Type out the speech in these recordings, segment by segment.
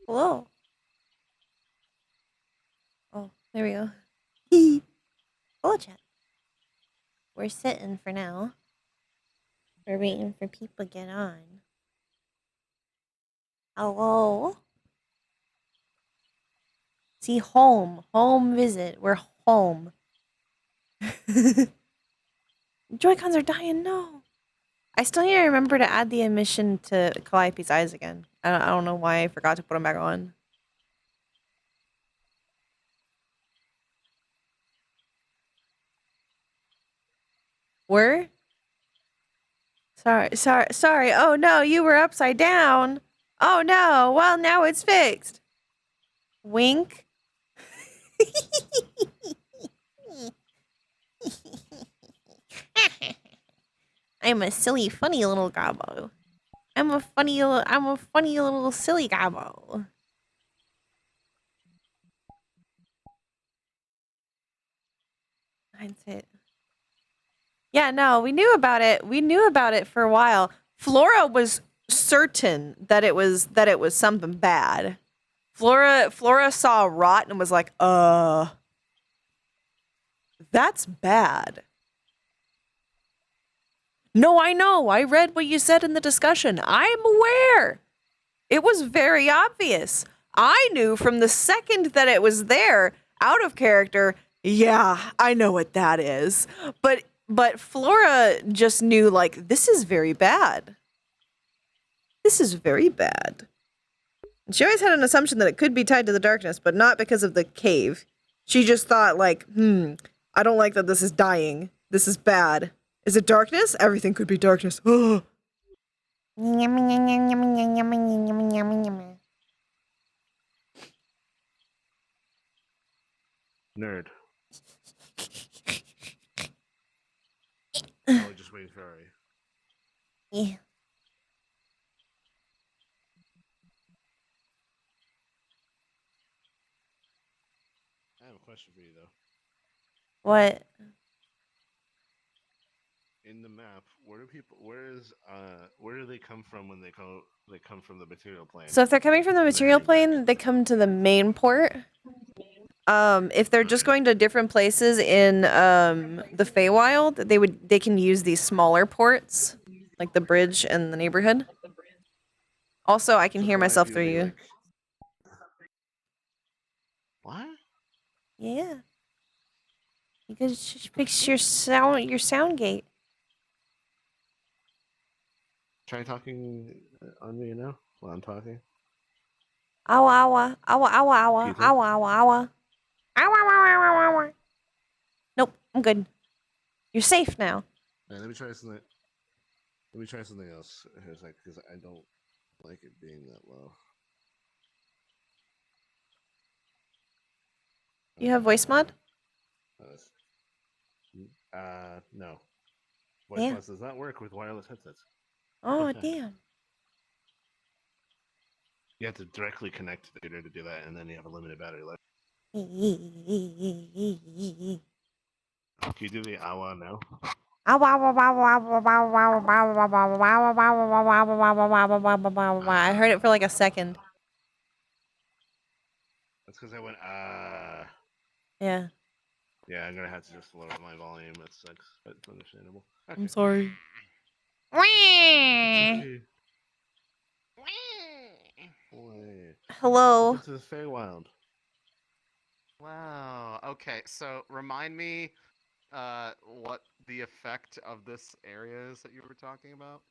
Hello. Oh, there we go. Hello, chat. We're sitting for now. We're waiting for people to get on. Hello. See, home. Home visit. We're home. Joy-Cons are dying. No. I still need to remember to add the emission to Calliope's eyes again. I don't know why I forgot to put them back on. Were? Sorry. Oh no, you were upside down. Oh no, well now it's fixed. Wink. I'm a silly, funny little gobbo. I'm a funny little silly gobbo. That's it. Yeah, no, we knew about it. We knew about it for a while. Flora was certain that it was something bad. Flora saw rot and was like, that's bad. No, I know. I read what you said in the discussion. I'm aware. It was very obvious. I knew from the second that it was there, out of character, yeah, I know what that is. But Flora just knew, like, this is very bad. This is very bad. She always had an assumption that it could be tied to the darkness, but not because of the cave. She just thought, like, I don't like that this is dying. This is bad. Is it darkness? Everything could be darkness. Nerd. Oh, just waiting for Ari. Yeah. I have a question for you though. What? In the map, where do they come from when they come from the material plane? So if they're coming from the material plane, they come to the main port. If they're just going to different places in the Feywild, they can use these smaller ports, like the bridge and the neighborhood. Also, I can hear myself through you. What? Yeah. You can just fix your sound gate. Try talking on me now while I'm talking. Awa awa awa awa awa awa awa awa. Awa. Nope, I'm good. You're safe now. Right, let me try something. Let me try something else here a sec, because I don't like it being that low. You have voice mod? No. Voice mod does not work with wireless headsets. Oh, damn. You have to directly connect to the computer to do that, and then you have a limited battery life. Can you do the awa now? I heard it for like a second. That's because I went Yeah. Yeah, I'm gonna have to just lower my volume. That sucks, but it's understandable. Okay. I'm sorry. Hello. Welcome to the Feywild. Wow. Okay, so remind me what the effect of this area is that you were talking about?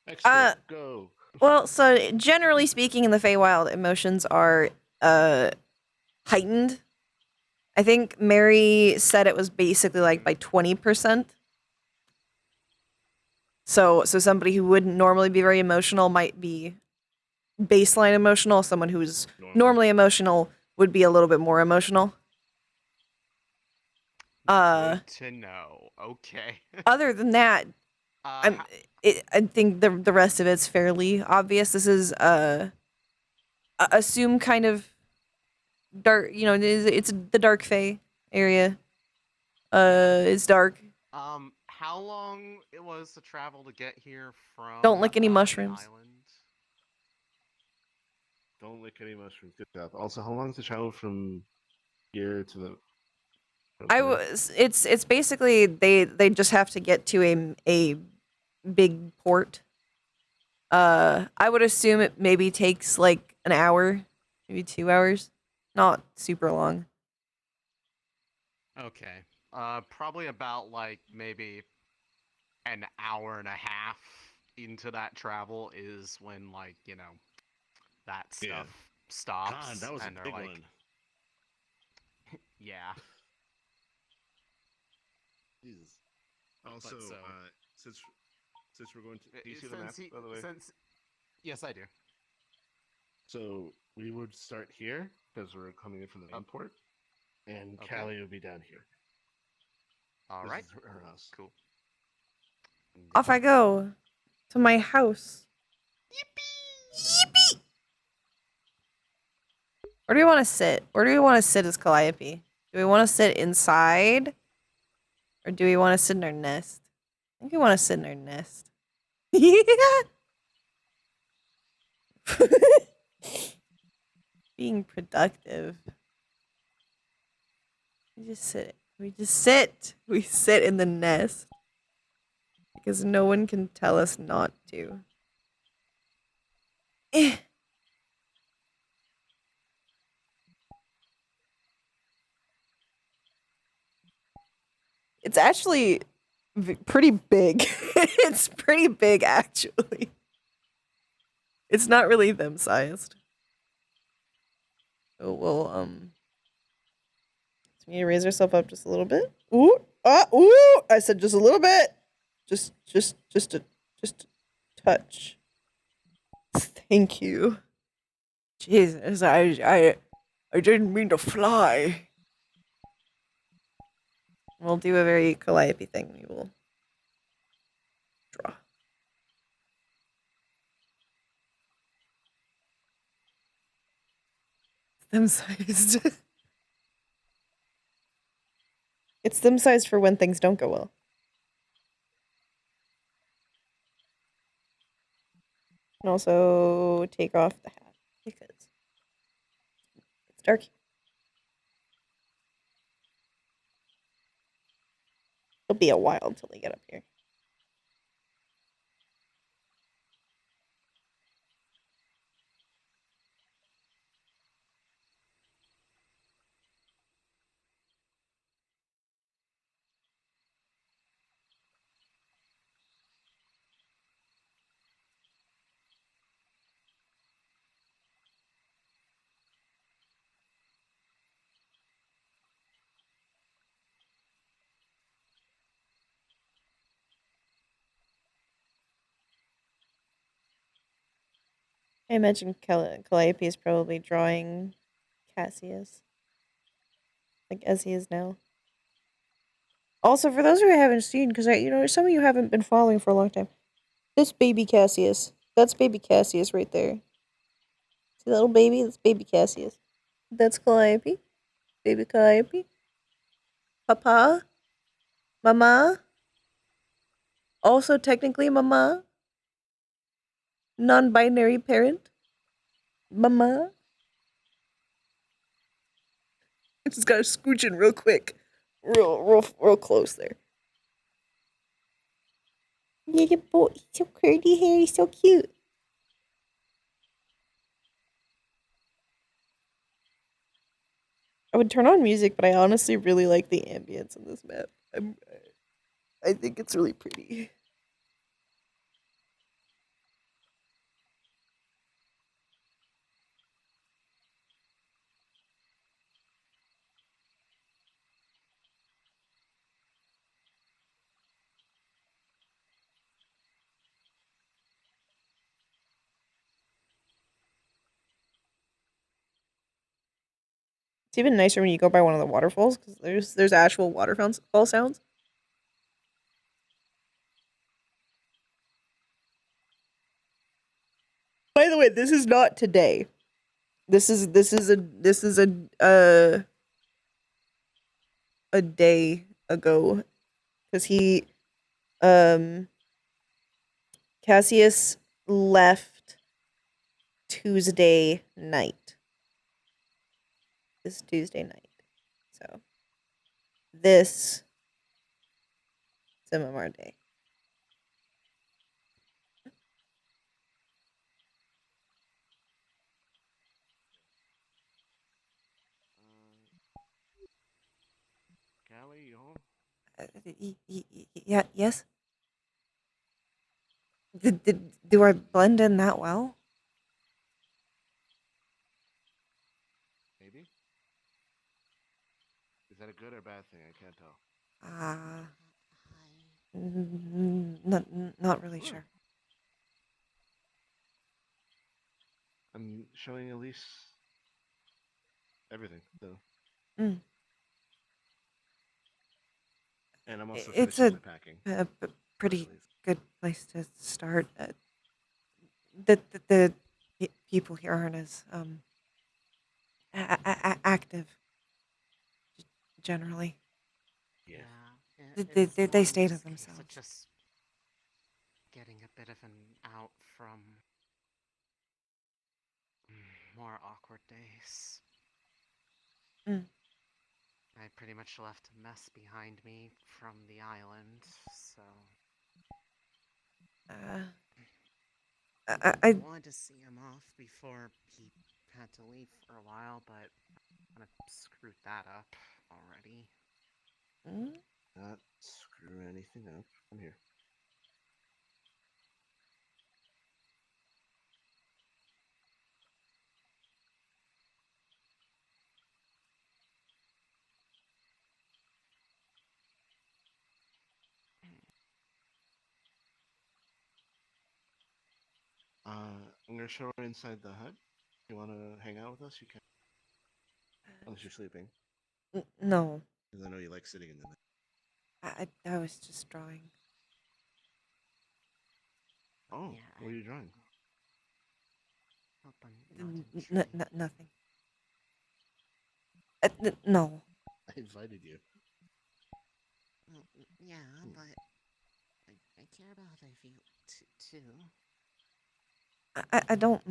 Extra, go. Well, so generally speaking, in the Feywild, emotions are heightened. I think Mary said it was basically like by 20%. So somebody who wouldn't normally be very emotional might be baseline emotional. Someone who's normally emotional would be a little bit more emotional. Good to know. Okay. Other than that, I think the rest of it's fairly obvious. This is assume kind of dark. You know, it's the dark Fey area. It's dark. How long it was to travel to get here from? Don't lick any mushrooms. Island? Don't lick any mushrooms. Good job. Also, how long is the travel from here to the? I was. It's basically they just have to get to a big port. I would assume it maybe takes like an hour, maybe 2 hours. Not super long. Okay. Probably about like maybe an hour and a half into that travel is when like that Yeah. stuff stops God, that was a and they're big like, one. yeah. Jesus. Also, But so since we're going to, do you see the map, since by the way? yes, I do. So we would start here because we're coming in from the main port, and Okay. Callie would be down here. All This right. is her house. Cool. Off I go to my house. Yippee! Where do we want to sit? Where do we want to sit as Calliope? Do we want to sit inside? Or do we want to sit in our nest? I think we want to sit in our nest. Yeah! Being productive. We just sit. We just sit. We sit in the nest. Because no one can tell us not to. Eh. It's actually pretty big. It's pretty big, actually. It's not really them sized. So we'll so we need to raise ourselves up just a little bit. Ooh, ooh! I said just a little bit. Just a touch. Thank you. Jesus, I didn't mean to fly. We'll do a very Calliope thing. We will draw. Them sized. It's them sized for when things don't go well. And also take off the hat because it's dark. It'll be a while until they get up here. I imagine Calliope is probably drawing Cassius. Like as he is now. Also, for those who haven't seen, because some of you haven't been following for a long time. This baby Cassius. That's baby Cassius right there. See that little baby? That's baby Cassius. That's Calliope. Baby Calliope. Papa. Mama. Also technically mama. Non-binary parent. Mama. I just gotta scooch in real quick. Real close there. Little boy, so curly hair, he's so cute. I would turn on music, but I honestly really like the ambience in this map. I think it's really pretty. It's even nicer when you go by one of the waterfalls because there's actual waterfall sounds. By the way, this is not today. This is a day ago because Cassius left Tuesday night. This Tuesday night. So this Simimar Day. Callie, you home? Yeah, yes? Do I blend in that well? Maybe? Is that a good or bad thing? I can't tell. Not really Oh. sure. I'm showing Elise everything, so. Mm. And I'm also It's finishing my packing. pretty good place to start. The people here aren't as active generally. Yeah. They stay to It's a case of themselves. just getting a bit of an out from more awkward days. Mm. I pretty much left a mess behind me from the island, so I wanted to see him off before he had to leave for a while, but kind of screwed that up already. Not screw anything up. I'm here. I'm gonna show her inside the hut. You wanna hang out with us? You can. Unless you're sleeping. no. Because I know you like sitting in the night. I was just drawing. Oh, Yeah, what are you drawing? hope I'm not intruding. Nothing. No. I invited you. Well, yeah, but I care about other of you too. I don't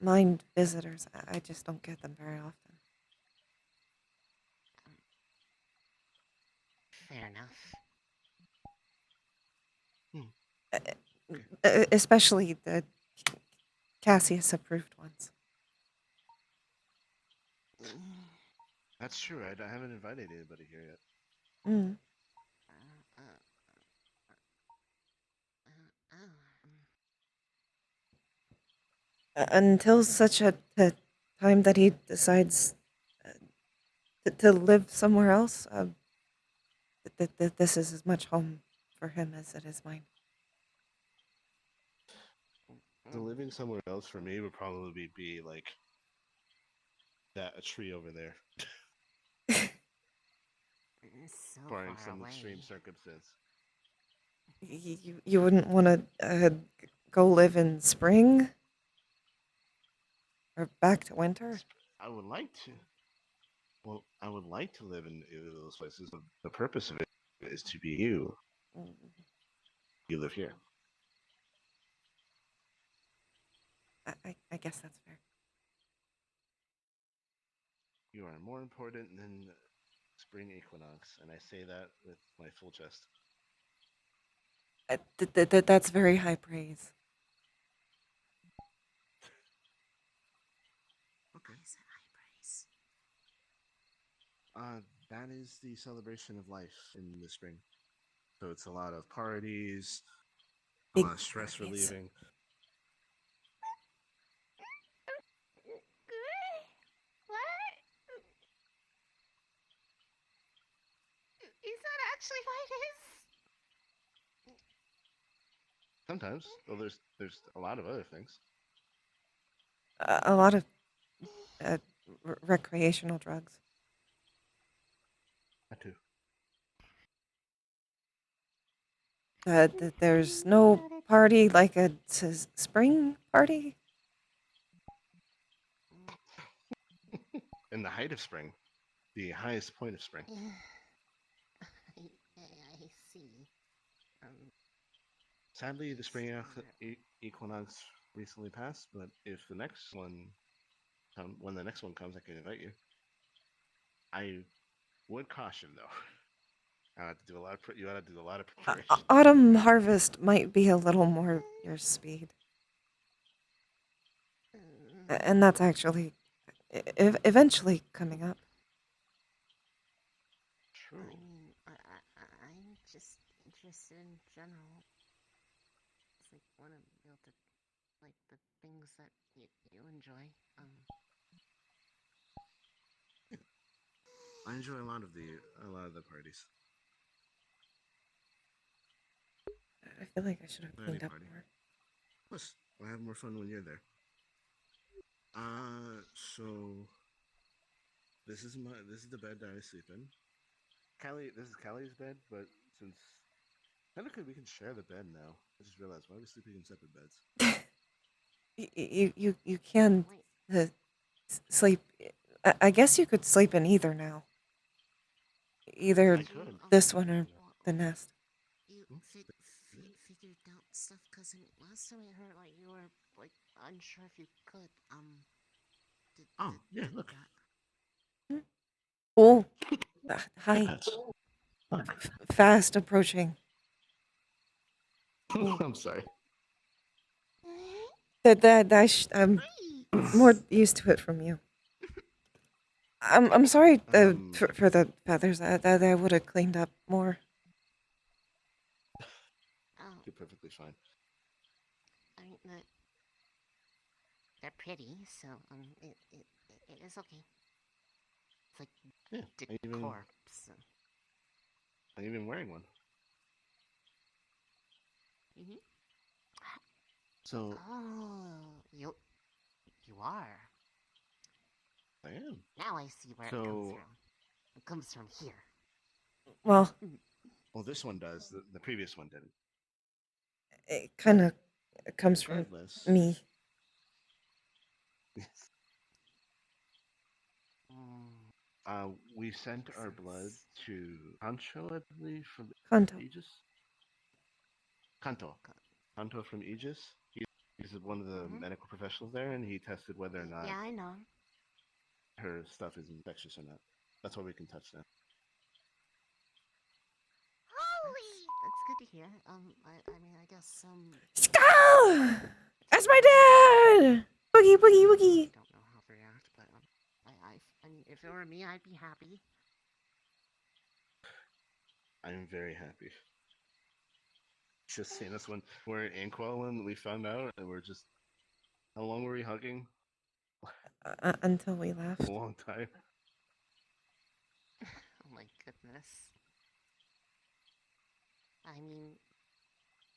mind visitors. I just don't get them very often. Fair enough. Especially the Cassius approved ones. That's true. I haven't invited anybody here yet. Mm. Until such a time that he decides to live somewhere else, this is as much home for him as it is mine. The living somewhere else for me would probably be like a tree over there, So barring far some away. extreme circumstance. You wouldn't want to go live in spring or back to winter. I would like to. Well, I would like to live in either of those places. The purpose of it is to be you. You live here. I guess that's fair. You are more important than spring equinox, and I say that with my full chest. That's very high praise. Okay. That is the celebration of life in the spring. So it's a lot of parties, a Big lot of stress parties. relieving. What? Is that actually what it is? Sometimes, though there's a lot of other things. A lot of recreational drugs. That too. There's no party like a spring party. In the height of spring, the highest point of spring. I see. Sadly, the spring equinox recently passed, but if the next one when the next one comes, I can invite you. I would caution though. I have to do a lot of you gotta do a lot of preparation. Autumn harvest might be a little more your speed. And that's actually eventually coming up. True. I mean, I'm just interested in general. It's like want to be able to like the things that you enjoy. I enjoy a lot of the parties. I feel like I should have Any cleaned up party. more. Plus, I have more fun when you're there. So this is the bed that I sleep in. This is Callie's bed, but since technically we can share the bed now. I just realized why are we sleeping in separate beds? You can Wait, sleep. I guess you could sleep in either now. Either I could. this one or the nest. You figured out stuff, cause last time I heard like you were like unsure if you could. Yeah, look. Oh, hi. Pets. Look. Fast approaching. I'm sorry. I'm more used to it from you. I'm sorry for the feathers. I would have cleaned up more. Oh, You're perfectly fine. I mean they're pretty, so it is okay. It's like Yeah, decor. So. I'm even wearing one. Mhm. So Oh, you are. I am. Now I see where it comes from. It comes from here. Well, This one does. The previous one didn't. it kind of comes from Regardless. me. We sent our blood to Kanto, I believe, from Kanto. Aegis. Kanto from Aegis. He's one of the medical professionals there, and he tested whether or not Yeah, I know. her stuff is infectious or not. That's why we can touch that. That's good to hear. I mean, I guess Skull! That's my dad! Boogie, boogie, boogie. I don't know how to react, but I mean, if it were me, I'd be happy. I'm very happy. Just seeing us when we're in Inkwell and we found out, and we're just. How long were we hugging? Until we left. A long time. Oh my goodness. I mean,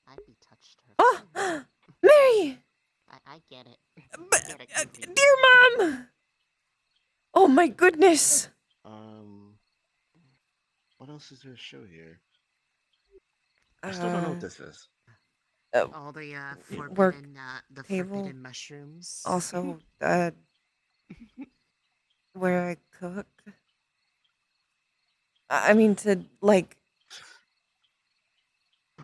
I'd be touched her. Oh! Mary! I get it. But, I get it completely. dear Mom! Oh my goodness! What else is there to show here? I still don't know what this is. All the work table. forbidden mushrooms. Also, where I cook. I mean, to like.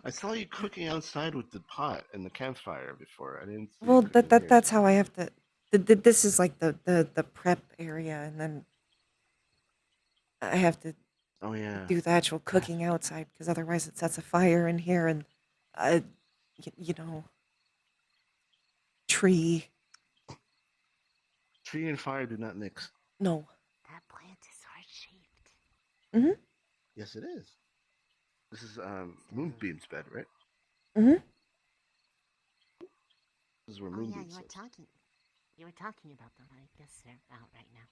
I saw you cooking outside with the pot and the campfire before. I didn't. See Well, you cooking here. that's how I have to. This is like the prep area, and then I have to Oh yeah. do the actual cooking outside because otherwise it sets a fire in here, and you know, tree. Tree and fire do not mix. No. That plant is heart-shaped. Mhm. Yes, it is. This is Moonbeam's bed, right? Mhm. This is where Oh yeah, Moonbeam you were sits. talking. You were talking about them. I guess they're out right now.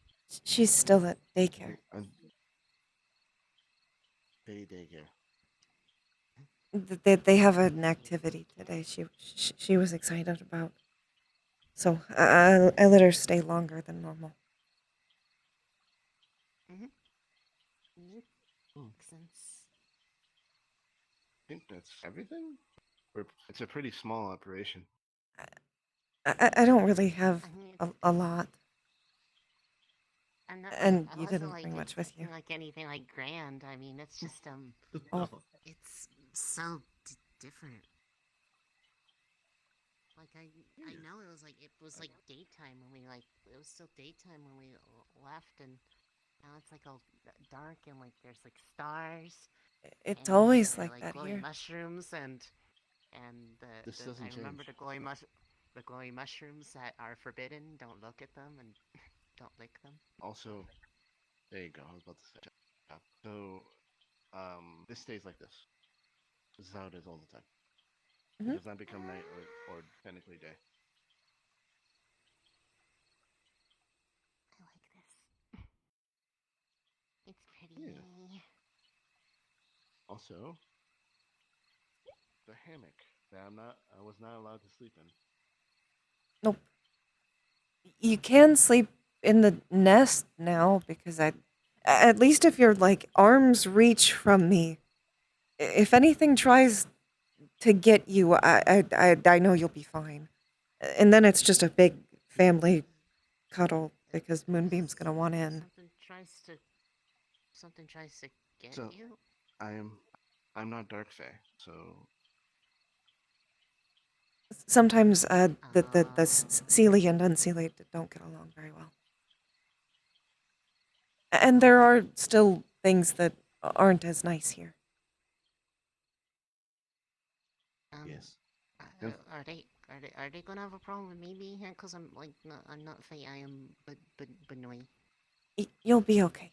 She's still at daycare. Daycare. They have an activity today. She was excited about. So I let her stay longer than normal. Makes sense. I think that's everything. It's a pretty small operation. I don't really have I mean, a lot. I'm not, And I you wasn't, didn't like, bring much with you. expecting, like anything like grand. I mean, it's just Oh. it's so different. Like I Yeah. know it was like daytime when we it was still daytime when we left, and now it's like all dark and like there's like stars It's and always like like that glowing here. mushrooms and This the I doesn't remember change. the glowing mushrooms that are forbidden. Don't look at them and don't lick them. Also, there you go. I was about to say. Yeah. So, this stays like this. This is how it is all the time. It Mhm. does not become night or technically day. I like this. It's pretty. Yeah. Also, the hammock that I was not allowed to sleep in. Nope. You can sleep in the nest now because at least if your like arms reach from me, if anything tries to get you, I know you'll be fine. And then it's just a big family cuddle because Moonbeam's gonna want in. Something tries to get So, you. I am, I'm not dark fae. So, Sometimes the Oh. Seelie and Unseelie don't get along very well. And there are still things that aren't as nice here. yes. Are they gonna have a problem with me being here? Cause I'm not Faye. I am Benoit. You'll be okay.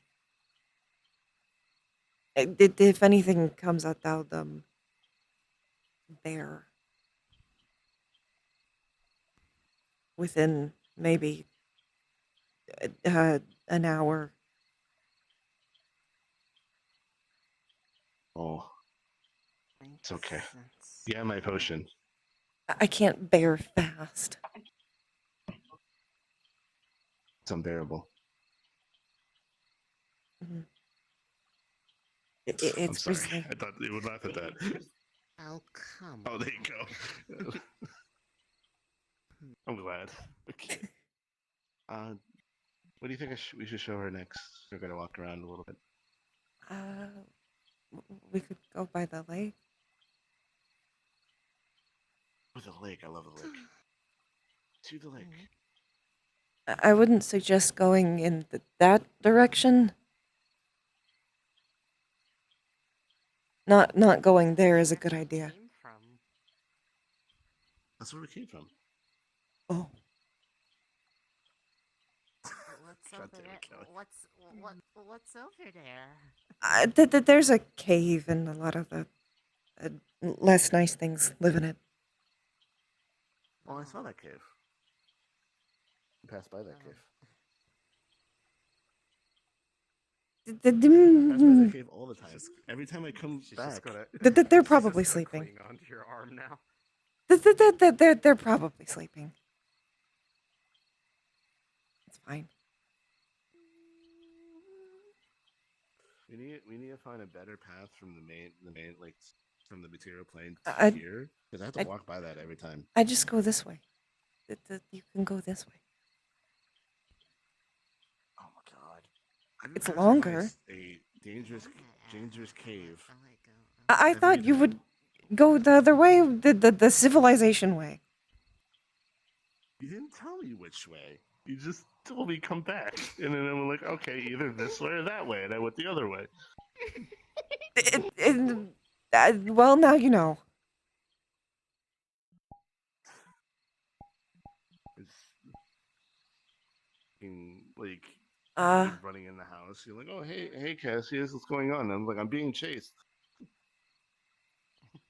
If anything comes out, they'll there within maybe an hour. Oh, it's okay. That's Yeah, my potion. I can't bear fast. It's unbearable. Mhm. I'm It's sorry. recently. I thought you would laugh at that. oh come. Oh, there you go. I'm glad. Okay. What do you think we should show her next? We're gonna walk around a little bit. Uh, we could go by the lake. Oh, the lake. I love the lake. To the lake. I wouldn't suggest going in that direction. Not going there is a good idea. Came from. That's where we came from. Oh, What's God over damn there? it, Kelly. What's over there? there's a cave and a lot of the uh, less nice things live in it. Oh, I saw that cave. I passed by that Oh. cave. D- I d- pass by that d- cave all the time. Every time I come She's back. just gonna. They're she's probably just gonna sleeping. cling onto your arm now. They're probably sleeping. It's fine. We need to find a better path from the main like from the material plane to I here because I have to I walk by that every time. I just go this way. You can go this way. Oh my god! I've been It's passing by longer. a dangerous cave. I'll let go. I Every thought you time. would go the other way, the civilization way. You didn't tell me which way. You just told me come back, and then I'm like, okay, either this way or that way, and I went the other way. Well, now you know. It's like Uh, me running in the house. You're like, oh hey Cassius, what's going on? And I'm like, I'm being chased.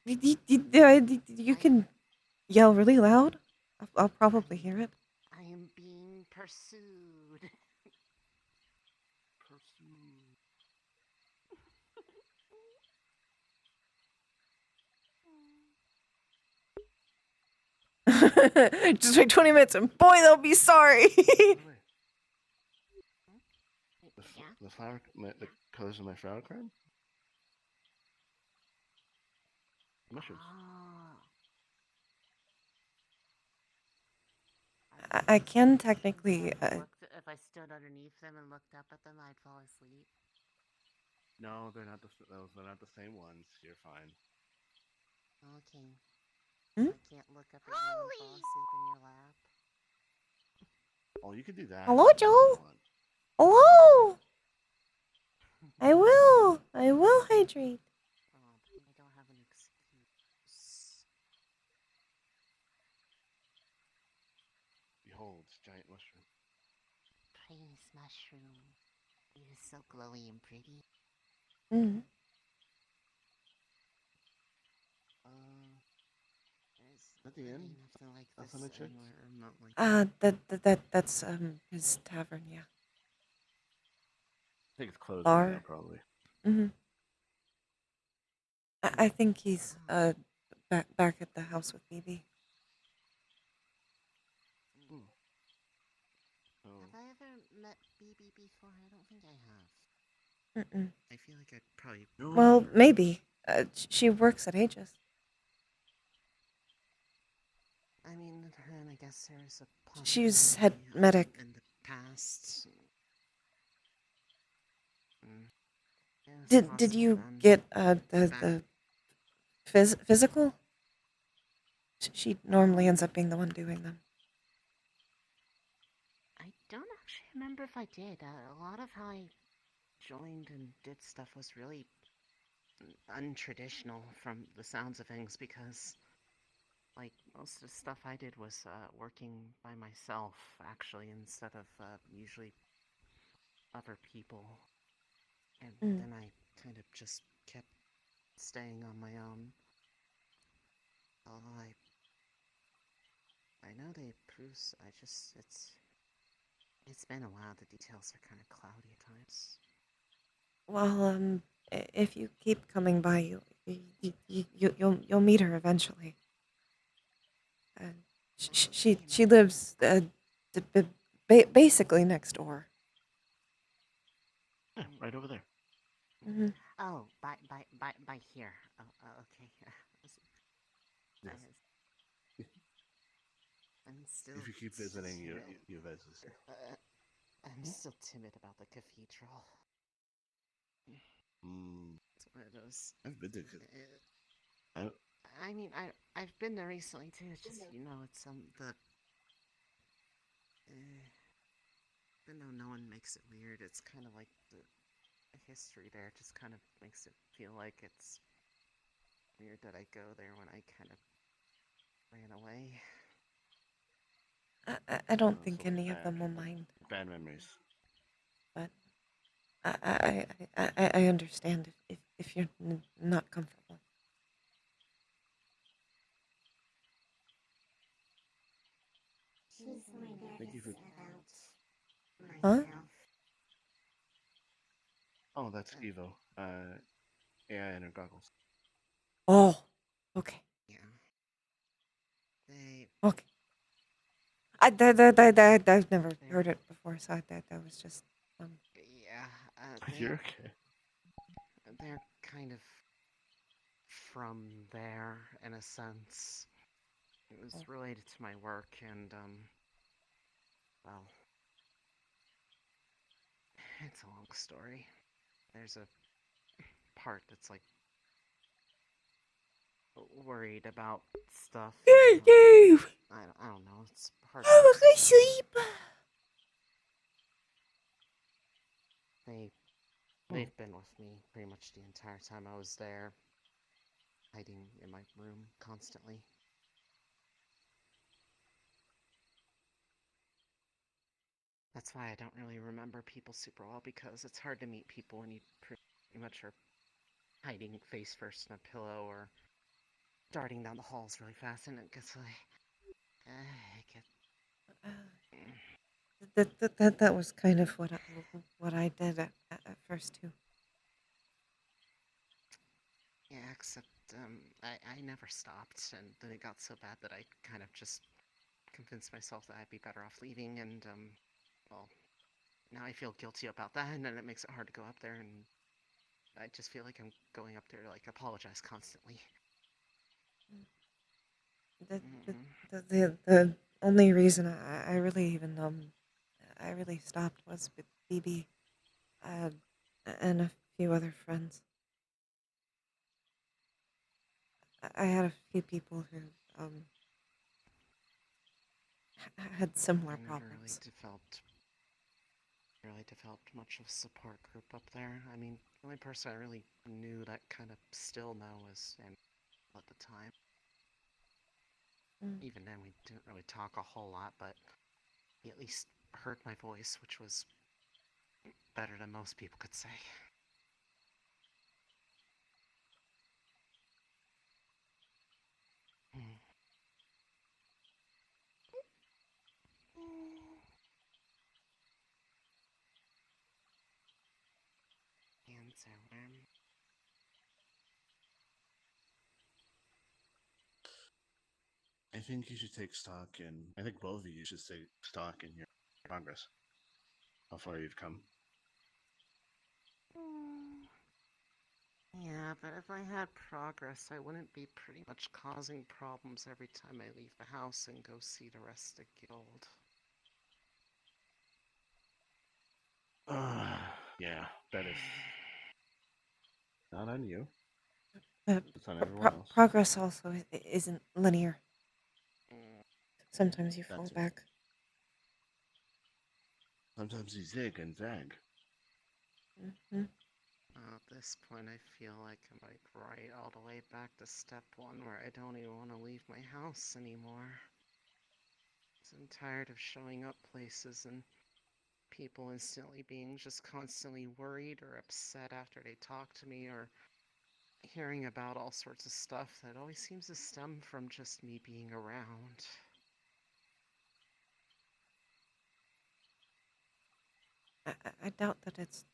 you can yell really loud. I'll probably hear it. I am being pursued. Pursue. Just wait 20 minutes and boy, they'll be sorry. By the way, Yeah. the colors of my flower crown? Mushrooms. Oh. I can technically. If I stood underneath them and looked up at them, I'd fall asleep. No, they're not they're not the same ones. You're fine. Okay. Hmm? I can't look up at you and fall asleep in your lap. Oh, you can do that. Hello, if you Joe. want. Hello. I will. I will hydrate. Oh, but I don't have an excuse. Behold, giant mushroom. Praise mushroom. It is so glowy and pretty. Mm. There's At the really end? nothing like Last this time I checked? anywhere remotely. That's his tavern. Yeah. I think it's closed right now, Bar. probably. Mm-hmm. I think he's Oh. back at the house with BB. Hmm. Oh, Have I ever met BB before? I don't think I have. Mm-mm. I feel like I'd probably. no. Well, maybe. She works at Aegis. I mean, and I guess there's a She's possibility head medic. in the past. Mm. Yeah, it's Did you possible then. get Back- the physical? She normally ends up being the one doing them. I don't actually remember if I did. A lot of how I joined and did stuff was really untraditional from the sounds of things because, like, most of the stuff I did was working by myself, actually, instead of usually other people. And Mm. then I kind of just kept staying on my own. Although I know they approve. It's been a while. The details are kind of cloudy at times. Well, if you keep coming by, you'll meet her eventually. She lives basically next door. Yeah, right over there. Mm-hmm. Oh, by here. Okay. Yes. I'm still. If you keep visiting, you visit. I'm still timid about the cathedral. Mm, It's one of those. I've been to. Uh, I mean, I've been there recently too. It's just it's the. Even though no one makes it weird, it's kind of like the history there just kind of makes it feel like it's weird that I go there when I kind of ran away. I don't Oh, think so any of bad. them will mind, Bad memories. but I understand if you're not comfortable. She's my Thank you for. about Huh? myself. Oh, that's Evo. AI and her goggles. Oh, okay, Yeah. They. okay. I've never heard it before, so that was just Yeah. You're okay. They're kind of from there in a sense. It was related to my work, and well, it's a long story. There's a part that's like worried about stuff. Dave. I don't know. It's hard. I'm gonna sleep. They've been with me pretty much the entire time I was there, hiding in my room constantly. That's why I don't really remember people super well, because it's hard to meet people when you pretty much are hiding face first in a pillow or darting down the halls really fast, and it gets like, I get. That was kind of what I did at first too. Yeah, except I never stopped, and then it got so bad that I kind of just convinced myself that I'd be better off leaving, and well, now I feel guilty about that, and then it makes it hard to go up there, and I just feel like I'm going up there to like apologize constantly. The only reason I really even I really stopped was with BB, and a few other friends. I had a few people who had similar I never problems. really developed much of a support group up there. I mean, the only person I really knew that kind of still know was Samuel at the time. Mm. Even then, we didn't really talk a whole lot, but he at least heard my voice, which was better than most people could say. And so, I think you should take stock in. I think both of you should take stock in your progress. How far you've come. yeah, but if I had progress, I wouldn't be pretty much causing problems every time I leave the house and go see the rest of the guild. Yeah, that is not on you. Uh, It's on everyone else. progress also isn't linear. Mm, Sometimes you fall That's it. back. Sometimes you zig and zag. Hmm. At this point, I feel like I'm like right all the way back to step one where I don't even want to leave my house anymore. I'm tired of showing up places and people instantly being just constantly worried or upset after they talk to me, or hearing about all sorts of stuff that always seems to stem from just me being around. I doubt that it's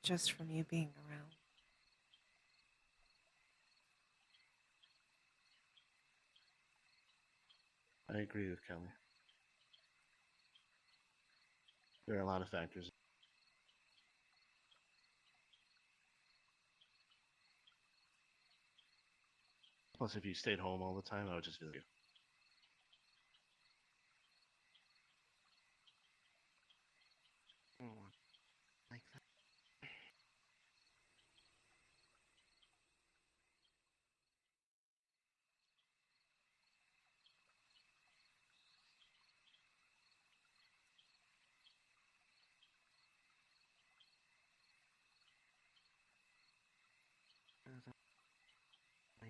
just from you being around. I agree with Kelly. There are a lot of factors. Plus, if you stayed home all the time, I would just feel you. Oh, like that. My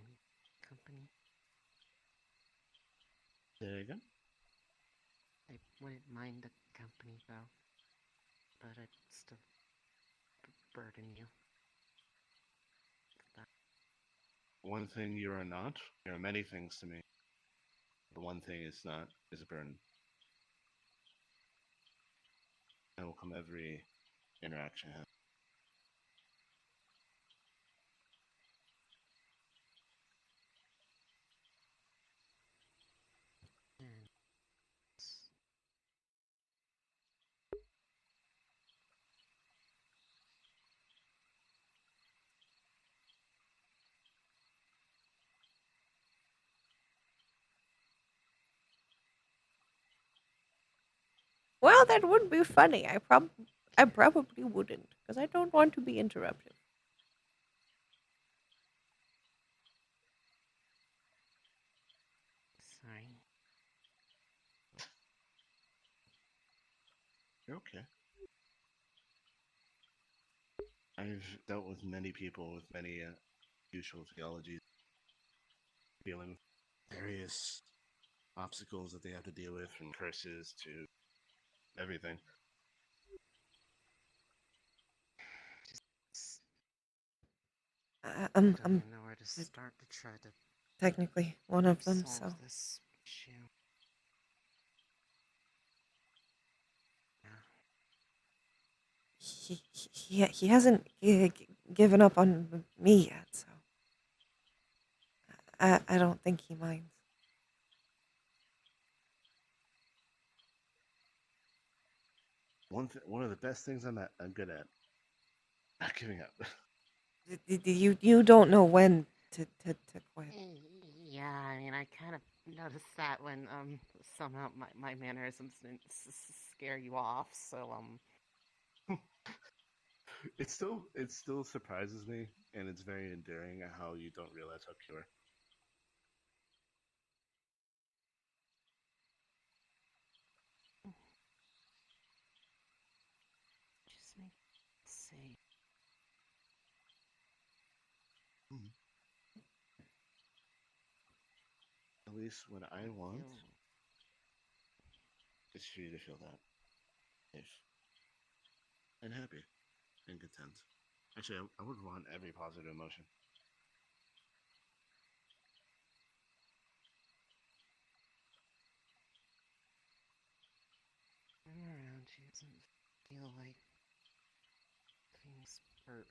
company. Say it again. I wouldn't mind the company though, but I'd still burden you. One thing you are not. There are many things to me. The one thing is not is a burden. I will come every interaction. And Well, that would be funny. I probably wouldn't, because I don't want to be interrupted. sorry. You're okay. I've dealt with many people with many usual theologies, dealing with various obstacles that they have to deal with, from curses to everything. Just I'm don't even know where to start to try to technically one of them, solve so this issue. Yeah. he hasn't given up on me yet, so I don't think he minds. One of the best things I'm good at, not giving up. You don't know when to quit. Yeah, I mean, I kind of noticed that when somehow my mannerisms didn't scare you off. So It still surprises me, and it's very endearing how you don't realize how pure. least what I want feel- is for you to feel that safe and happy and content. Actually, I would want every positive emotion. I'm around you doesn't feel like things hurt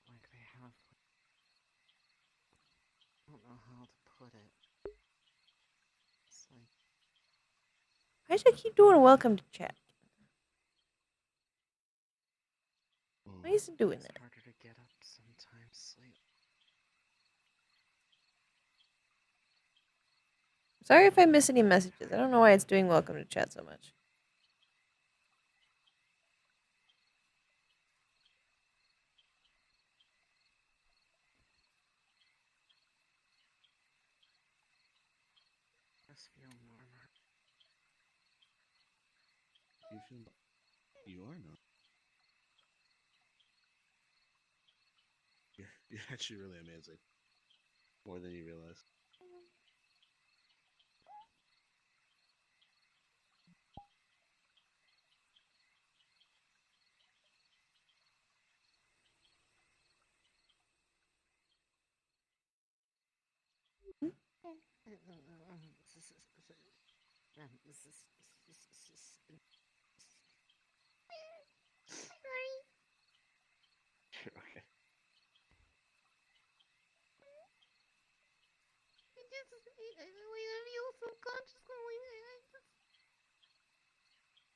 like they have. I don't know how to put it. It's like I should keep doing a welcome to chat. Why is it doing it's that? harder to get up sometimes. Like Sorry if I miss any messages. I don't know why it's doing welcome to chat so much. just feel normal. You feel you are not. You're actually really amazing. More than you realize.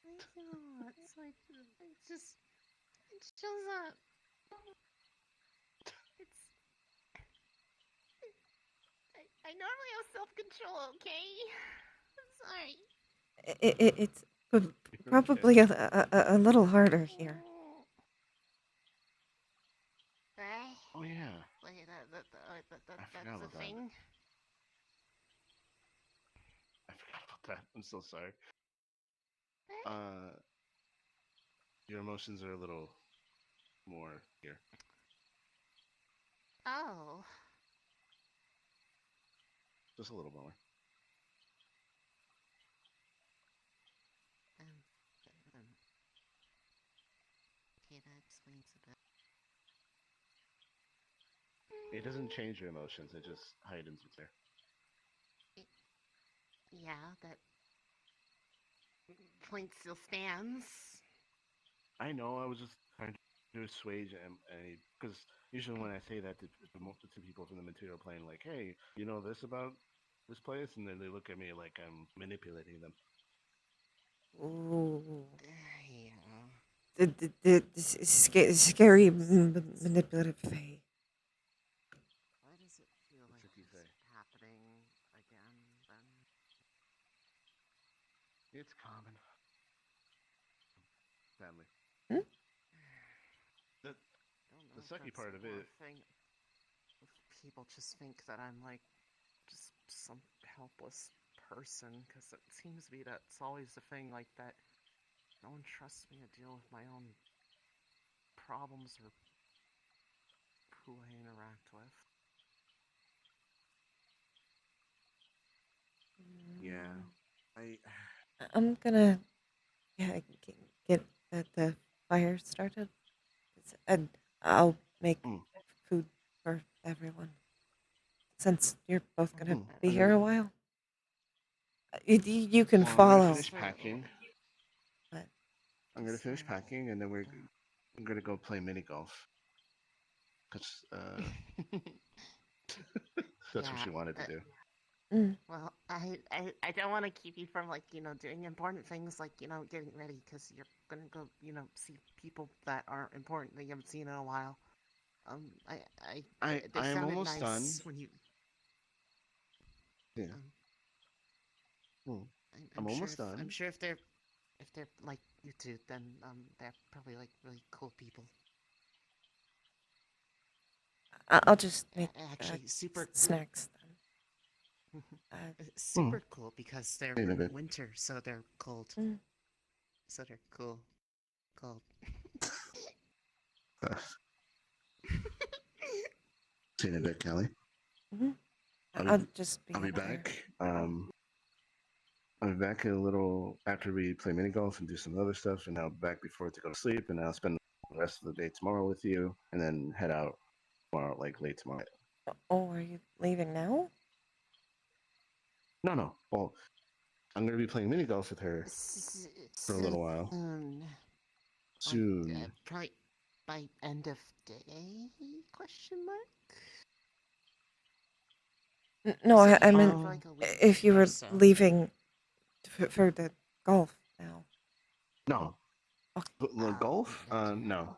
Okay. It's like it's just it shows up. It's I normally have self-control, okay? I'm sorry. It's probably a little harder here. Right? Oh yeah. Wait, I forgot that's about a that. thing. I forgot about that. I'm so sorry. Right? Your emotions are a little more here. Oh. Just a little more. Um, okay, that explains a bit. It doesn't change your emotions. It just heightens what's there. Yeah, that point still stands. I know. I was just trying to assuage because usually when I say that to people from the material plane, like, "Hey, you know this about this place," and then they look at me like I'm manipulating them. Ooh. Yeah. Scary manipulative fate. Why does it feel What like should you this say? happening again then? It's common. Family. Hmm? The I don't know the if sucky that's part of more it. a thing. If people just think that I'm like just some helpless person, because it seems to be that's always the thing, like that no one trusts me to deal with my own problems or who I interact with. Yeah. I'm gonna get the fire started. And I'll make Mm. food for everyone. Since you're both gonna Mm. be I'm here gonna- a while, you can Well, I'm gonna follow. finish packing. But I'm gonna finish packing, and then I'm gonna go play mini golf. Cause that's what Yeah, she wanted to do. well, I don't want to keep you from like doing important things like getting ready because you're gonna go see people that aren't important that you haven't seen in a while. They I am sounded almost done. nice when you. Yeah. Um, Hmm. I'm I'm sure almost done. I'm sure if they're like you two, then they're probably like really cool people. I'll just make Actually, super snacks then. super cool because they're Wait a in bit. winter, so they're cold. Mm. So they're cool, cold. See you in a bit, Kelly. Mhm. I'll just be I'll be up there. back. I'll be back in a little after we play mini golf and do some other stuff, and I'll be back before to go to sleep, and I'll spend the rest of the day tomorrow with you, and then head out tomorrow, like late tomorrow. Oh, are you leaving now? No. Well, I'm gonna be playing mini golf with her for a little while. Soon. Probably by end of day? Question mark. No, So I you meant have, like, a week if you or were so. leaving for the golf now. No. Okay. The golf? Gotcha. No.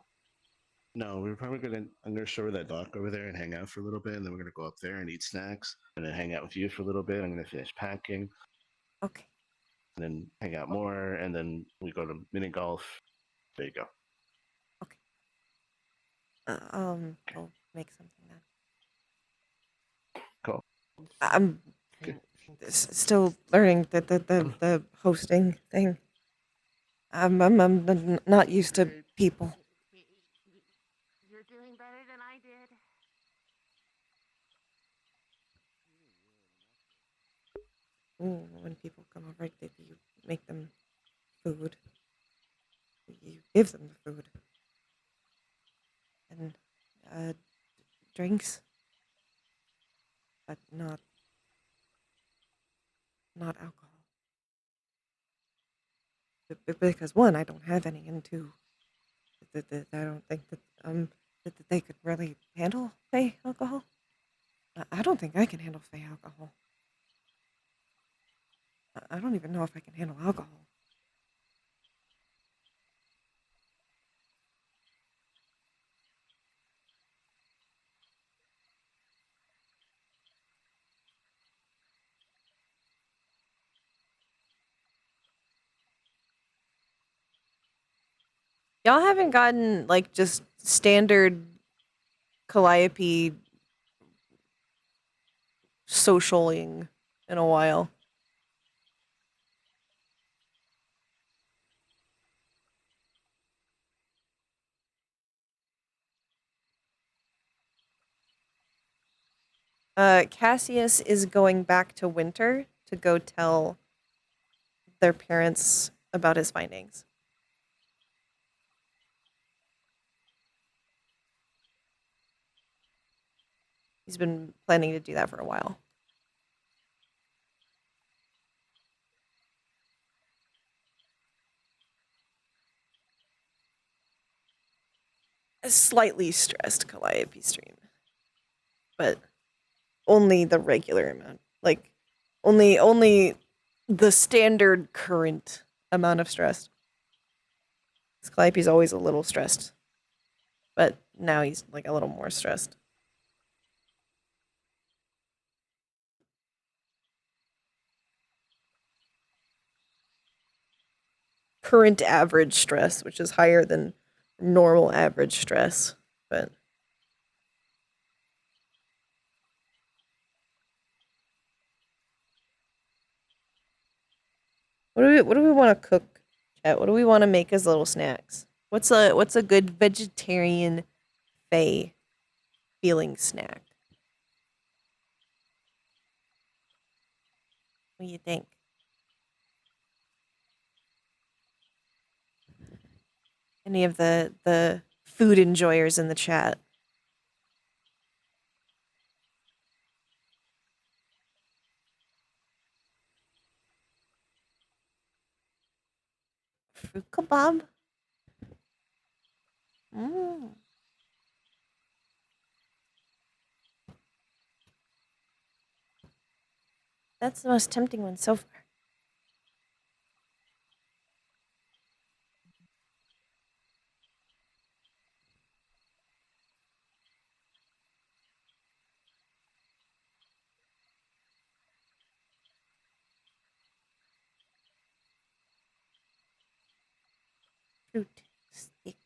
No, we're probably gonna. I'm gonna show her that dock over there and hang out for a little bit, and then we're gonna go up there and eat snacks, and then hang out with you for a little bit. I'm gonna finish packing, Okay. and then hang out more, and then we go to mini golf. There you go. I'll make something then. Cool. I'm Okay. still learning the hosting thing. I'm not used to people. You're doing better than I did. Ooh, when people come over, you make them food. You give them the food. And drinks. But not alcohol. Because one, I don't have any, and two, that I don't think that they could really handle Fey alcohol. I don't think I can handle Fey alcohol. I don't even know if I can handle alcohol. Y'all haven't gotten like just standard Calliope socialing in a while. Cassius is going back to Winter to go tell their parents about his findings. He's been planning to do that for a while. A slightly stressed Calliope stream, but only the regular amount. Like, only the standard current amount of stress. Calliope's always a little stressed, but now he's like a little more stressed. Current average stress, which is higher than normal average stress, but what do we want to cook, chat? What do we want to make as little snacks? What's a good vegetarian Fey feeling snack? What do you think? Any of the food enjoyers in the chat? Fruit kebab? Mm. That's the most tempting one so far. Fruit stick.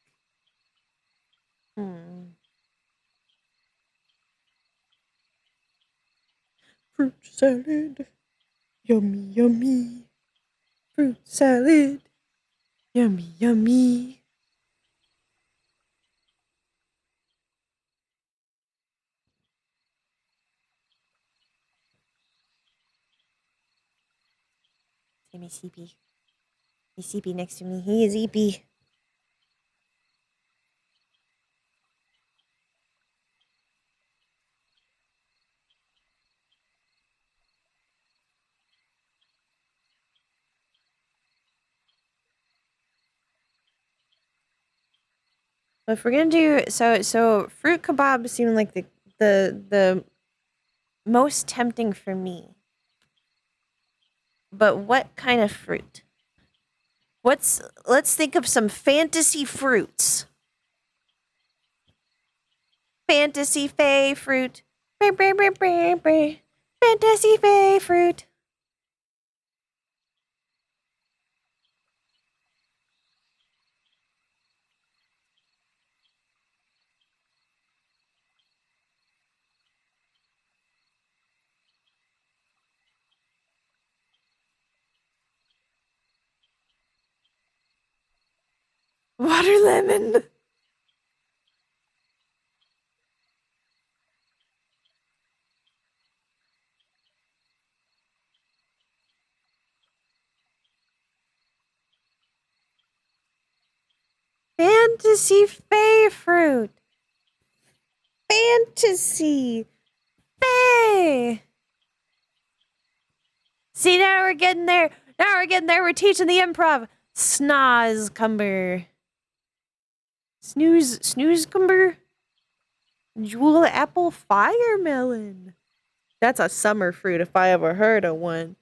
Fruit salad. Yummy, yummy. Fruit salad. Yummy, yummy. Say my CP. My CP next to me. He is EP. If we're gonna do so fruit kebab seem like the most tempting for me. But what kind of fruit? Let's think of some fantasy fruits. Fantasy fay fruit. Fantasy fay fruit. Water lemon. Fantasy fay fruit. Fantasy fay. See, now we're getting there. Now we're getting there. We're teaching the improv. Snozcumber. Snoozecumber. Jewel apple firemelon. That's a summer fruit if I ever heard of one.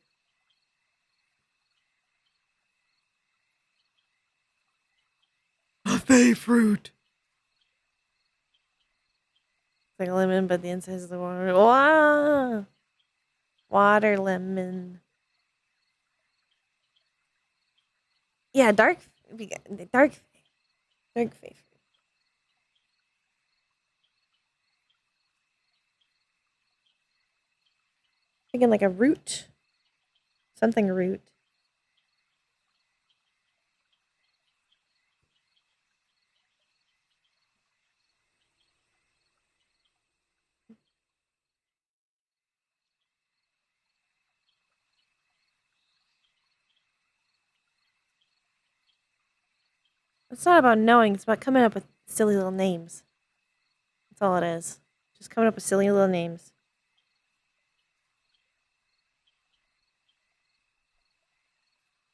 A fay fruit. It's like a lemon, but the inside is the water. Wow. Water lemon. Yeah, dark fay fruit. Thinking like a root. Something root. It's not about knowing, it's about coming up with silly little names. That's all it is. Just coming up with silly little names.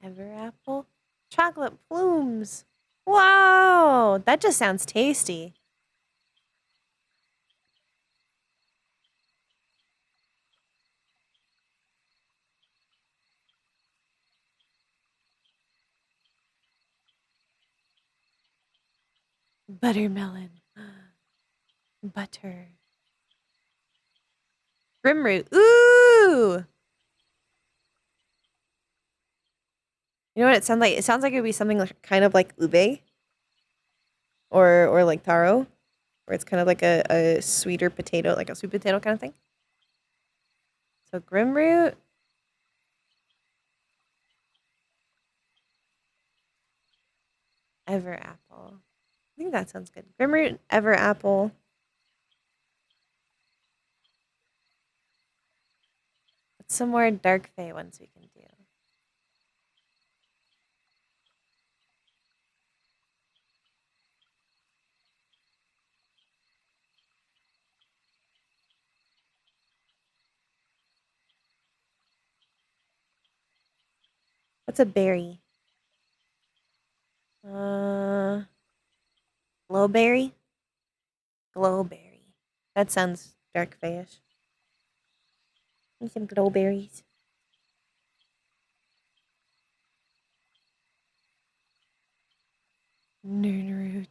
Everapple? Chocolate plumes. Wow, that just sounds tasty. Buttermelon. Butter. Grimroot. Ooh! You know what it sounds like? It sounds like it would be something like, kind of like ube. Or like taro. Where it's kind of like a sweeter potato, like a sweet potato kind of thing. So Grimroot. Everapple. I think that sounds good. Grimroot, Everapple. What's some more dark fey ones we can do? What's a berry? Glowberry? Glowberry. That sounds dark fayish. Need some glowberries. Nernroot.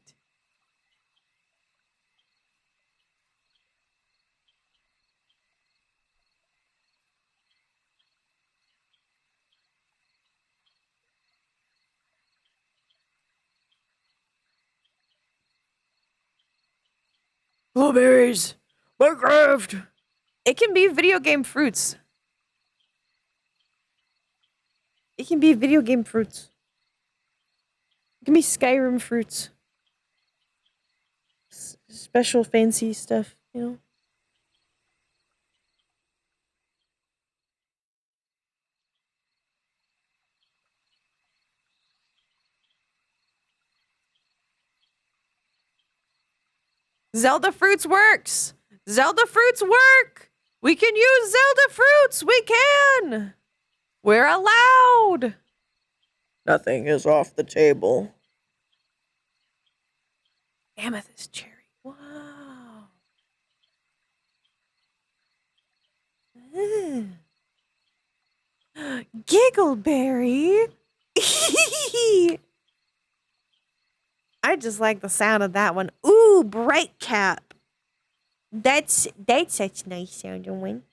Glowberries! Minecraft! It can be video game fruits. It can be video game fruits. It can be Skyrim fruits. Special fancy stuff, you know? Zelda fruits works. Zelda fruits work. We can use Zelda fruits. We can. We're allowed. Nothing is off the table. Amethyst cherry. Wow. Giggleberry. I just like the sound of that one. Ooh, bright cap. That's such a nice sounding one.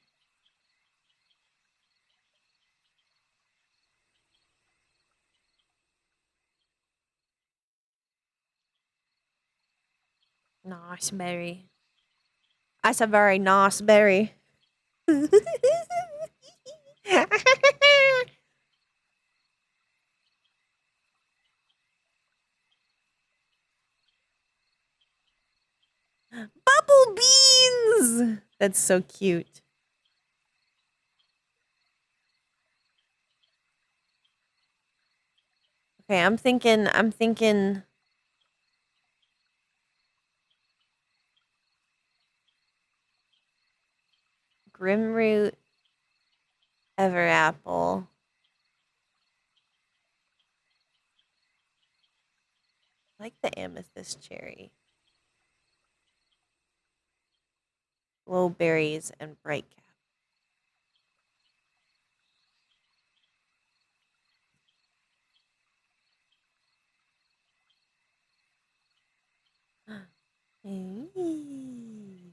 Nice berry. That's a very nice berry. Bubble beans. That's so cute. Okay, I'm thinking Grimroot, Everapple. I like the amethyst cherry. Low berries and bright cap.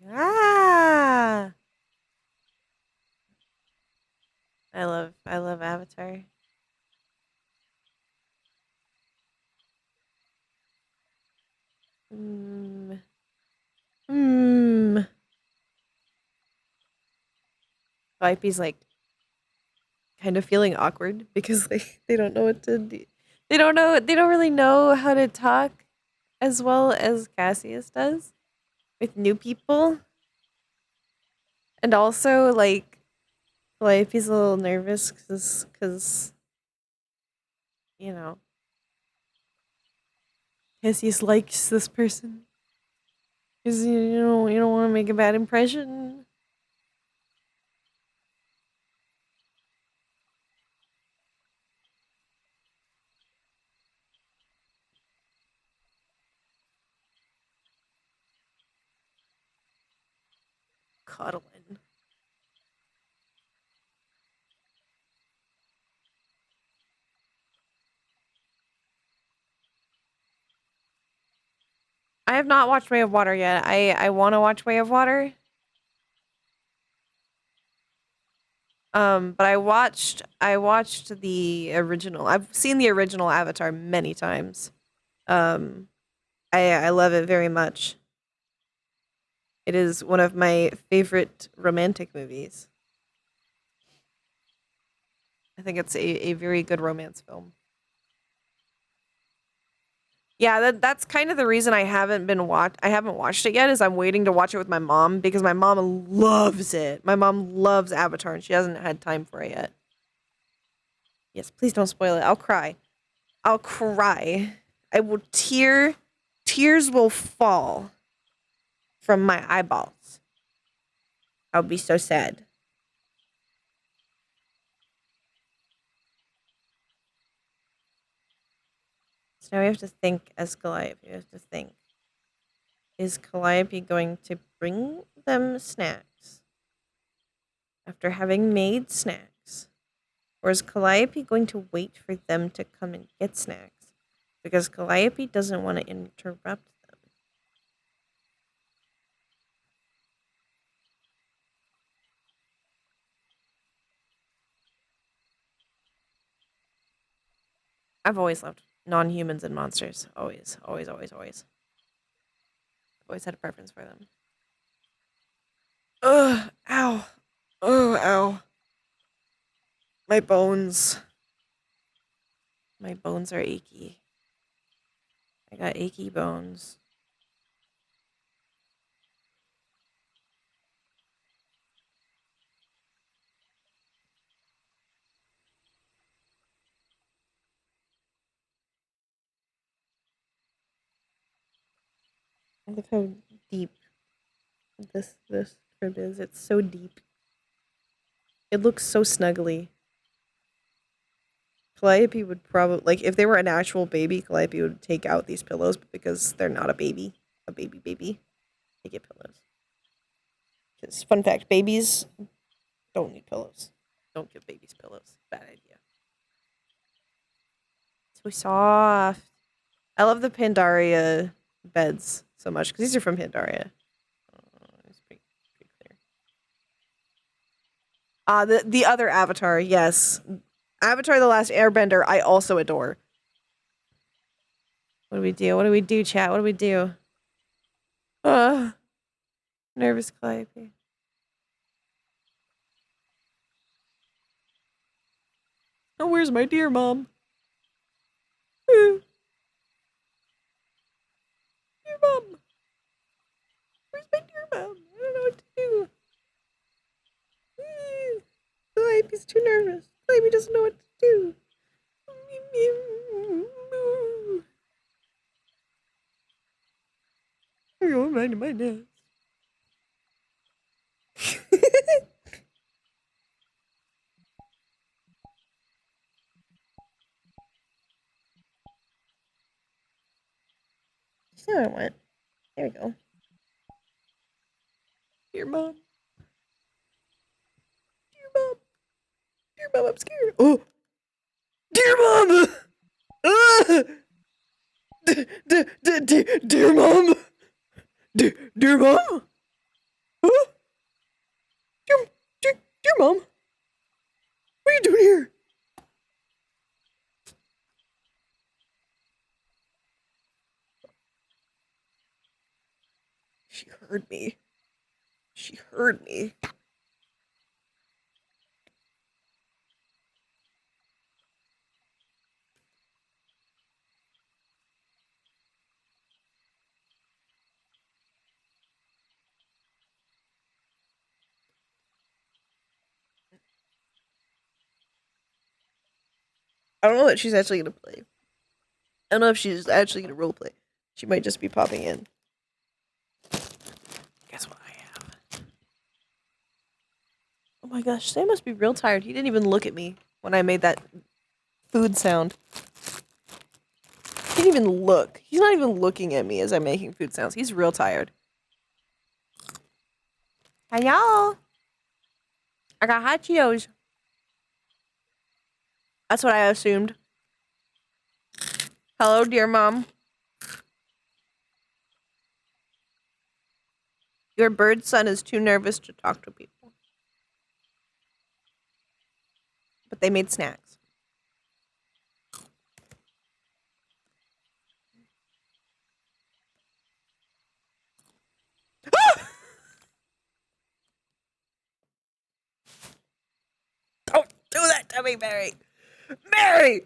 Ah! I love Avatar. Hmm. Hmm. Vipey's like kind of feeling awkward because they don't know what to do. They don't really know how to talk as well as Cassius does with new people. And also like Calliope's a little nervous cuz you know, Cassius likes this person. Cuz you don't want to make a bad impression. Coddling. I have not watched Way of Water yet. I want to watch Way of Water. But I watched the original. I've seen the original Avatar many times. Um, I love it very much. It is one of my favorite romantic movies. I think it's a very good romance film. Yeah, that's kind of the reason I haven't watched it yet is I'm waiting to watch it with my mom because my mom loves it. My mom loves Avatar and she hasn't had time for it yet. Yes, please don't spoil it. I'll cry. I'll cry. I will tears will fall from my eyeballs. I'll be so sad. So now we have to think as Calliope. We have to think. Is Calliope going to bring them snacks after having made snacks? Or is Calliope going to wait for them to come and get snacks? Because Calliope doesn't want to interrupt them. I've always loved non-humans and monsters. Always, always, always, always. Always had a preference for them. Ugh, ow. Oh, ow. My bones. My bones are achy. I got achy bones. Look how deep this crib is. It's so deep. It looks so snuggly. Calliope would probably, like, if they were an actual baby, Calliope would take out these pillows, but because they're not a baby, they get pillows. 'Cause, fun fact, babies don't need pillows. Don't give babies pillows. Bad idea. So soft. I love the Pandaria beds so much, because these are from Pandaria. It's pretty clear. The other Avatar, yes. Avatar The Last Airbender, I also adore. What do we do? What do we do, chat? What do we do? Nervous Calliope. Oh, where's my dear mom? Dear mom. Where's my dear mom? I don't know what to do. Calliope's too nervous. Calliope doesn't know what to do. I'm going right to my nest. That's not what I want. There we go. Dear mom. Dear mom. Dear mom, I'm scared. Oh. Dear mom. Dear mom. Dear mom. Huh? Dear mom. What are you doing here? She heard me. She heard me. I don't know that she's actually gonna play. I don't know if she's actually gonna roleplay. She might just be popping in. Guess what I have? Oh my gosh, Sam must be real tired. He didn't even look at me when I made that food sound. He didn't even look. He's not even looking at me as I'm making food sounds. He's real tired. Hi, y'all. I got hot Cheetos. That's what I assumed. Hello, dear mom. Your bird son is too nervous to talk to people. But they made snacks. Don't do that to me, Mary! Mary!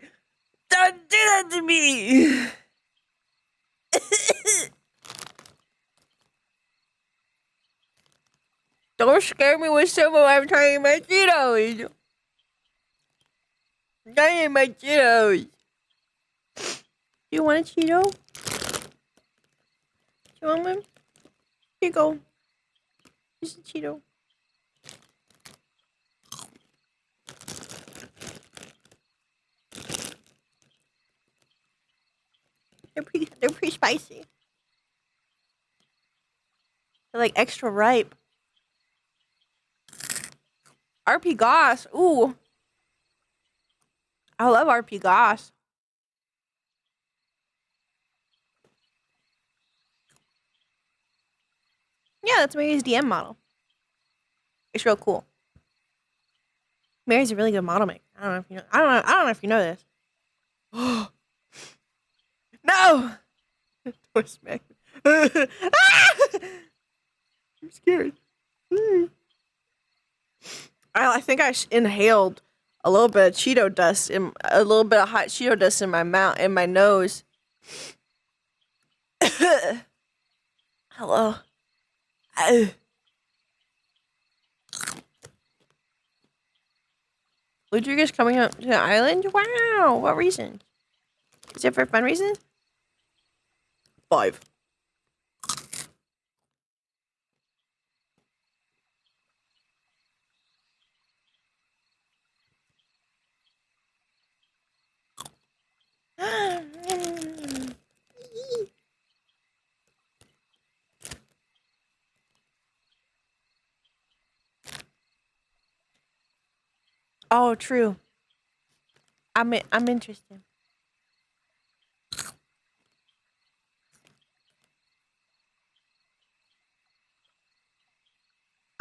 Don't do that to me! Don't scare me with some of I'm trying to eat my Cheetos! I'm trying to eat my Cheetos! Do you want a Cheeto? Do you want one? Here you go. Here's a Cheeto. They're pretty spicy. They're like extra ripe. RP Goss. Ooh. I love RP Goss. Yeah, that's Mary's DM model. It's real cool. Mary's a really good model maker. I don't know if you know. I don't know if you know this. No. Door smack. Ah! I'm scared. I think I inhaled a little bit of Cheeto dust in a little bit of hot Cheeto dust in my mouth, in my nose. Hello. Ludwig coming up to the island? Wow. What reason? Is it for fun reasons? 5. Oh, true. I'm interested.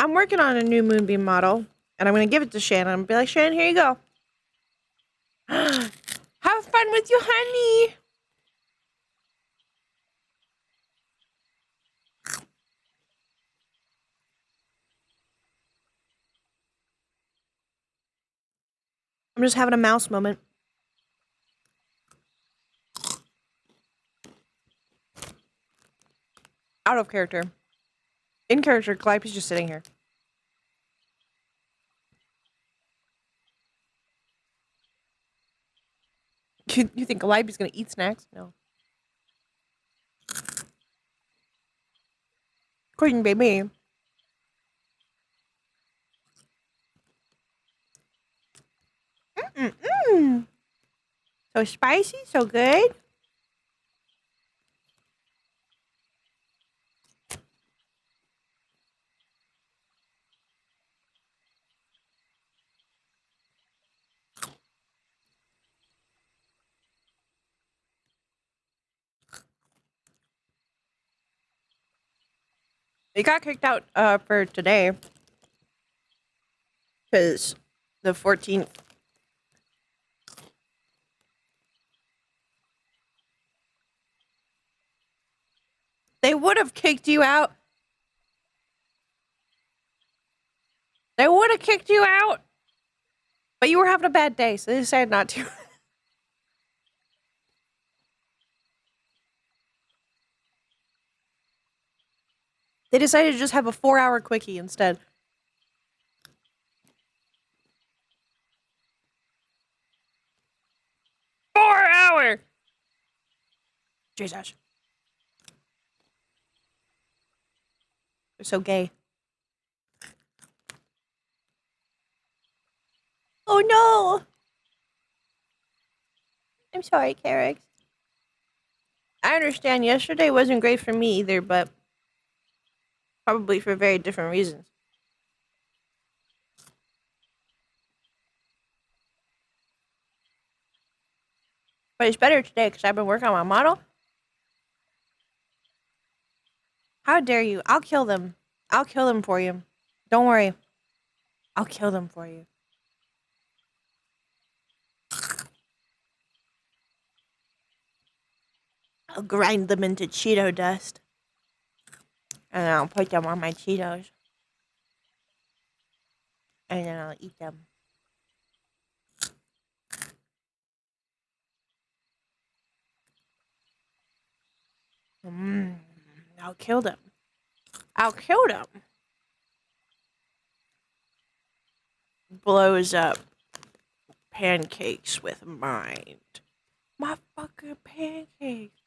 I'm working on a new Moonbeam model, and I'm gonna give it to Shannon. I'm gonna be like, Shannon, here you go. Have fun with your honey. I'm just having a mouse moment. Out of character. In character, Calliope's just sitting here. You think Calliope's gonna eat snacks? No. Couldn't be me. Mm-mm. So spicy, so good. He got kicked out for today because the 14th. They would have kicked you out. They would have kicked you out. But you were having a bad day, so they decided not to. They decided to just have a 4-hour quickie instead. Hour. Jesus. They're so gay. Oh no. I'm sorry, Carrick. I understand yesterday wasn't great for me either, but probably for very different reasons. But it's better today because I've been working on my model. How dare you? I'll kill them. I'll kill them for you. Don't worry. I'll kill them for you. I'll grind them into Cheeto dust. And then I'll put them on my Cheetos. And then I'll eat them. I'll kill them. I'll kill them. Blows up pancakes with mind. My fucking pancakes.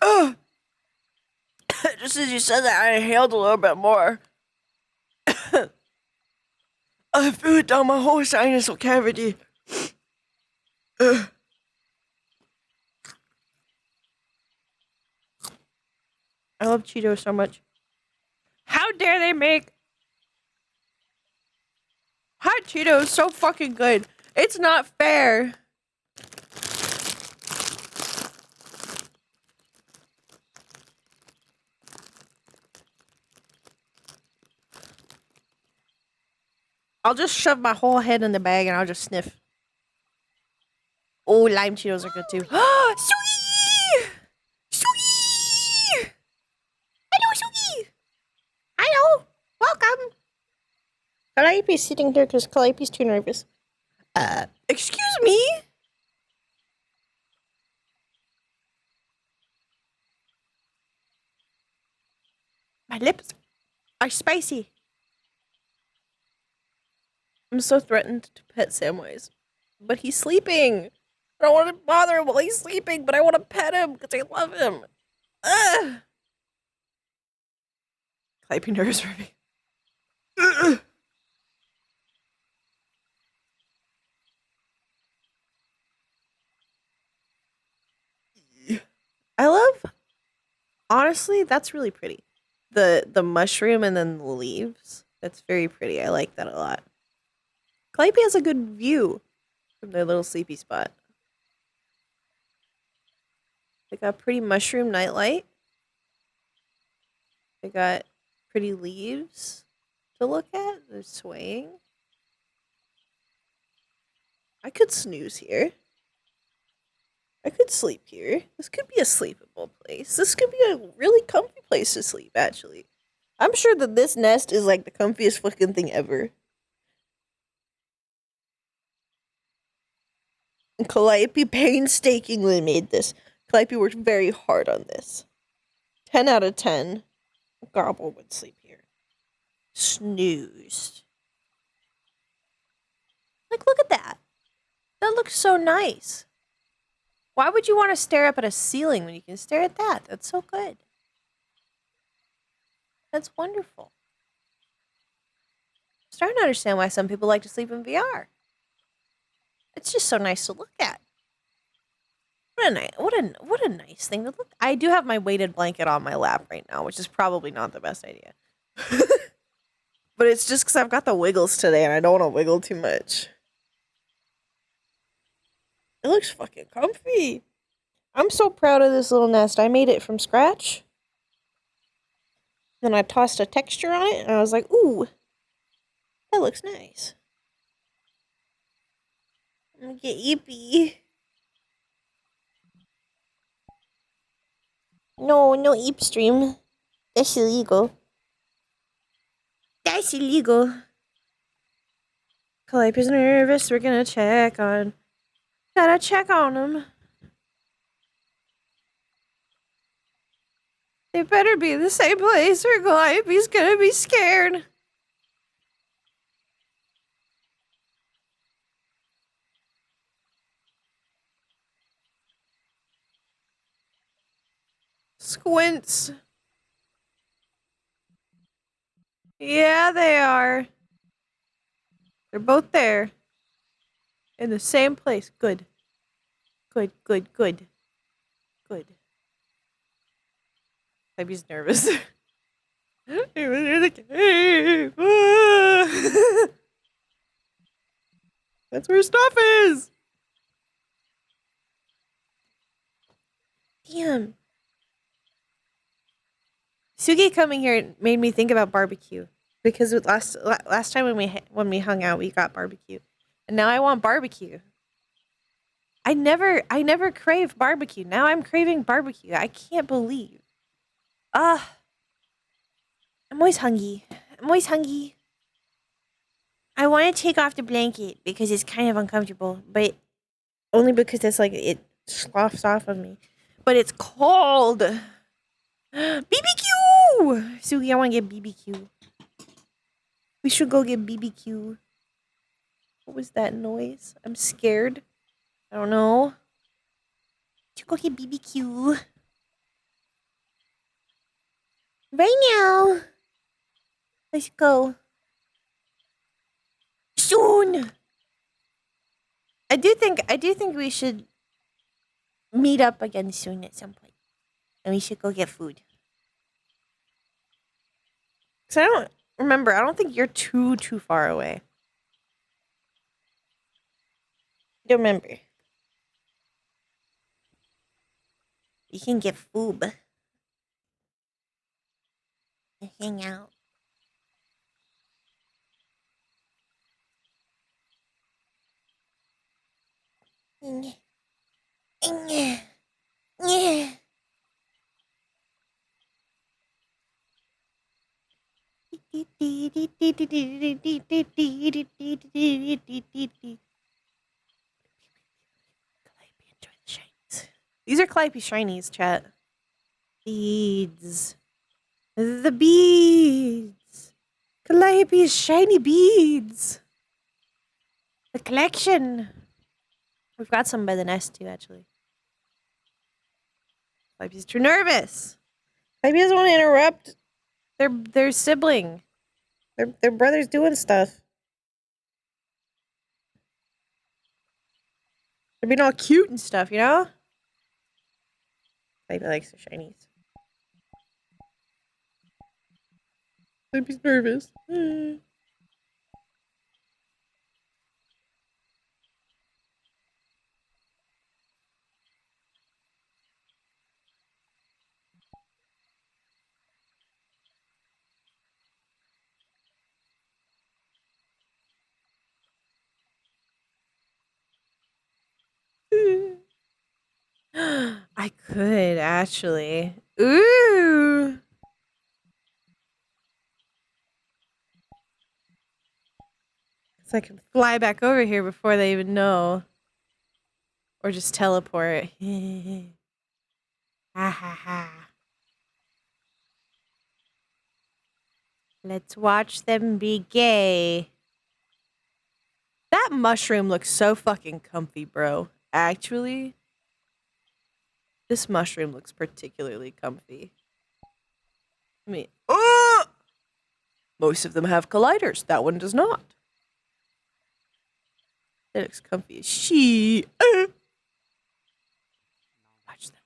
Ugh. Just as you said that, I inhaled a little bit more. I flew it down my whole sinus cavity. Ugh. I love Cheetos so much. How dare they make hot Cheetos so fucking good? It's not fair. I'll just shove my whole head in the bag and I'll just sniff. Oh, lime Cheetos are good too. Sugi! Sugi! Hello, Sugi! Hello! Welcome! Calliope's sitting here because Calliope's too nervous. Excuse me? My lips are spicy. I'm so threatened to pet Samwise. But he's sleeping. I don't want to bother him while he's sleeping, but I want to pet him because I love him. Ugh. Calliope nervous for me. I love... Honestly, that's really pretty. the mushroom and then the leaves. That's very pretty. I like that a lot. Calliope has a good view from their little sleepy spot. They got pretty mushroom nightlight. They got pretty leaves to look at. They're swaying. I could snooze here. I could sleep here. This could be a sleepable place. This could be a really comfy place to sleep, actually. I'm sure that this nest is like the comfiest fucking thing ever. And Calliope painstakingly made this. Calliope worked very hard on this. 10 out of 10. Gobble would sleep here. Snoozed. Like, look at that. That looks so nice. Why would you want to stare up at a ceiling when you can stare at that? That's so good. That's wonderful. I'm starting to understand why some people like to sleep in VR. It's just so nice to look at. What a nice thing to look at. I do have my weighted blanket on my lap right now, which is probably not the best idea. But it's just because I've got the wiggles today and I don't want to wiggle too much. It looks fucking comfy. I'm so proud of this little nest. I made it from scratch. Then I tossed a texture on it and I was like, ooh, that looks nice. I'm gonna get yippee. No eep stream. That's illegal. That's illegal. Calliope's nervous. We're gonna check on. Gotta check on him. They better be the same place or Calliope's gonna be scared. Squints. Yeah, they are. They're both there. In the same place. Good. Good. Calliope's nervous. He was near the cave. That's where stuff is. Damn. Sugi coming here made me think about barbecue because last time when we hung out we got barbecue, and now I want barbecue. I never crave barbecue. Now I'm craving barbecue. I can't believe. I'm always hungry. I want to take off the blanket because it's kind of uncomfortable, but only because it's like it sloughs off of me. But it's cold. BBQ! Sugi, I want to get BBQ. We should go get BBQ. What was that noise? I'm scared. I don't know. To go get BBQ. Right now. Let's go. Soon. I do think we should meet up again soon at some point. And we should go get food. Cause I don't think you're too far away. Don't remember. You can get food. And hang out. These are Calliope shinies, chat. Beads. The beads. Calliope's shiny beads. The collection. We've got some by the nest too, actually. Calliope's too nervous. Calliope doesn't want to interrupt their sibling. Their brother's doing stuff. They're being all cute and stuff, you know? Calliope likes the shinies. I'd be nervous. I could actually. Ooh. So I can fly back over here before they even know. Or just teleport. Ha ha ha. Let's watch them be gay. That mushroom looks so fucking comfy, bro. Actually, this mushroom looks particularly comfy. I mean, most of them have colliders. That one does not. It looks comfy as shit. Watch them.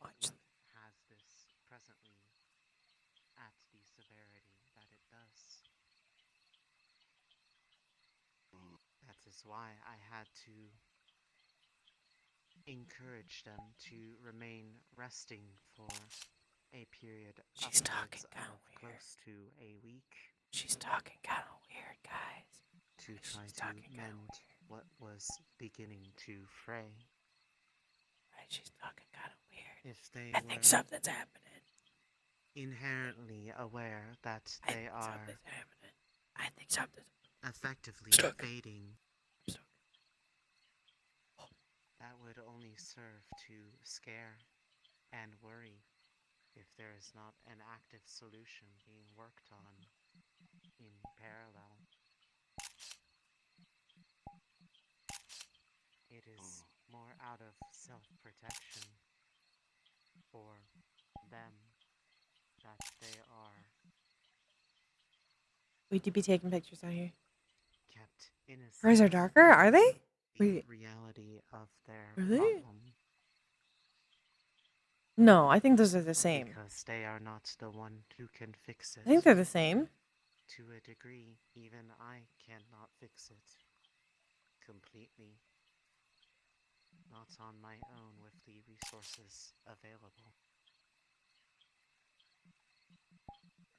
Watch them. Has this presently at the severity that it does. That is why I had to encourage them to remain resting for a period She's talking upwards kinda of weird. close to a week She's talking kind of weird, guys. to try She's to talking kinda mend weird. what was beginning to fray. Right? She's talking kind of weird. If they I think were something's happening. inherently aware that I they think are something's happening. I think something's effectively Stuck. fading, stuck. that would only serve to scare and worry if there is not an active solution being worked on in parallel. It is more out of self-protection for them that they are We do be taking pictures out here. kept innocent. Hers are darker, are they? The Wait. reality of their Are they? problem, No, I think those are the same. because they are not the one who can fix I think it. they're the same. To a degree, even I cannot fix it completely. Not on my own with the resources available.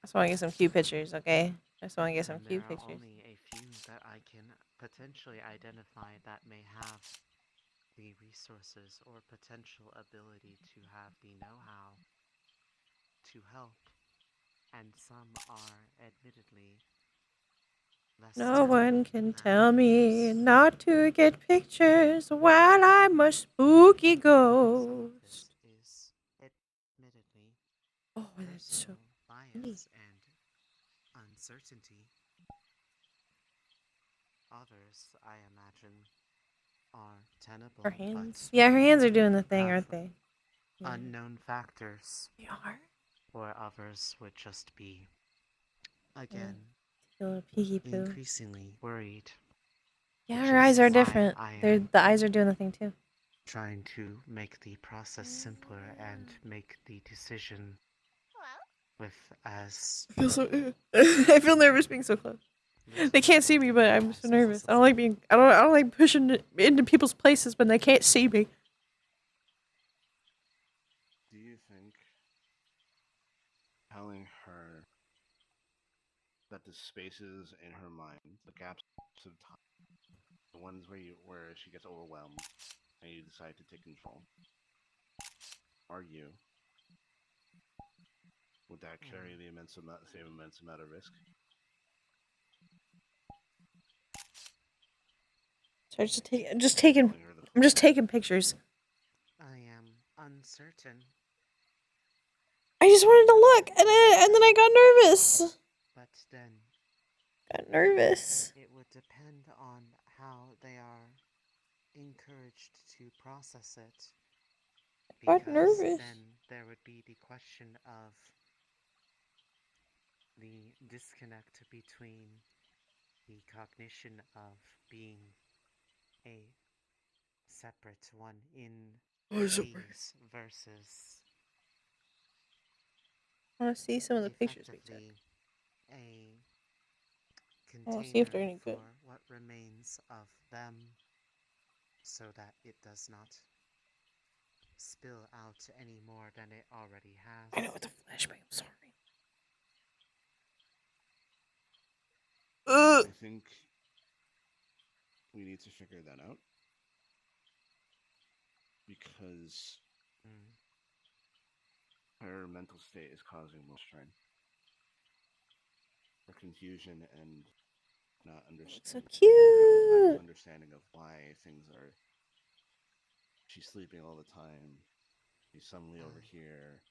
I just want to get some cute pictures, okay? I just want to get some And cute there are pictures. only a few that I can potentially identify that may have the resources or potential ability to have the know-how to help, and some are admittedly less No one talented can than tell me others. not to get pictures while I'm a spooky Some of ghost. this is admittedly Oh, that's so personal bias and uncertainty. Others, I imagine, are tenable, her hands. but Yeah, her hands are doing the thing, have aren't they? Yeah. unknown factors, They are. or others would just be, again, A little peeky poo. increasingly worried. Yeah, which her eyes is are why different. I They're am the eyes are doing the thing too. trying to make the process simpler and make the decision with as I feel so. I feel nervous being so close. They can't see me, but I'm so nervous. I don't like being. I don't like pushing it into people's places when they can't see me. Do you think telling her that the spaces in her mind, the gaps of time, the ones where she gets overwhelmed and you decide to take control, are you? Would that carry the same immense amount of risk? So I'm just taking pictures. I am uncertain, I just wanted to look, and then I got nervous. but then Got nervous. it would depend on how they are encouraged to process it. Got Because nervous. then there would be the question of the disconnect between the cognition of being a separate one in these versus I want to see some of the pictures we took. effectively a I'll see if container they're any for good. what remains of them so that it does not spill out any more than it already has. I know it's a flashback. I'm sorry. I think we need to figure that out because Mm. her mental state is causing more strain. Her confusion and not So understanding, lack of cute. understanding of why things are. She's sleeping all the time. She's suddenly over here.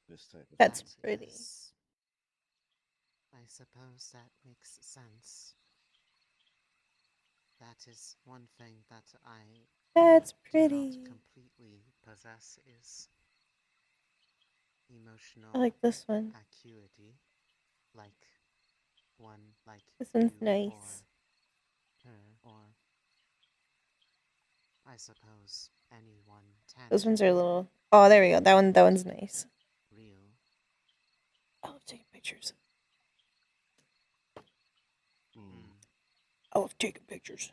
This type of That's thing. pretty. I suppose that makes sense. That is one thing that I That's do not pretty. completely possess is emotional I like this one. acuity, like one like This one's you nice. or her, or I suppose anyone Those ones are a tangible, little. Oh, there we go. That one's nice. real. I love taking pictures. Mm. I love taking pictures.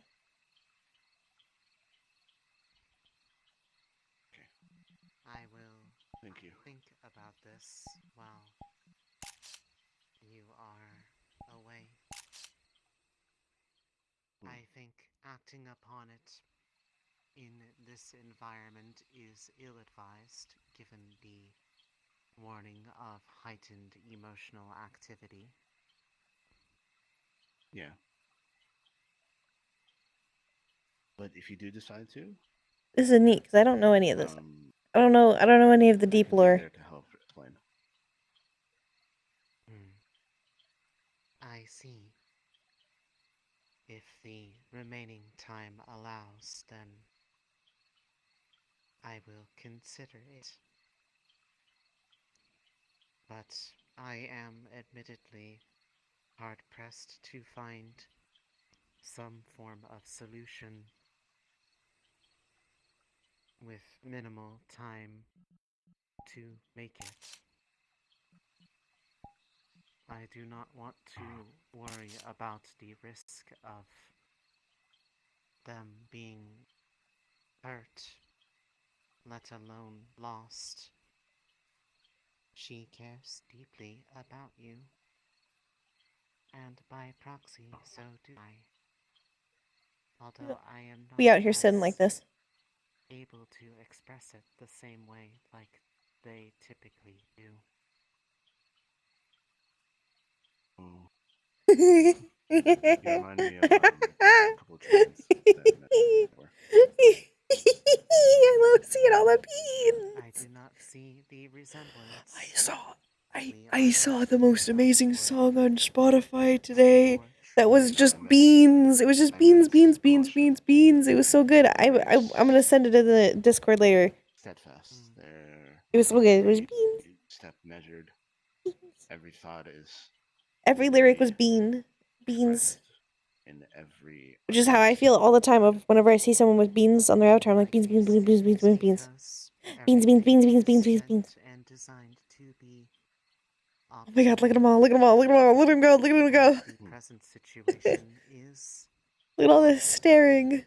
Okay. I will Thank you. think about this while you are away. I think acting upon it in this environment is ill-advised given the warning of heightened emotional activity. Yeah. But if you do decide to, This is neat because I don't know any of this. um, I don't know any of the I deep can be lore. there to help explain. I see. If the remaining time allows, then I will consider it. But I am admittedly hard-pressed to find some form of solution with minimal time to make it. I do not want to worry about the risk of them being hurt, let alone lost. She cares deeply about you, and by proxy, so do I. Although I am not We out here sitting like as this. able to express it the same way like they typically do. Oh, you remind me of a couple of treatments that I met before. I love seeing all the beans. I do not see the resemblance. I saw the most amazing song on Spotify It's today. more That was true. just I meant- beans. It was just I beans, meant beans, beans, caution. beans, beans. It was so good. I'm gonna send it in the Discord later. Steadfast. Mm. They're It was so good. It was every beans. step measured. Every thought is Every lyric was clearly beans. expressed in every Which is how I feel all the time of whenever I see someone with beans on their avatar. I'm like beans, beans, beans, beans, beans, beans, beans. Beans, beans, beans, beans, beans, beans, beans. And designed to be Oh my god, look at them all, look at them all, look at them all, look at them go, look at them go. The present situation is Look at all this staring.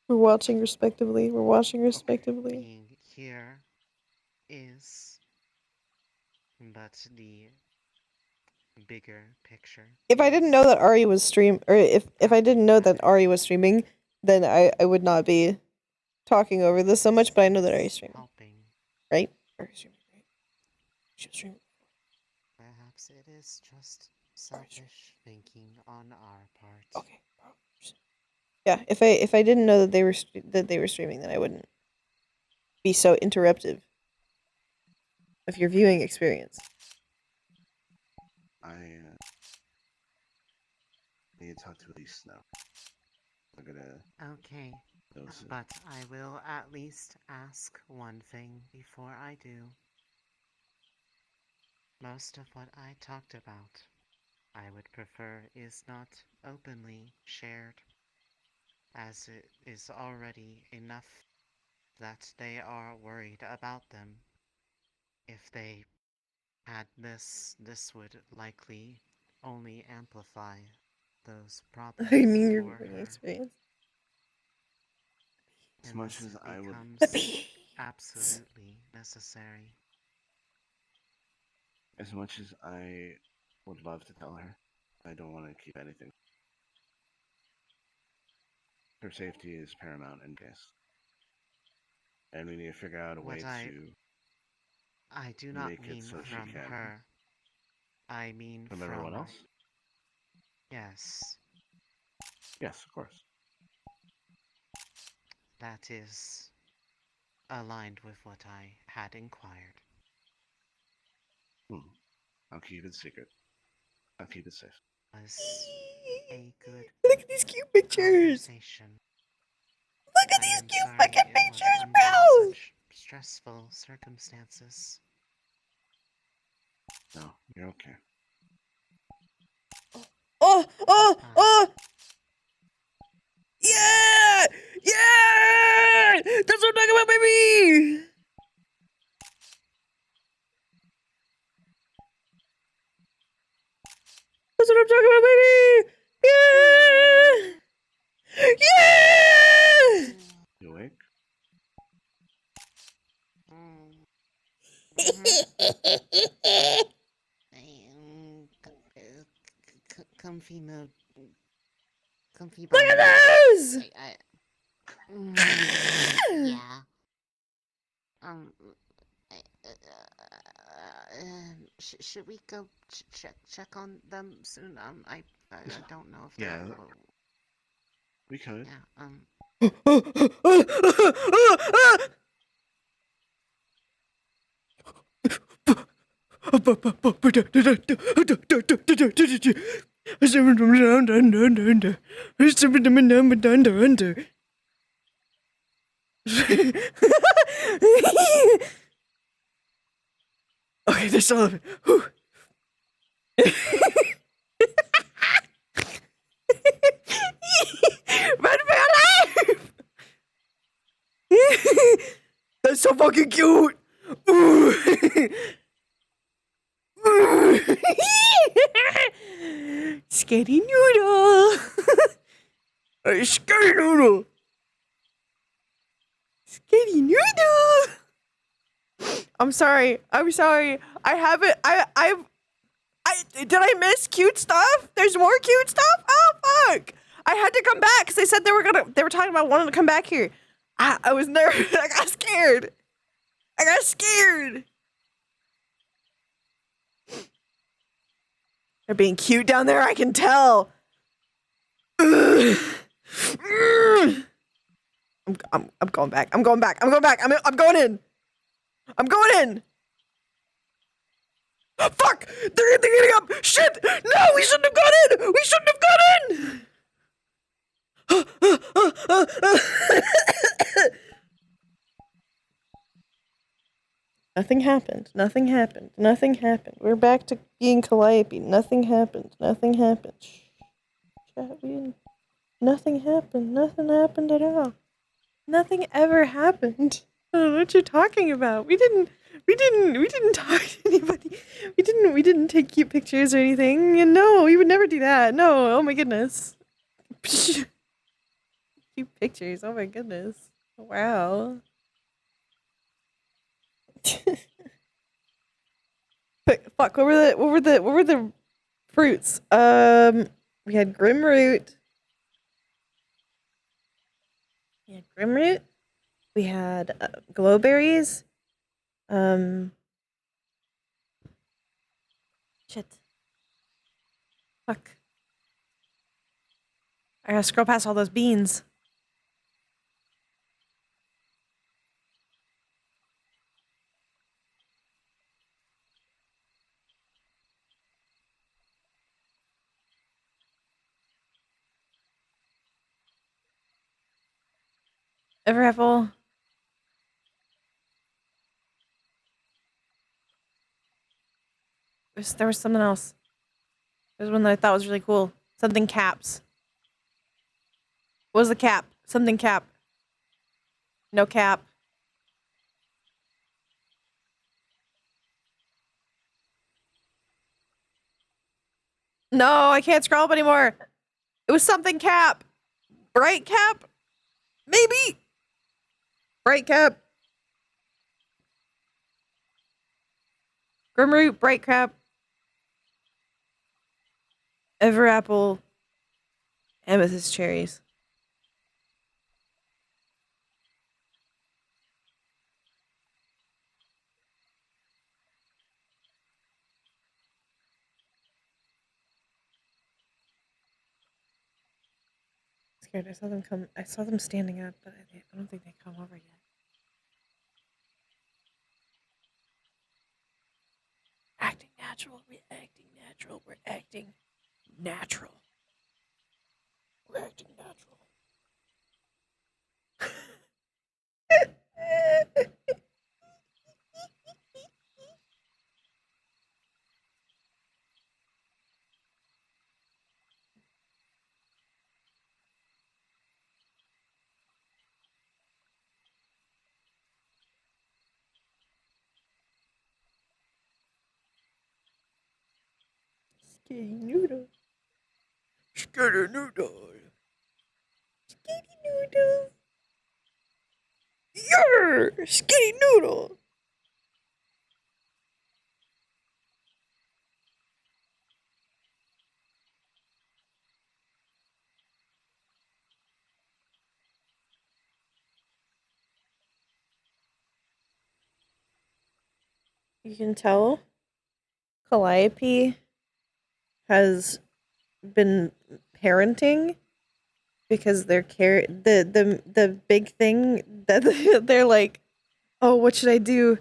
We're watching respectively. We're watching respectively. being here is, but the bigger picture. If I didn't know that Ari was if I didn't know that Ari was streaming, then I would not be talking over this so much, but I know that Ari's streaming. Helping. Right? Ari's streaming, right? She was streaming. Perhaps it is just selfish thinking on our part. Okay. Yeah, if I didn't know that they were streaming, then I wouldn't be so interruptive of your viewing experience. I need to talk to Elise now. I'm gonna. Okay, Those, but I will at least ask one thing before I do. Most of what I talked about, I would prefer is not openly shared, as it is already enough that they are worried about them. If they had this would likely only amplify those problems I mean, your for learning her. experience. As And much this as I would, becomes absolutely necessary. as much as I would love to tell her, I don't want to keep anything. Her safety is paramount in case, and we need to figure out a way What to I do not make it mean so she from can. her. I mean From everyone else? Yes, Yes, of course. that is aligned with what I had inquired. I'll keep it secret. I'll keep it safe. Was a good Look at these cute pictures. conversation. Look at I these am cute sorry fucking it was pictures, under bro. such stressful circumstances. No, you're okay. Oh. Yeah! Yeah! That's what I'm talking about, baby! That's what I'm talking about, baby! Yeah! Yeah! You awake? Comfy mode. Comfy Look body. at those! Yeah. Should we go check on them soon? I don't know if Yeah, they're. we could. Yeah. Okay, that's all of it. Run for your life! That's so fucking cute! Skitty noodle! Skitty noodle! Skitty noodle! I'm sorry. I haven't. Did I miss cute stuff? There's more cute stuff? Oh fuck! I had to come back because they said they were talking about wanting to come back here. I was nervous. I got scared. They're being cute down there. I can tell. I'm going back. I'm going going in. Fuck! They're getting up! Shit! No, we shouldn't have gone in! Nothing happened. We're back to being Calliope. Nothing happened. Shh. Chat, nothing happened. Nothing happened at all. Nothing ever happened. I don't know what you're talking about. We didn't talk to anybody. We didn't take cute pictures or anything. And no, we would never do that. No, oh my goodness. Cute pictures, oh my goodness. Wow. Fuck, what were the fruits? We had Grimroot. We had glowberries. Shit. Fuck. I gotta scroll past all those beans. Everapple. There was something else. There's one that I thought was really cool. Something caps. What was the cap? Something cap. No cap. No, I can't scroll up anymore. It was something cap. Bright cap? Maybe. Bright cap. Grimroot, bright cap. Everapple. Amethyst cherries. Scared. I saw them come. I saw them standing up, but I don't think they come over yet. Acting natural. We're acting natural. We're acting natural. We're acting natural. Skinny noodle. Skinny noodle. Skinny noodle. Yer! Skinny noodle. You can tell Calliope has been parenting because the big thing that they're like, oh, what should I do?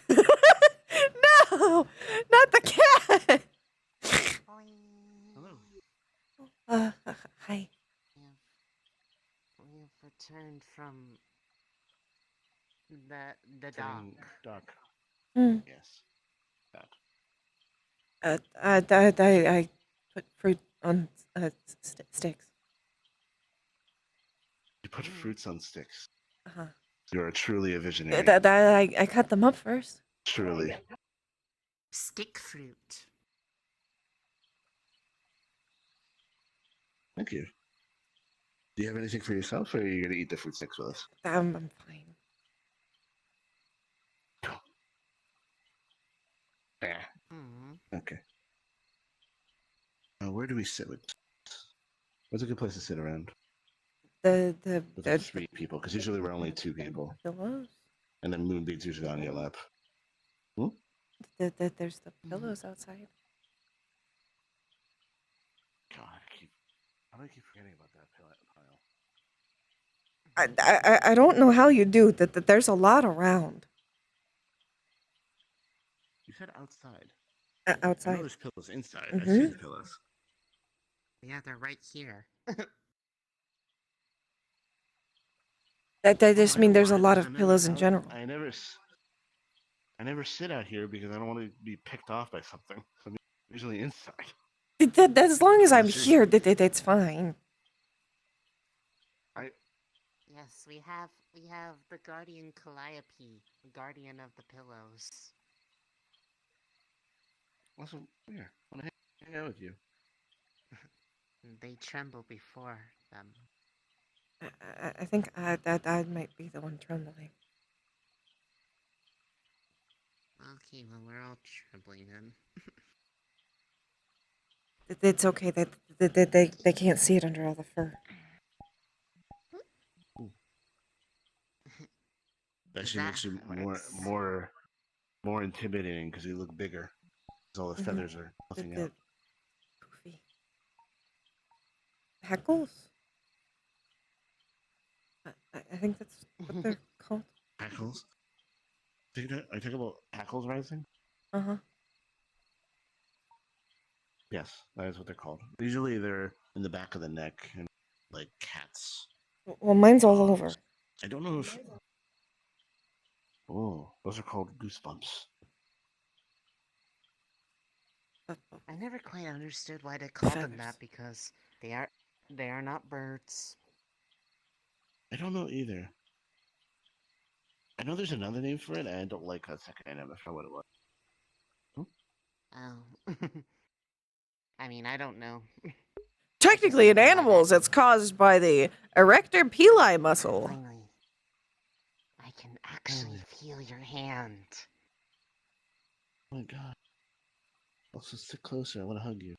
No, not the cat. Hello. Hi. We've returned from the dock. Turning dock. Hmm. Yes. That. I put fruit on sticks. You put fruits on sticks. Uh-huh. You are truly a visionary. I cut them up first. Truly. Stick fruit. Thank you. Do you have anything for yourself, or are you going to eat the fruit sticks with us? I'm fine. Yeah. Mm. Okay. Where do we sit with? What's a good place to sit around The with like 3 people? Because usually we're only 2 people, pillows. and then Moonbeam's usually on your lap. There's the pillows outside. God, how do I keep forgetting about that pile? I don't know how you do that. There's a lot around You said outside. I know outside. there's pillows inside. I see the pillows. Yeah, they're right here. That just I mean know there's a why, lot because of pillows in general. I never sit out here because I don't want to be picked off by something. I'm usually inside. That as long as I'm Let's see. here, that's fine. Yes, we have the guardian Calliope, guardian of the pillows. Also, yeah, I want to hang out with you. They tremble before them. I think that I might be the one trembling. Okay, well, we're all trembling then. It's okay that they can't see it under all the fur. That Is actually that makes you how it works? more intimidating because you look bigger. Because all the feathers are puffing out. Poofy. Hackles? I think that's what they're called. Hackles? Are you talking about hackles rising? Uh-huh. Yes, that is what they're called. Usually they're in the back of the neck and like cats. Well, mine's all over. I don't know if. Oh, those are called goosebumps. I never quite understood why they called them Feathers. that because they are not birds. I don't know either. I know there's another name for it, and I don't like that second name. I forgot what it was. Oh. I mean, I don't know. Technically, in something like animals, that. it's caused by the erector pili muscle. Finally, I can actually feel your hand. Oh my god. Also, sit closer. I want to hug you.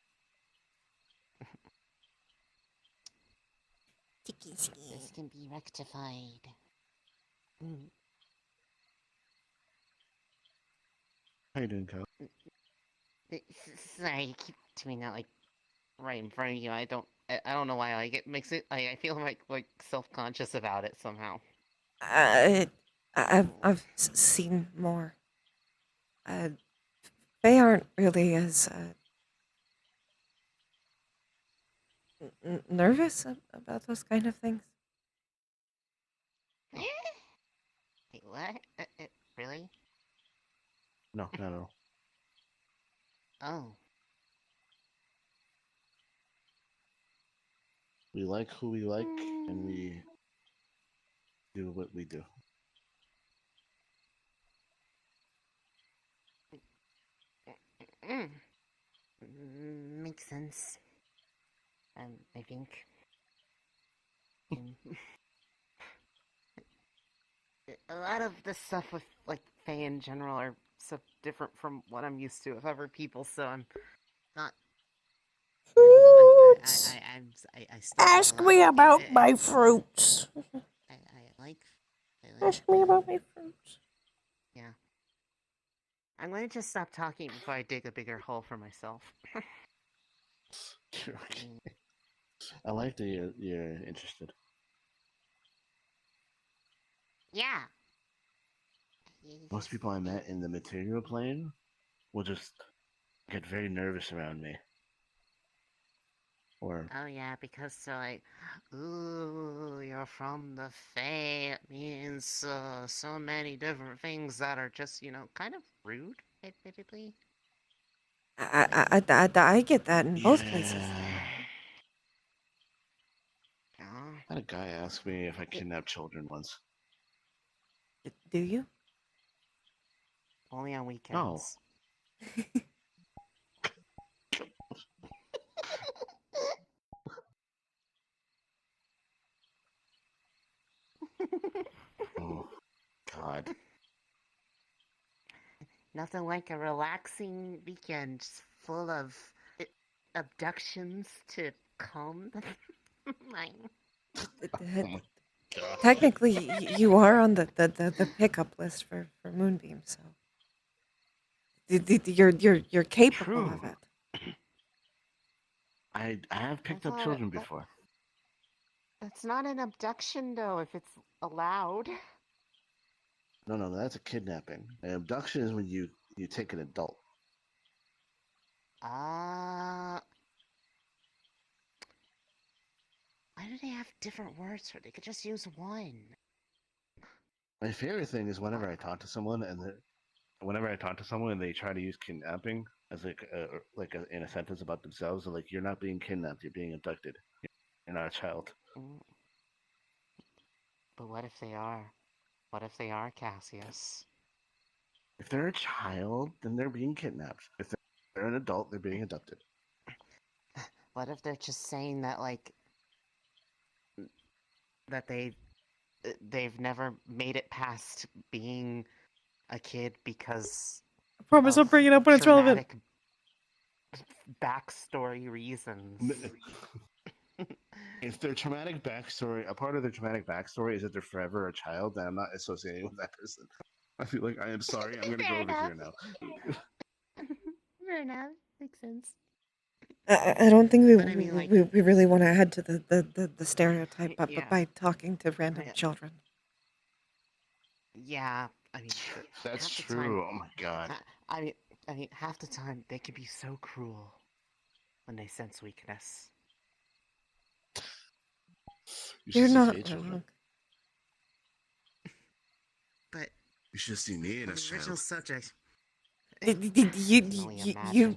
This can be rectified. How you doing, Kyle? Sorry, you keep doing that like right in front of you. I don't know why. Like it makes it. I feel like self-conscious about it somehow. I've seen more. They aren't really as nervous about those kind of things. Wait, what? Really? No, not at all. Oh. We like who we like, and we do what we do. Makes sense. I think. A lot of the stuff with like Fae in general are so different from what I'm used to with other people, so I'm not. Fruits. I still Ask don't me like about it. my fruits. I like. Ask me about my fruits. Yeah. I'm going to just stop talking before I dig a bigger hole for myself. Sure. I like that you're interested. Yeah. Most people I met in the material plane will just get very nervous around me. Or Oh yeah, because they're like, ooh, you're from the Fae. It means so many different things that are just, kind of rude, admittedly. I get that in both places. Yeah. I had a guy ask me if I kidnapped children once. Do you? Only on No. weekends. Oh, God. Nothing like a relaxing weekend just full of abductions to calm the mind. Oh my God. Technically, you are on the pickup list for Moonbeam, so you're capable True. of it. I have picked up thought children that- before. That's not an abduction, though, if it's allowed. No, that's a kidnapping. An abduction is when you take an adult. Why do they have different words for it? They could just use one. My favorite thing is whenever I talk to someone and they try to use kidnapping as in a sentence about themselves, they're like, "You're not being kidnapped. You're being abducted. You're not a child." But what if they are? What if they are, Cassius? If they're a child, then they're being kidnapped. If they're an adult, they're being abducted. What if they're just saying that, like, that they've never made it past being a kid because I promise I'll bring it up when it's relevant. traumatic backstory reasons? If their traumatic backstory, a part of their traumatic backstory is that they're forever a child, then I'm not associating with that person. I feel like I am sorry. I'm gonna go over here now. Fair enough. Makes sense. I don't think But I mean, like- we really want to add to the stereotype, but Yeah. by talking to random Yeah. children. Yeah, I mean, That's half the true. time- Oh my God. I mean, half the time they can be so cruel when they sense weakness. You You're should see not Faye children. wrong. But You should see me in the a original child. subject.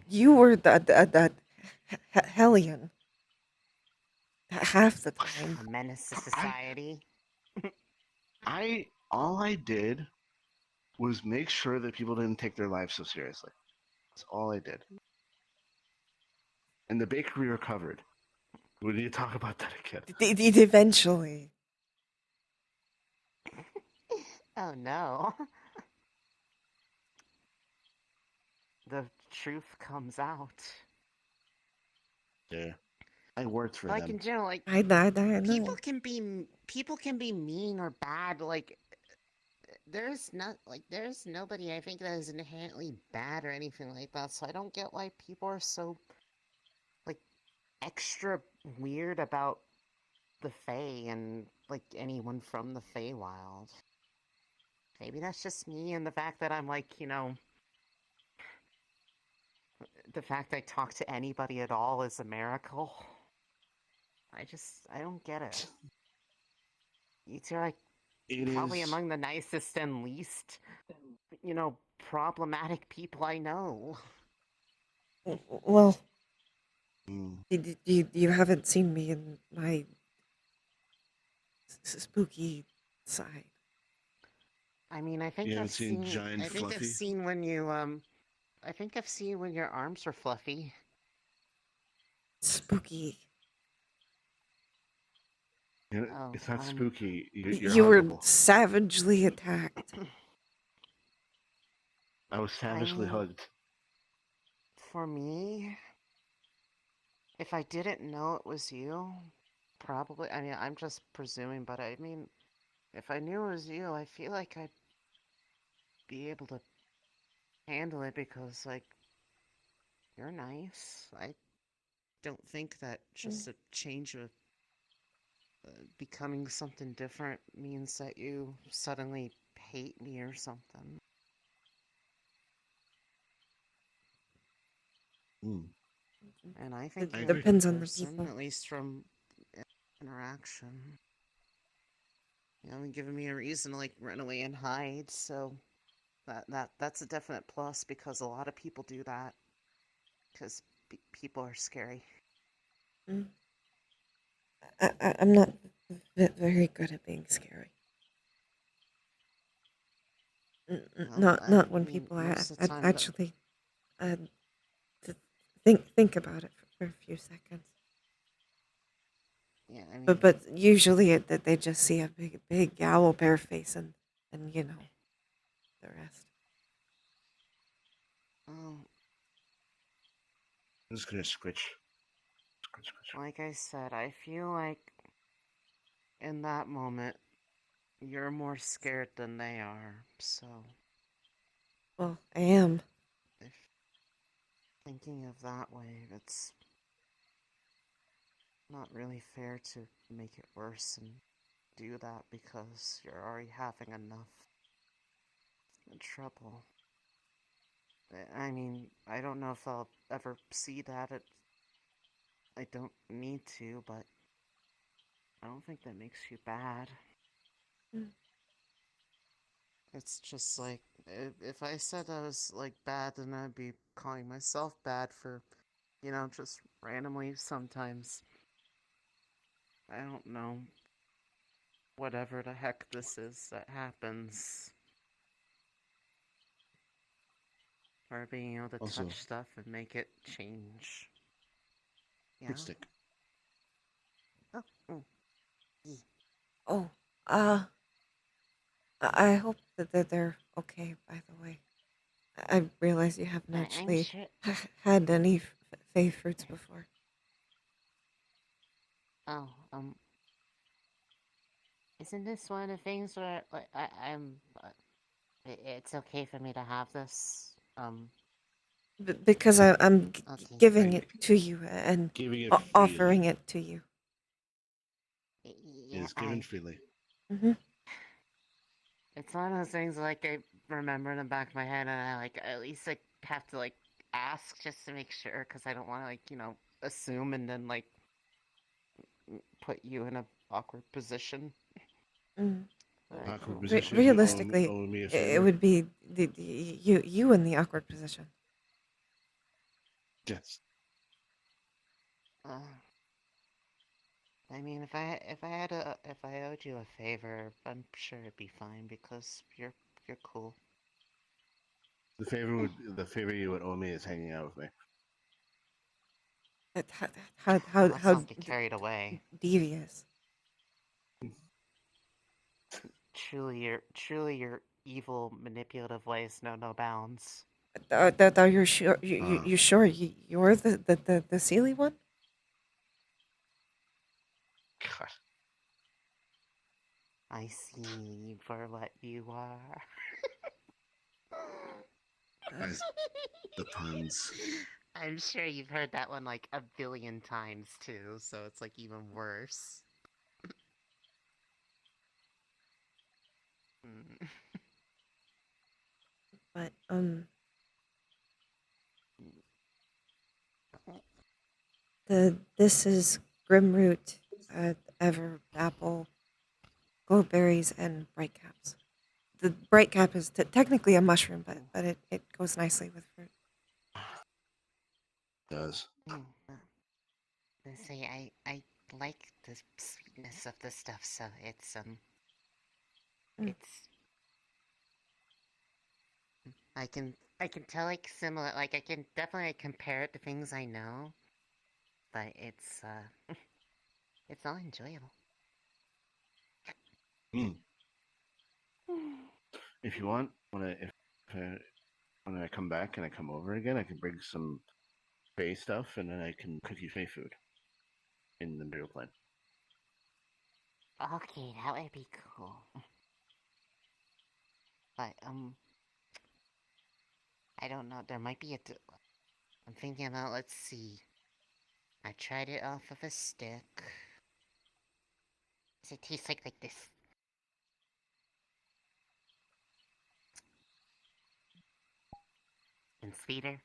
You were the hellion. Half the time. A menace to society. All I did was make sure that people didn't take their lives so seriously. That's all I did. And the bakery recovered. We need to talk about that again. Eventually. Oh no. The truth comes out. Yeah. I worked for Like them. in general, like I know. people can be mean or bad. Like there's nobody I think that is inherently bad or anything like that. So I don't get why people are so like extra weird about the Fae and like anyone from the Feywild. Maybe that's just me and the fact that I'm like, the fact I talk to anybody at all is a miracle. I don't get it. You two are like It probably is. among the nicest and least, problematic people I know. Well, Mm, you haven't seen me in my spooky side. I mean, I think you haven't I've seen seen. Giant I think I've Fluffy? seen when you. I think I've seen when your arms are fluffy. Spooky. Oh, It's not spooky. You're You were huggable. savagely attacked. I was savagely mean- hugged. For me, if I didn't know it was you, probably. I mean, I'm just presuming, but I mean, if I knew it was you, I feel like I'd be able to handle it because, like, you're nice. I don't think that just a change of becoming something different means that you suddenly hate me or something. Mm. And I think I you're agree. a good Depends on the person, people. at least from interaction. You haven't given me a reason to like run away and hide, so that's a definite plus because a lot of people do that because people are scary. I'm not very good at being scary. Well, I Not when mean, people most of the time, actually uh, think about it for a few seconds. yeah, I mean, But usually that they just see a big owl bear face and the rest. well, I'm just gonna scritch. like I said, I feel like in that moment you're more scared than they are. So, Well, I am. if thinking of that way, it's not really fair to make it worse and do that because you're already having enough trouble. I mean, I don't know if I'll ever see that. I don't need to, but I don't think that makes you bad. Mm. It's just like, if I said I was, like, bad, then I'd be calling myself bad for, just randomly sometimes. I don't know. Whatever the heck this is that happens. Or being able to Also, touch stuff and make it change. Yeah? fruit stick. Oh, mm. Oh, uh, I hope that they're okay. By the way, I realize you haven't I'm actually sure. had any fae fruits before. Oh, isn't this one of the things where like I'm? It's okay for me to have this. Because I'm Okay. giving it to you and Giving it offering freely it to you. Yeah, is given freely. Hmm. it's one of those things like I remember in the back of my head, and I like at least like have to like ask just to make sure because I don't want to like assume and then like put you in a awkward position. Mm. But, Awkward position. You Realistically, owe me a it favor. would be you in the awkward position. Yes. uh, I mean, if I owed you a favor, I'm sure it'd be fine because you're cool. The favor you would owe me is hanging out with me. How Let's not get carried away. devious. Truly, your evil, manipulative ways know no bounds. Are you sure? Uh. You sure you're the Sealy one? God. I see you for what you are. The puns. I'm sure you've heard that one like a billion times too, so it's like even worse. Mm. But this is Grimroot, Ever Apple, Goldberries, and Bright Caps. The Bright Cap is technically a mushroom, but it goes nicely with fruit. Does. Say I like the sweetness of the stuff, so it's it's I can tell like similar, like I can definitely compare it to things I know, but it's it's not enjoyable. If you want, when I come back and I come over again, I can bring some Fae stuff, and then I can cook you Fae food in the burial plan. Okay, that would be cool. But I don't know. There might be I'm thinking about. Let's see. I tried it off of a stick. Does it taste like this? And sweeter.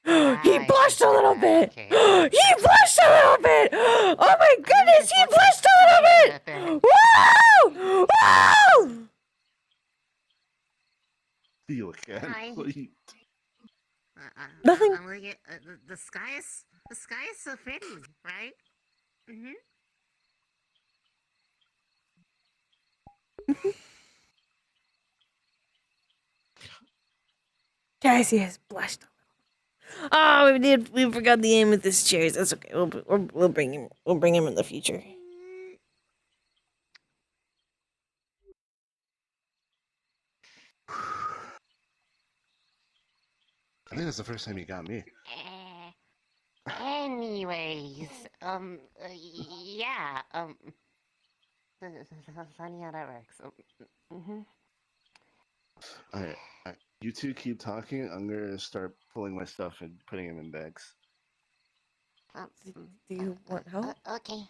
He blushed a little bit. Okay. He blushed a little bit. Oh my goodness, he blushed a little bit. Woo! Woo! See you again. Hi. What are you- Nothing. I'm gonna get the sky is so pretty, right? Mm-hmm. Cassie has blushed a little. Oh, we forgot the aim of this chairs. That's okay. We'll bring him. We'll bring him in the future. I think that's the first time you got me. Anyways, yeah, funny how that works. Alright, you two keep talking. I'm gonna start pulling my stuff and putting them in bags. Do you want help? Okay.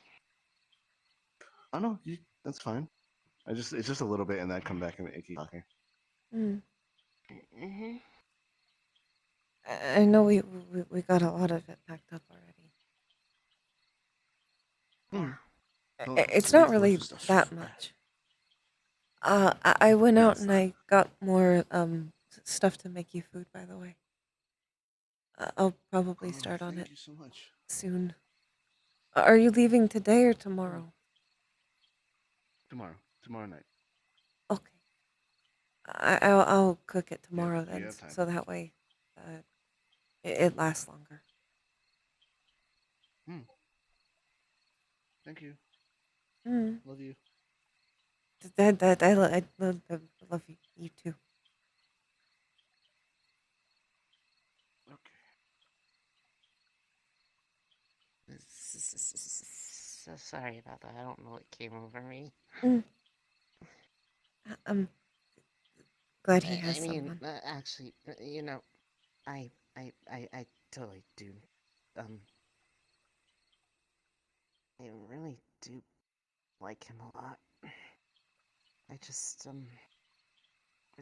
Oh no, that's fine. It's just a little bit, and then I come back and keep talking. Mm-hmm. I know we got a lot of it packed up already. It's not really that much. I went out and I got more stuff to make you food. By the way, I'll probably start on it Thank you so much. soon. Are you leaving today or tomorrow? Tomorrow night. Okay. I'll cook it tomorrow you then, have time. so that way it lasts longer. Thank you. Mm. Love you. I love you too. Okay. So sorry about that. I don't know what came over me. I'm glad he has I mean, someone. actually, I totally do. I really do like him a lot. I just, I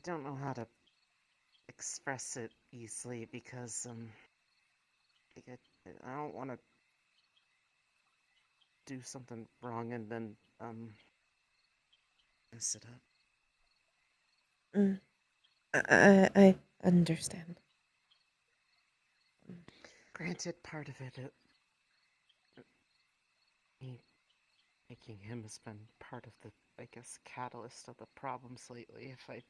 don't know how to express it easily because, like I don't want to do something wrong and then, mess it up. I understand. Granted, part of it, taking him has been part of the, I guess, catalyst of the problems lately, if I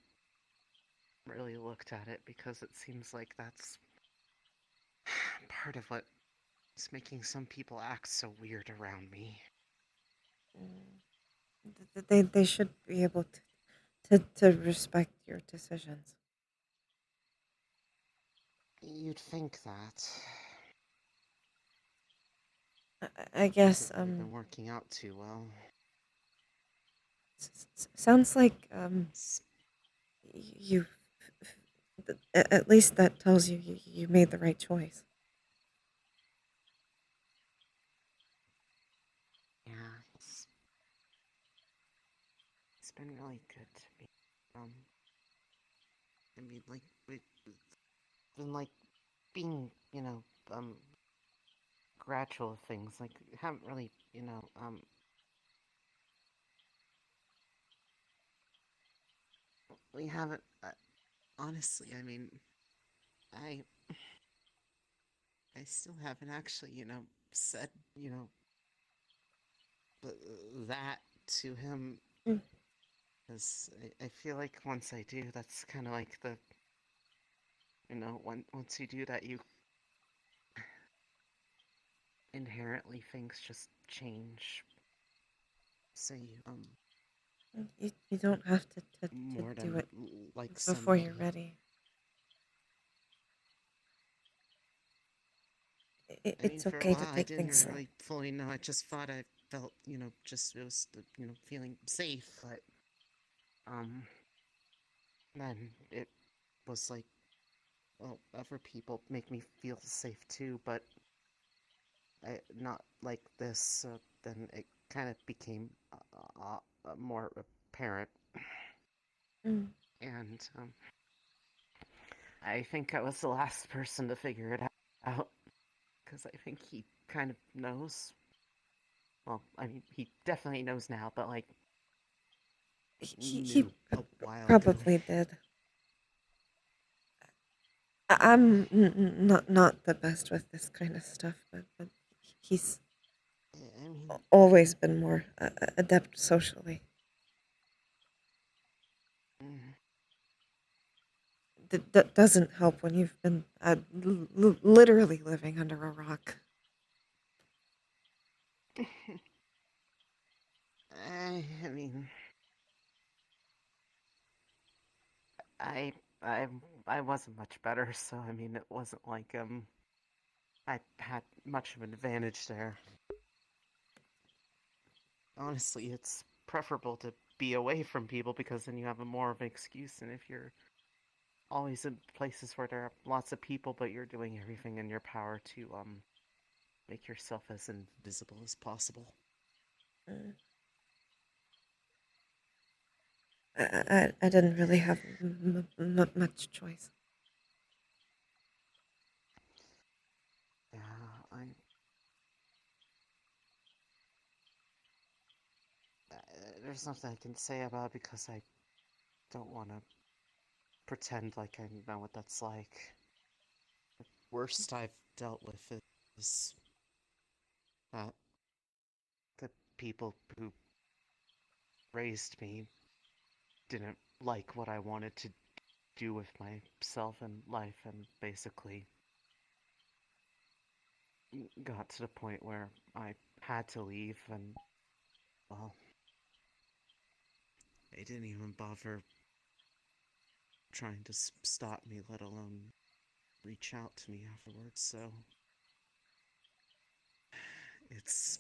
really looked at it, because it seems like that's part of what is making some people act so weird around me. They should be able to respect your decisions. You'd think that. I guess Hasn't really been working out too well. sounds like you at least that tells you you made the right choice. Yeah, it's been really good to me. I mean, like, it's been like being, gradual things. Like, haven't really, we haven't, honestly, I mean, I, I still haven't actually, said, that to him. Mm. Because I feel like once I do, that's kind of like the, once you do that, you inherently things just change. So You don't have to more do than it like before somebody. you're ready. I mean, It's for a okay to while, I take didn't things slow. really fully know. I just thought I felt, just it was, feeling safe. But then it was like, well, other people make me feel safe too, but not like this. So then it kind of became more apparent, Mm. and I think I was the last person to figure it out, because I think he kind of knows. Well, I mean, he definitely knows now, but like, He knew a while ago. probably did. I'm not the best with this kind of stuff, but he's I mean, always been more adept socially. mm, That doesn't help when you've been literally living under a rock. I mean, I I I wasn't much better, so I mean, it wasn't like I had much of an advantage there. Honestly, it's preferable to be away from people because then you have a more of an excuse than if you're always in places where there are lots of people, but you're doing everything in your power to make yourself as invisible as possible. Mm. I didn't really have much choice. Yeah, there's nothing I can say about it because I don't want to pretend like I know what that's like. The worst I've dealt with is that the people who raised me didn't like what I wanted to do with myself and life, and basically got to the point where I had to leave, and well, they didn't even bother trying to stop me, let alone reach out to me afterwards. So it's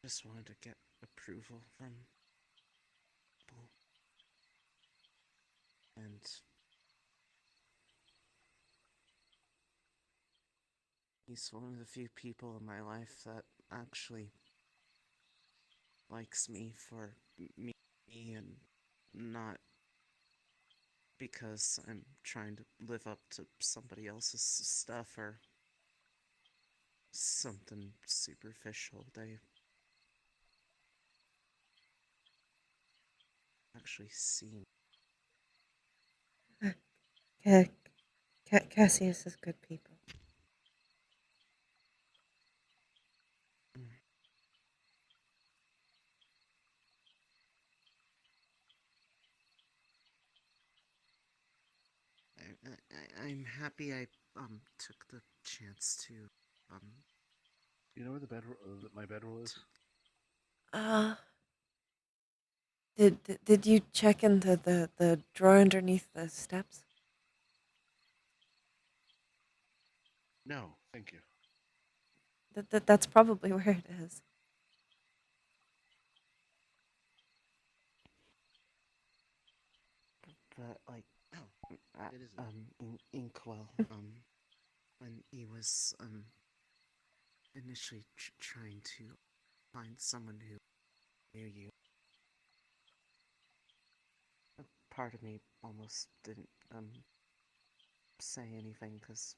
just wanted to get approval from people, and he's one of the few people in my life that actually likes me for me, and not because I'm trying to live up to somebody else's stuff or something superficial. They actually see me. Cassius is good people. I'm happy I took the chance to You know where my bedroll is? Uh, did you check into the drawer underneath the steps? No, thank you. That's probably where it is. but like It isn't. Inkwell when he was initially trying to find someone who knew you. A part of me almost didn't say anything because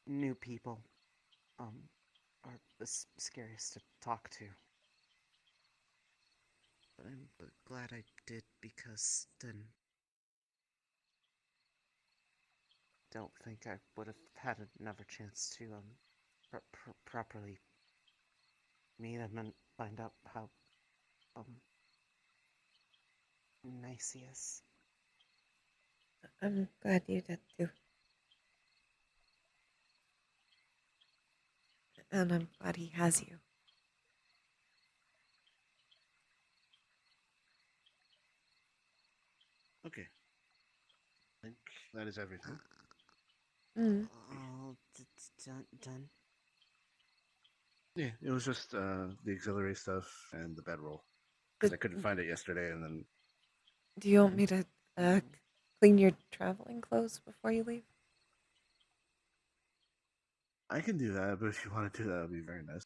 new people are the scariest to talk to. But I'm glad I did because then don't think I would have had another chance to properly meet him and find out how nice he is. I'm glad you did too. And I'm glad he has you. Okay. I think that is everything. Mm. All done. Yeah, it was just the auxiliary stuff and the bedroll. Because I couldn't find it yesterday, and then Do you want me to clean your traveling clothes before you leave? I can do that, but if you want to do that, it'd be very nice.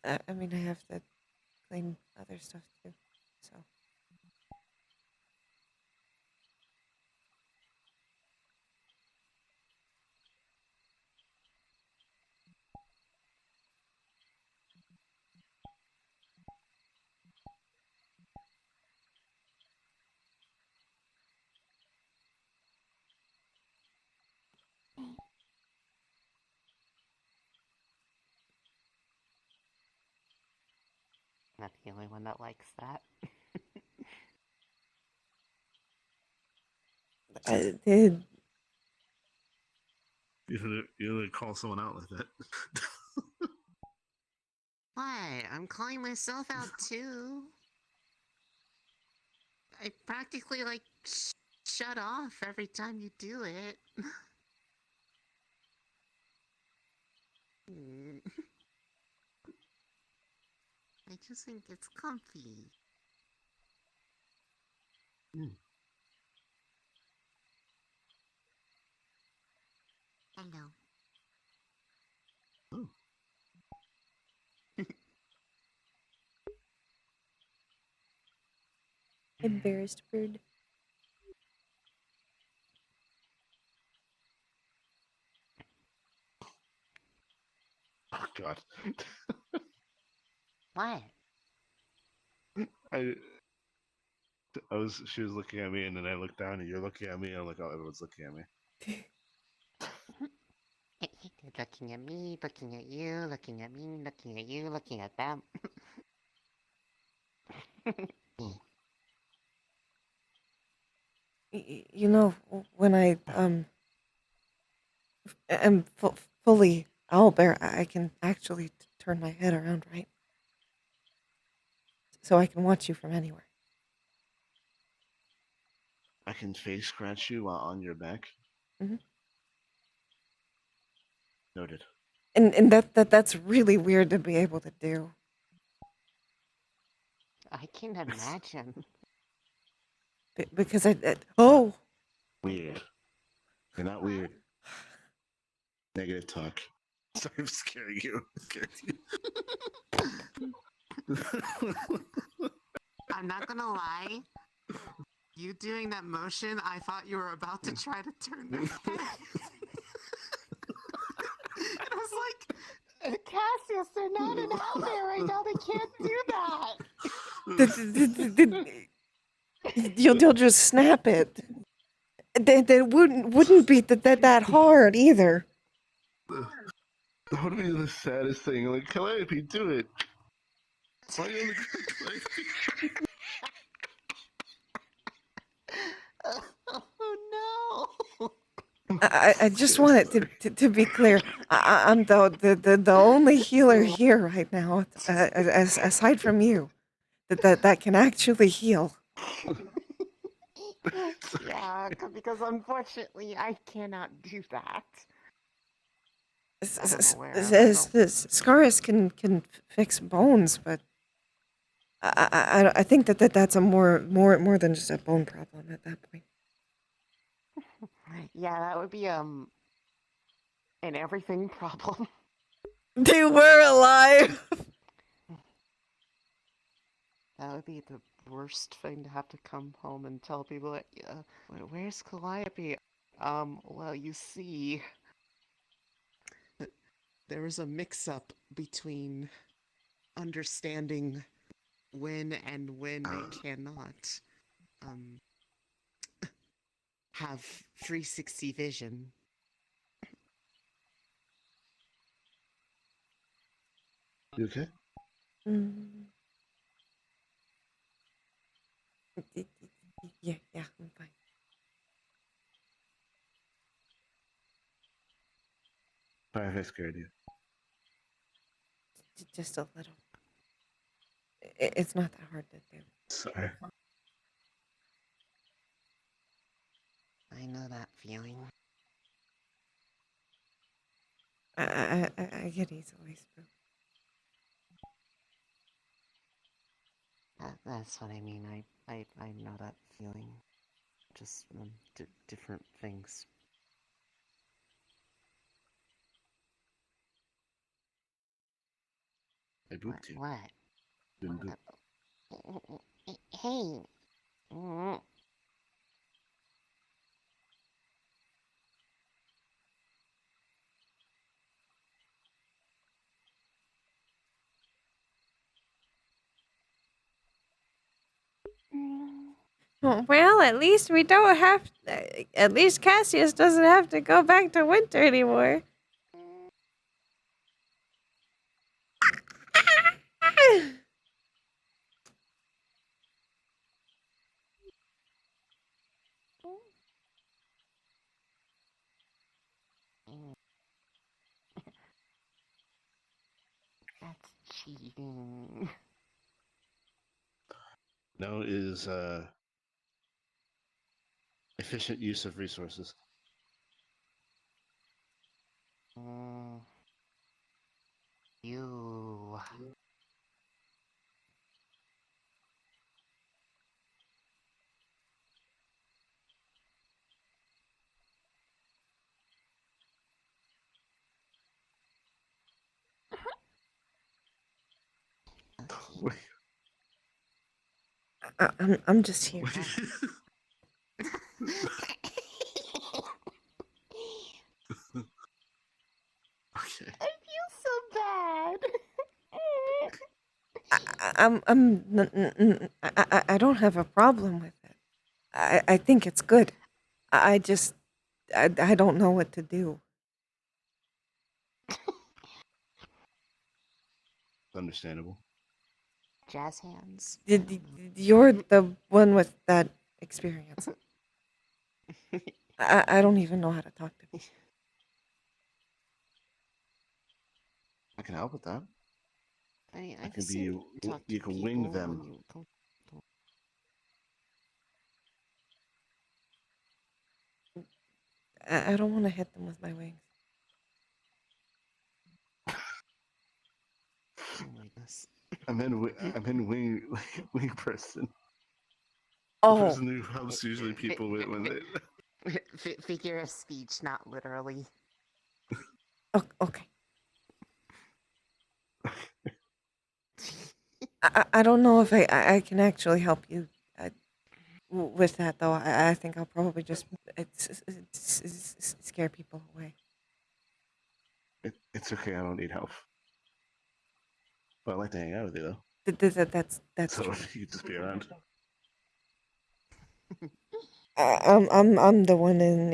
I mean, I have to clean other stuff too, so. Not the only one that likes that. I did. You would call someone out like that. Why? I'm calling myself out too. I practically like shut off every time you do it. I just think it's comfy. Mm. Hello. Oh. Embarrassed bird. Oh God. What? I She was looking at me, and then I looked down, and you're looking at me. And I'm like, oh, everyone's looking at me. Looking at me, looking at you, looking at me, looking at you, looking at them. You know, when I am fully owlbear, I can actually turn my head around, right? So I can watch you from anywhere. I can face scratch you while on your back. Mhm. Noted. And that's really weird to be able to do. I can imagine. Because oh, Weird. You're not weird. Negative talk. Sorry, I'm scaring you. I'm not gonna lie. You doing that motion, I thought you were about to try to turn their head. And I was like, Cassius, they're not an owlbear right now. They can't do that. You'll just snap it. That wouldn't be that hard either. That would be the saddest thing. Like, Calliope, do it. Why are you only Calliope? Oh no! I just want it to be clear. I'm the only healer here right now, aside from you, that can actually heal. Yeah, because unfortunately I cannot do that. That I'm aware of. I know. Scaris can fix bones, but I think that's a more than just a bone problem at that point. Yeah, that would be an everything problem. They were alive. That would be the worst thing to have to come home and tell people that, where's Calliope? Well, you see, there was a mix-up between understanding when and when they cannot, have 360 vision. You okay? Mm. Yeah, I'm fine. Sorry if I scared you. Just a little. It's not that hard to do. Sorry. I know that feeling. I get easily spooked. That's what I mean. I know that feeling. Just different things. I booped you. What? Didn't boop. Hey. Mm. Well, at least we don't have. At least Cassius doesn't have to go back to winter anymore. That's cheating. No is efficient use of resources. You. Wait, I'm just here. Okay. I feel so bad. I don't have a problem with it. I think it's good. I just I don't know what to do. Understandable. Jazz hands. You're the one with that experience. I don't even know how to talk to people. I can help with that. I can just be. talk to You can wing people them. when you come- I don't want to hit them with my wings. Oh my goodness. I'm in wing wing person. The Oh, person who helps usually people when they. Figure of speech, not literally. okay. I don't know if I can actually help you with that, though. I think I'll probably just scare people away. It's okay. I don't need help. But I like to hang out with you though. That's So true. you just be around. I'm the one in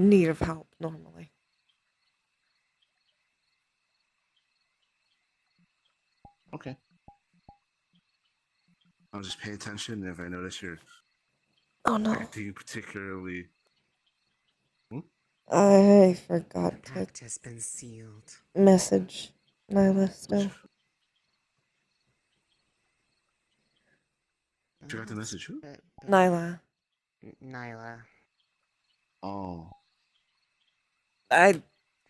need of help normally. Okay. I'll just pay attention if I notice you're Oh no, acting particularly. I The forgot to pact has been sealed. message Nyla Which, still. forgot to message who? But Nyla, Nyla. Oh, I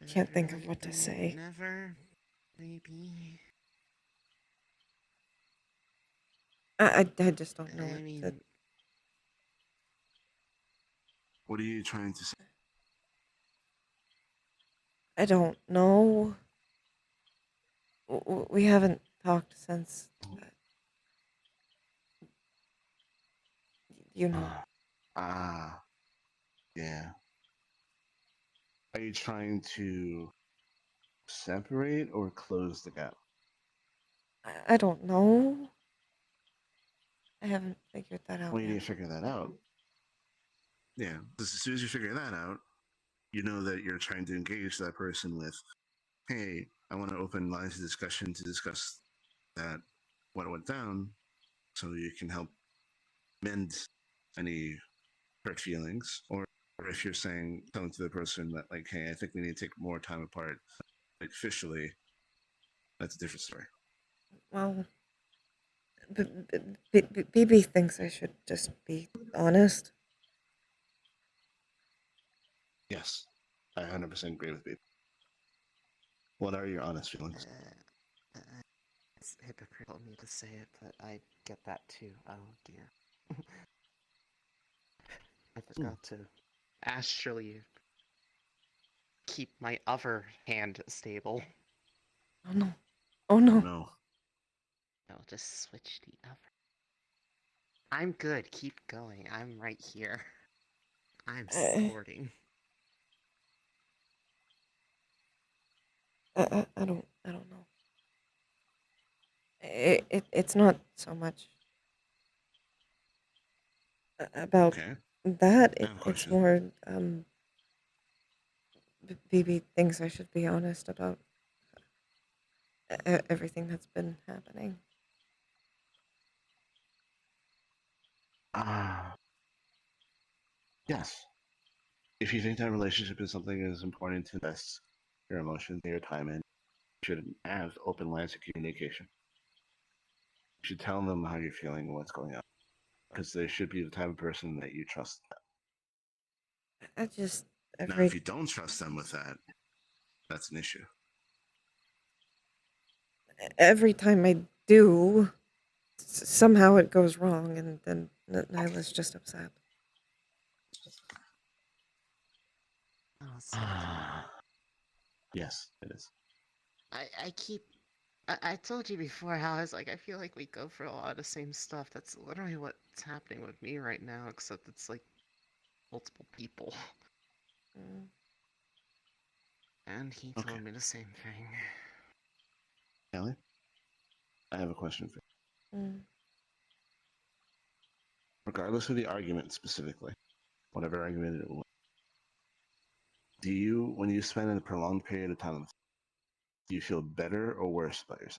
can't Better think of late what to than say. never, maybe. I just don't know I what to. mean, what are you trying to say? I don't know. We haven't talked since. You know. Ah, yeah. Are you trying to separate or close the gap? I don't know. I haven't figured that out Well, you yet. need to figure that out. Yeah, because as soon as you figure that out, you know that you're trying to engage that person with, hey, I want to open lines of discussion to discuss that, what went down, so you can help mend any hurt feelings. Or if you're saying something to the person that, like, hey, I think we need to take more time apart, like, officially, that's a different story. Well, BB thinks I should just be honest. Yes, I 100% agree with you. What are your honest feelings? it's hypocritical of me to say it, but I get that too. Oh dear. I forgot to actually keep my other hand stable. Oh no. Oh Oh no. no. I'll just switch the other. I'm good. Keep going. I'm right here. I'm I supporting. don't know. It's not so much about Okay. that. I have a It's question. more BB thinks I should be honest about everything that's been happening. Ah, yes. If you think that relationship is something that is important to invest your emotions and your time in, you should have open lines of communication. You should tell them how you're feeling and what's going on, because they should be the type of person that you trust. I just Now, if every you don't trust them with that, that's an issue. every time I do, somehow it goes wrong, and then Nyla's just upset. Oh, so funny. Yes, it is. I keep. I told you before how I was like, I feel like we go for a lot of the same stuff. That's literally what's happening with me right now, except it's like multiple people. Mm. And he Okay. told me the same thing. Kelly, I have a question for you. Mm. Regardless of the argument specifically, whatever argument it was, do you, when you spend a prolonged period of time, do you feel better or worse about yourself?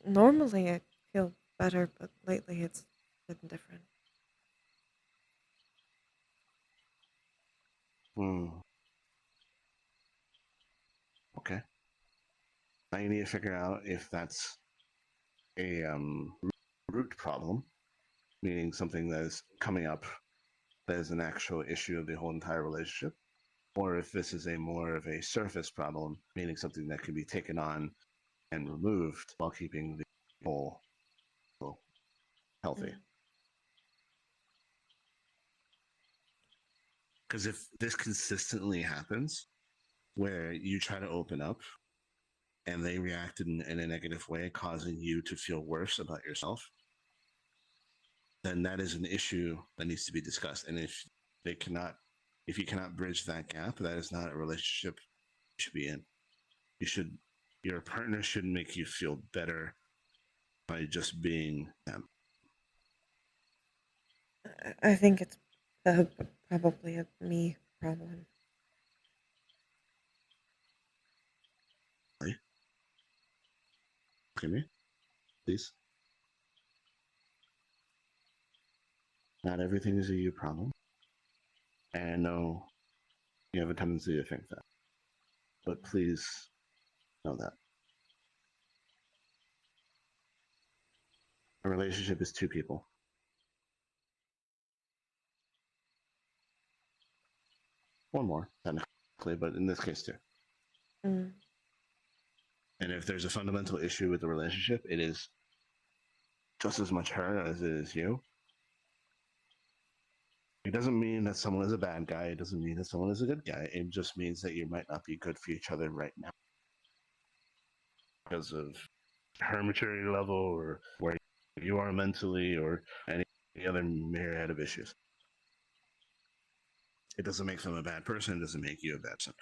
Normally I feel better, but lately it's been different. Hmm. Okay. Now you need to figure out if that's a root problem, meaning something that is coming up that is an actual issue of the whole entire relationship, or if this is a more of a surface problem, meaning something that can be taken on and removed while keeping the whole healthy. Because if this consistently happens, where you try to open up and they react in a negative way, causing you to feel worse about yourself, then that is an issue that needs to be discussed. And if they cannot If you cannot bridge that gap, that is not a relationship you should be in. Your partner should make you feel better by just being them. I think it's probably a me problem. Excuse me, please. Not everything is a you problem. And I know you have a tendency to think that. But please know that. A relationship is two people. One more, technically, but in this case, two. Mm. And if there's a fundamental issue with the relationship, it is just as much her as it is you. It doesn't mean that someone is a bad guy. It doesn't mean that someone is a good guy. It just means that you might not be good for each other right now because of her maturity level or where you are mentally or any other myriad of issues. It doesn't make them a bad person. It doesn't make you a bad person.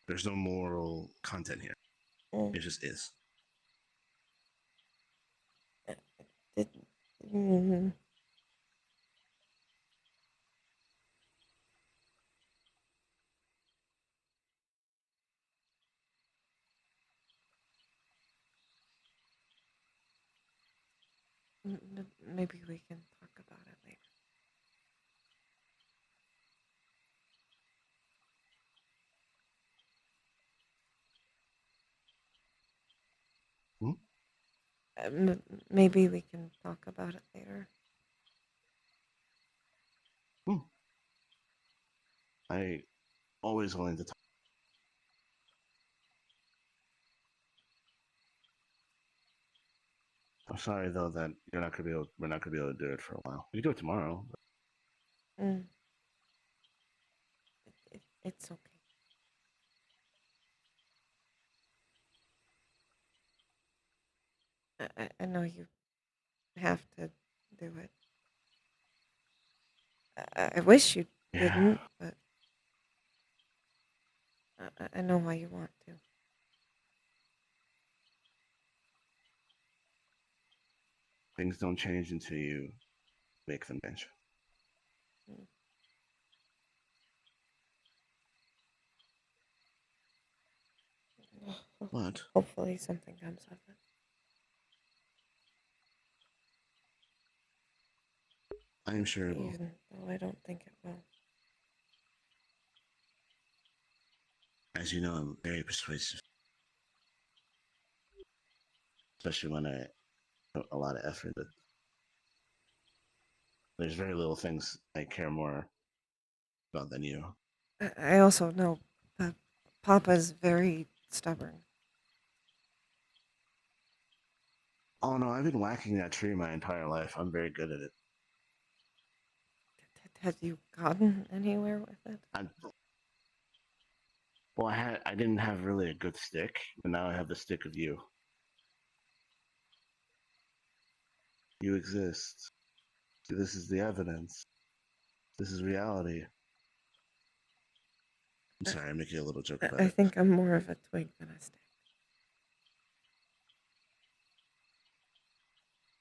There's no moral content here. Mm. It just is. Mm. Maybe we can talk about it later. Maybe we can talk about it later. I always willing to talk. I'm sorry though that we're not gonna be able to do it for a while. We can do it tomorrow. But... Mm. It's okay. I know you have to do it. I wish you didn't, but I know why you want to. Things don't change until you make them change. Mm. What? Hopefully something comes of it. I am sure it will. Even though I don't think it will. As you know, I'm very persuasive. Especially when I put a lot of effort. But there's very little things I care more about than you. I also know that Papa's very stubborn. Oh no, I've been whacking that tree my entire life. I'm very good at it. Have you gotten anywhere with it? I didn't have really a good stick, but now I have the stick of you. You exist. See, this is the evidence. This is reality. I'm sorry, I'm making a little joke about I it. think I'm more of a twig than a stick.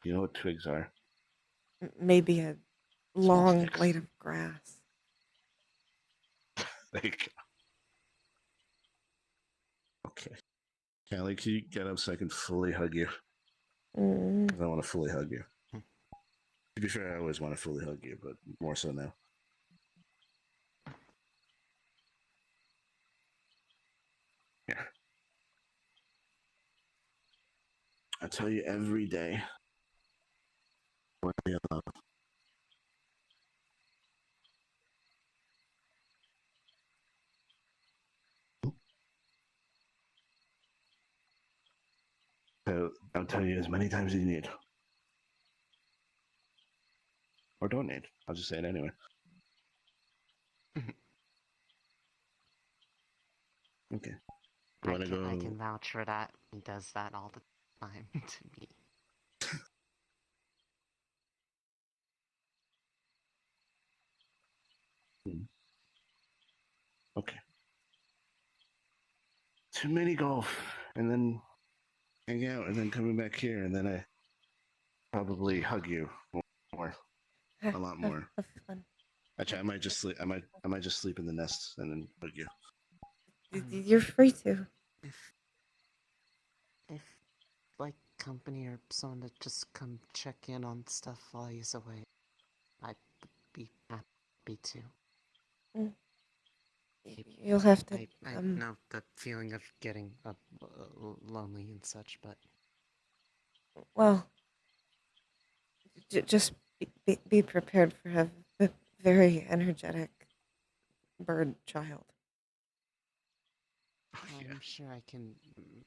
You know what twigs are? Maybe a Small long sticks. blade of grass. There you go. Okay. Callie, can you get up so I can fully hug you? Mm. Because I want to fully hug you. To be fair, I always want to fully hug you, but more so now. Yeah. I tell you every day. Worthy of love. So I'll tell you as many times as you need. Or don't need. I'll just say it anyway. Okay. You want to go? I can vouch for that. He does that all the time to me. Okay. To mini golf, and then hang out, and then coming back here, and then I probably hug you more, a lot more. Have fun. Actually, I might just sleep. I might just sleep in the nest and then hug you. You're free to. If like company or someone to just come check in on stuff while he's away, I'd be happy to. You'll have to. I know the feeling of getting lonely and such, but Well, just be prepared for a very energetic bird child. I'm sure I can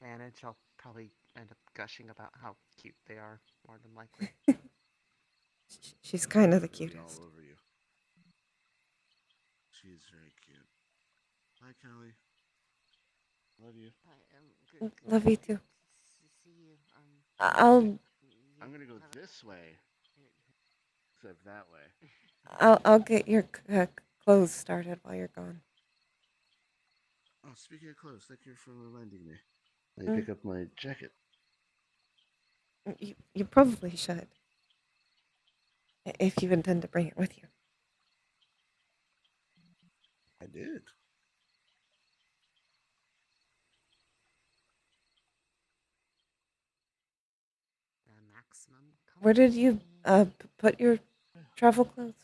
manage. I'll probably end up gushing about how cute they are, more than likely. She's kind of the It'll be cutest. all over you. She's very cute. Hi, Callie. Love you. Love you too. See you. I'm gonna go this way instead of that way. I'll get your clothes started while you're gone. Oh, speaking of clothes, thank you for reminding me. Let me pick up my jacket. You probably should, if you intend to bring it with you. I did. The maximum. Where did you put your travel clothes?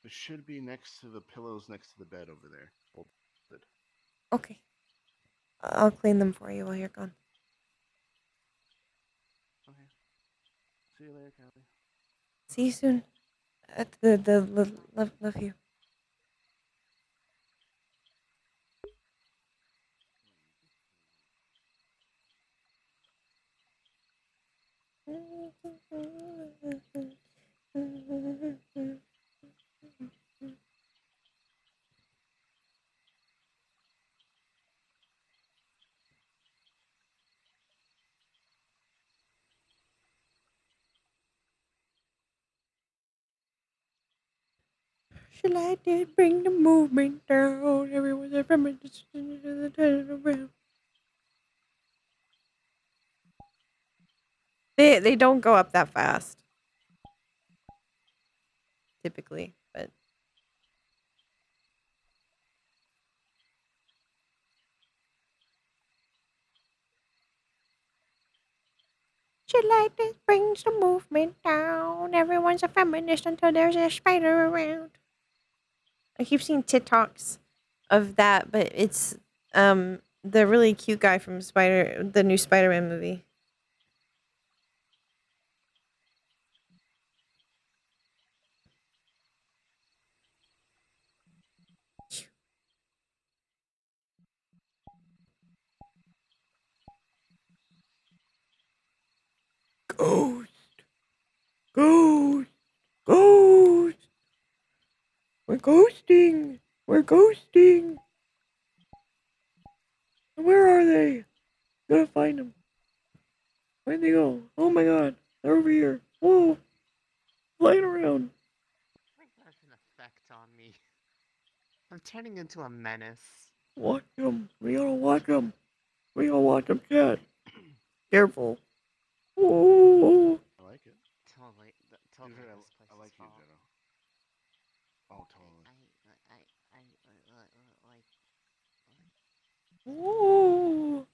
It should be next to the pillows next to the bed over there. Folded. Okay. I'll clean them for you while you're gone. Okay. See you later, Callie. See you soon. Love you. July did bring the movement down. Everyone's a feminist into the turnaround. They don't go up that fast. Typically, but July did brings the movement down. Everyone's a feminist until there's a spider around. I keep seeing TikToks of that, but it's the really cute guy from the new Spider-Man movie. Ghost, ghost, ghost. We're ghosting. We're ghosting. Where are they? Gotta find them. Where'd they go? Oh my god, they're over here. Whoa, flying around. I think that's an effect on me. I'm turning into a menace. Watch them. We gotta watch them. We gotta watch them, cat. Careful. Oh. I like it. Totally. Usually This place I like is you, fall. Jenna. Oh, totally. Like Oh.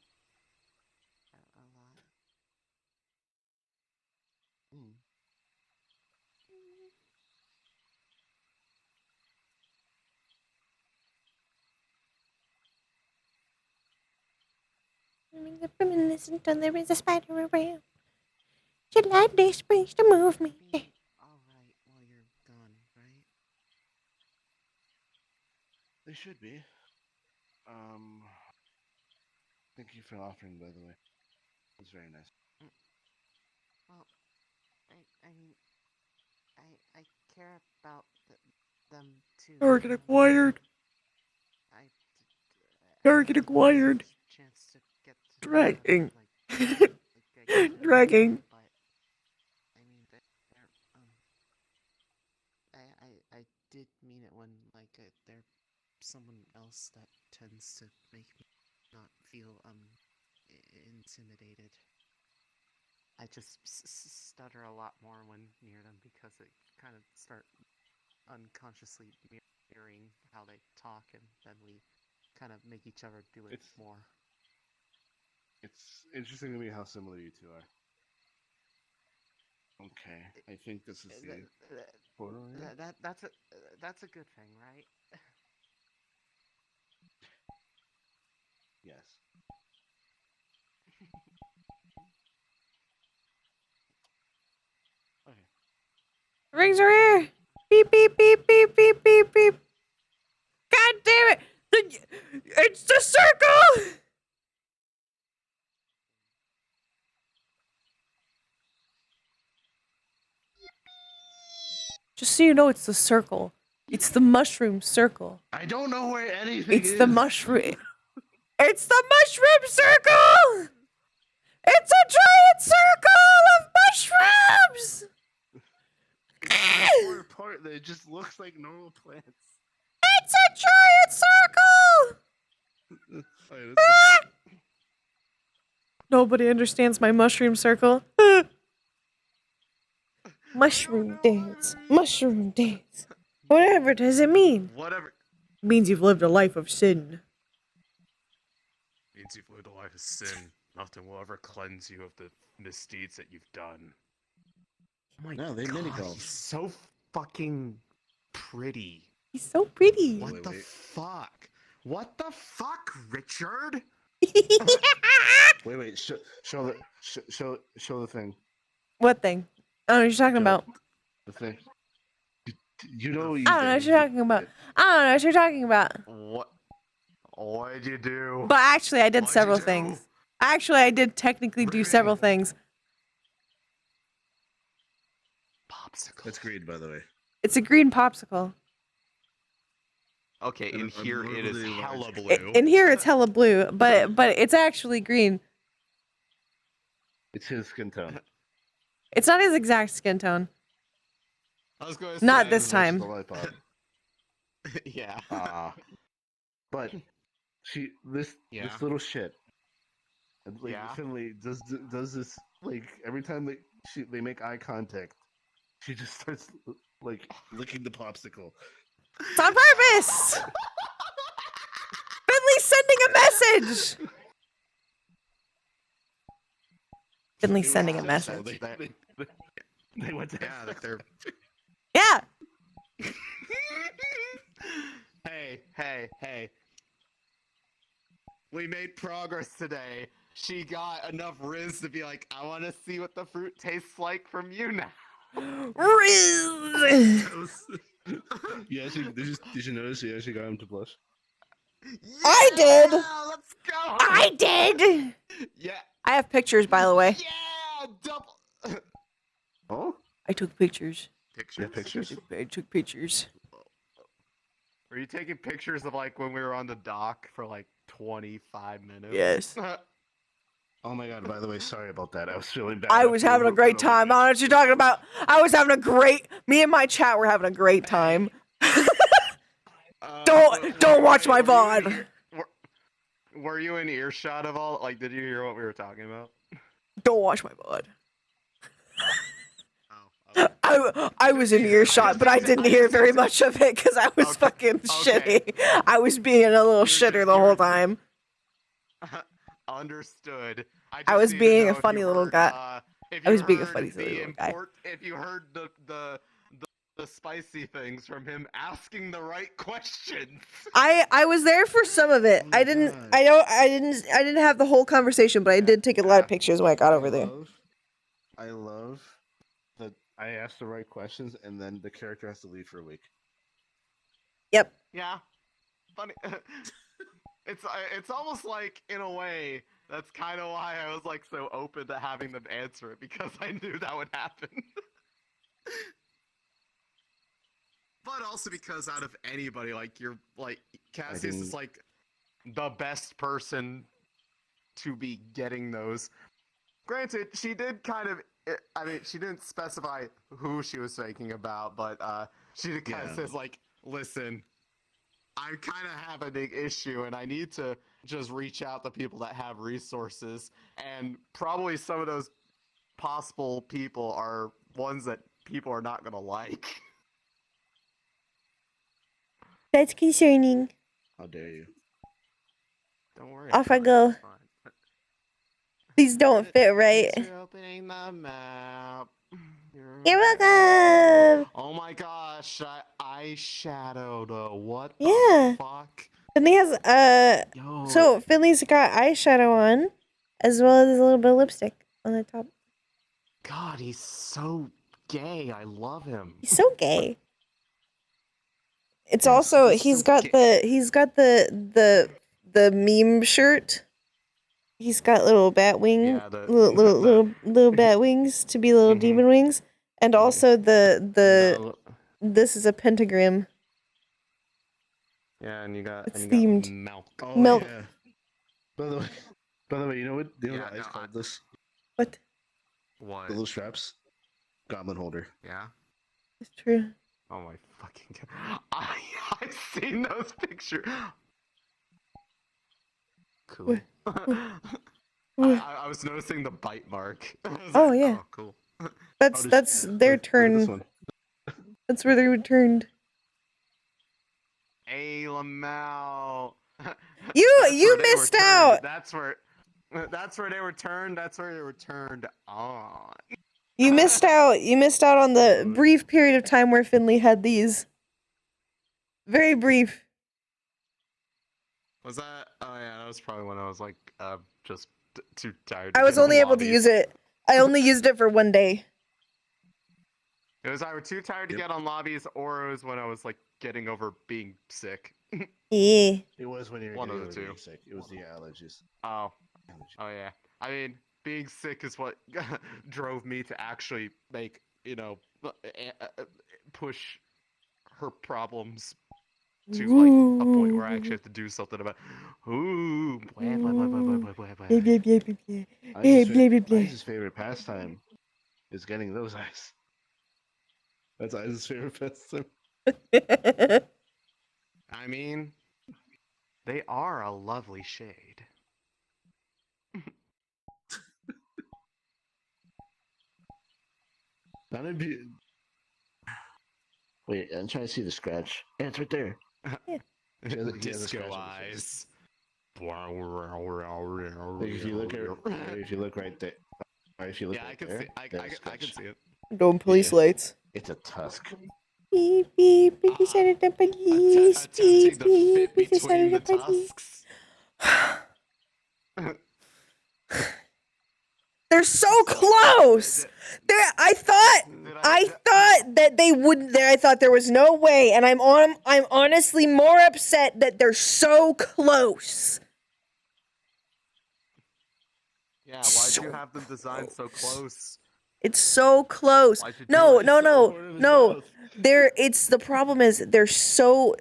a lot. Mm. The feminist until there is a spider around. July days brings the movement. Be all right while you're gone, right? They should be. Thank you for offering, by the way. It's very nice. Well, I mean, I care about them too. Target acquired. Target acquired. Chance to get to Dragging. like, Dragging. but I mean, I did mean it when like someone else that tends to make me not feel intimidated. I just stutter a lot more when near them because it kind of start unconsciously mirroring how they talk, and then we kind of make each other do it more. It's interesting to me how similar you two are. Okay, I think this is the photo. That's a good thing, right? Yes. Okay. Rings are here. Beep, beep, beep, beep, beep, beep, beep. God damn it! It's the circle! Just so you know, it's the circle. It's the mushroom circle. I don't know where anything It's is. the mushroom. It's the mushroom circle! It's a giant circle of mushrooms! Or part that it just looks like normal plants. It's a giant circle! Oh, yeah, Nobody understands my mushroom circle. Mushroom dance. Mushroom dance. Whatever does it mean? Whatever. It means you've lived a life of sin. Means you've lived a life of sin. Nothing will ever cleanse you of the misdeeds that you've done. Oh my No, they mini golf. he's so fucking pretty. He's so pretty. What Wait, the wait. fuck? What the fuck, Richard? Wait, show the thing. What thing? I don't know what you're talking Show about. The thing. You know you I don't know what you're talking about. I don't know what you're talking about. What? What'd you do? But actually, I did What'd you several do? things. Actually, I did technically do several things. Popsicle. That's green, by the way. It's a green popsicle. Okay, in And here it is abnormally hella large. blue. In here, it's hella blue, but it's actually green. It's his skin tone. It's not his exact skin tone. I was going to Not say, this time. The light bulb. yeah. But this Yeah. little shit, like Yeah. Finley does this like every time they make eye contact, she just starts like licking the popsicle. It's on purpose! Finley's sending a message! Finley's sending a message. They went to Yeah, like they're. Yeah! Hey. We made progress today. She got enough Riz to be like, I want to see what the fruit tastes like from you now. Riz! You actually did you notice you actually got him to blush? I did! Let's go! I did! Yeah! I have pictures, by the way. Yeah! Double! Oh? I took pictures. Pictures? Yeah, pictures. I took pictures. Were you taking pictures of like when we were on the dock for like 25 minutes? Yes. Oh my god, by the way, sorry about that. I was feeling bad. I was having a great time. I don't know what you're talking about. I was having a great... Me and my chat were having a great time. Don't watch my VOD. Were you in earshot of all? Like, did you hear what we were talking about? Don't watch my VOD. Oh, I was in earshot, but I didn't hear very much of it because I was fucking shitty. I was being a little shitter the whole time. Understood. I was just need to being know a if funny you little heard, guy. if I you was being a heard funny the little guy. If you heard the spicy things from him asking the right questions. I was there for some of it. Oh my I didn't God. I didn't have the whole conversation, but I did take a lot of pictures when I got over there. I love that I asked the right questions and then the character has to leave for a week. Yep. Yeah, funny. It's almost like in a way that's kind of why I was like so open to having them answer it because I knew that would happen. But also because out of anybody, like you're like Cassius is like the best person to be getting those. Granted, she did kind of. I mean, she didn't specify who she was thinking about, but she kind of Yeah. says like, "Listen, I'm kind of having a big issue, and I need to just reach out to people that have resources, and probably some of those possible people are ones that people are not gonna like. That's concerning. How dare you? Don't worry. Off I about it, go. it's fine. These don't fit right. Thanks for opening the map. You're welcome. Oh my gosh, I eyeshadowed. What the Yeah. fuck? Finley has Yo. So Finley's got eyeshadow on, as well as a little bit of lipstick on the top. God, he's so gay. I love him. He's so gay. It's Yes, also he's he's so got gay. the meme shirt. He's got little bat wing, Yeah, little bat wings to be little Mhm. demon wings, and also No. this is a pentagram. Yeah, and you got It's and you got themed. milk. Oh Milk. yeah. By the way, you know what? You know what Yeah, Ice no, called this? What? What? The little straps. Goblin holder. Yeah. It's true. Oh my fucking god. I've seen those pictures. Cool. I was noticing the bite mark. I was Oh, like, yeah. Oh, cool. That's Oh, that's look their at this turn. one. That's where they returned. Hey, Lamau. You That's where they were missed turned. out. That's where they were turned. That's where they were turned on. You missed out. You missed out on the brief period of time where Finley had these. Very brief. Was that? Oh yeah, that was probably when I was like, just too tired. I was only able to use it. I only used it for one day. It was either too tired to Yep. get on lobbies, or it was when I was like getting over being sick. Yeah. It was when you were One of getting the over being two. sick. It was the allergies. Oh, Allergies. oh yeah. I mean, being sick is what drove me to actually make push her problems to like a point where I actually have to do something about. Ooh, blah, blah, blah, blah, blah, blah, blah, blah. Blah, blah, blah, blah, blah. Blah, blah, blah. Ice's favorite pastime is getting those eyes. That's Ice's favorite pastime. I mean, they are a lovely shade. Not a be- Wait, I'm trying to see the scratch. Yeah, it's right there. He has a Disco scratch on his eyes. Like if you look right there, or if you look Yeah, I right can there, see. I there's a can scratch. see it. Going police Yeah. lights. It's a tusk. Beep, beep, beep, beep, side of the police. Attempting Beep, to beep, fit beep, side between of the the police. tusks. They're so close. I thought that they wouldn't. I thought there was no way, and I'm honestly more upset that they're so close. Yeah, why'd you have them designed so close? It's so close. Why'd you do No, it? no, It's the no, horn of his no. mouth. It's the problem is they're so.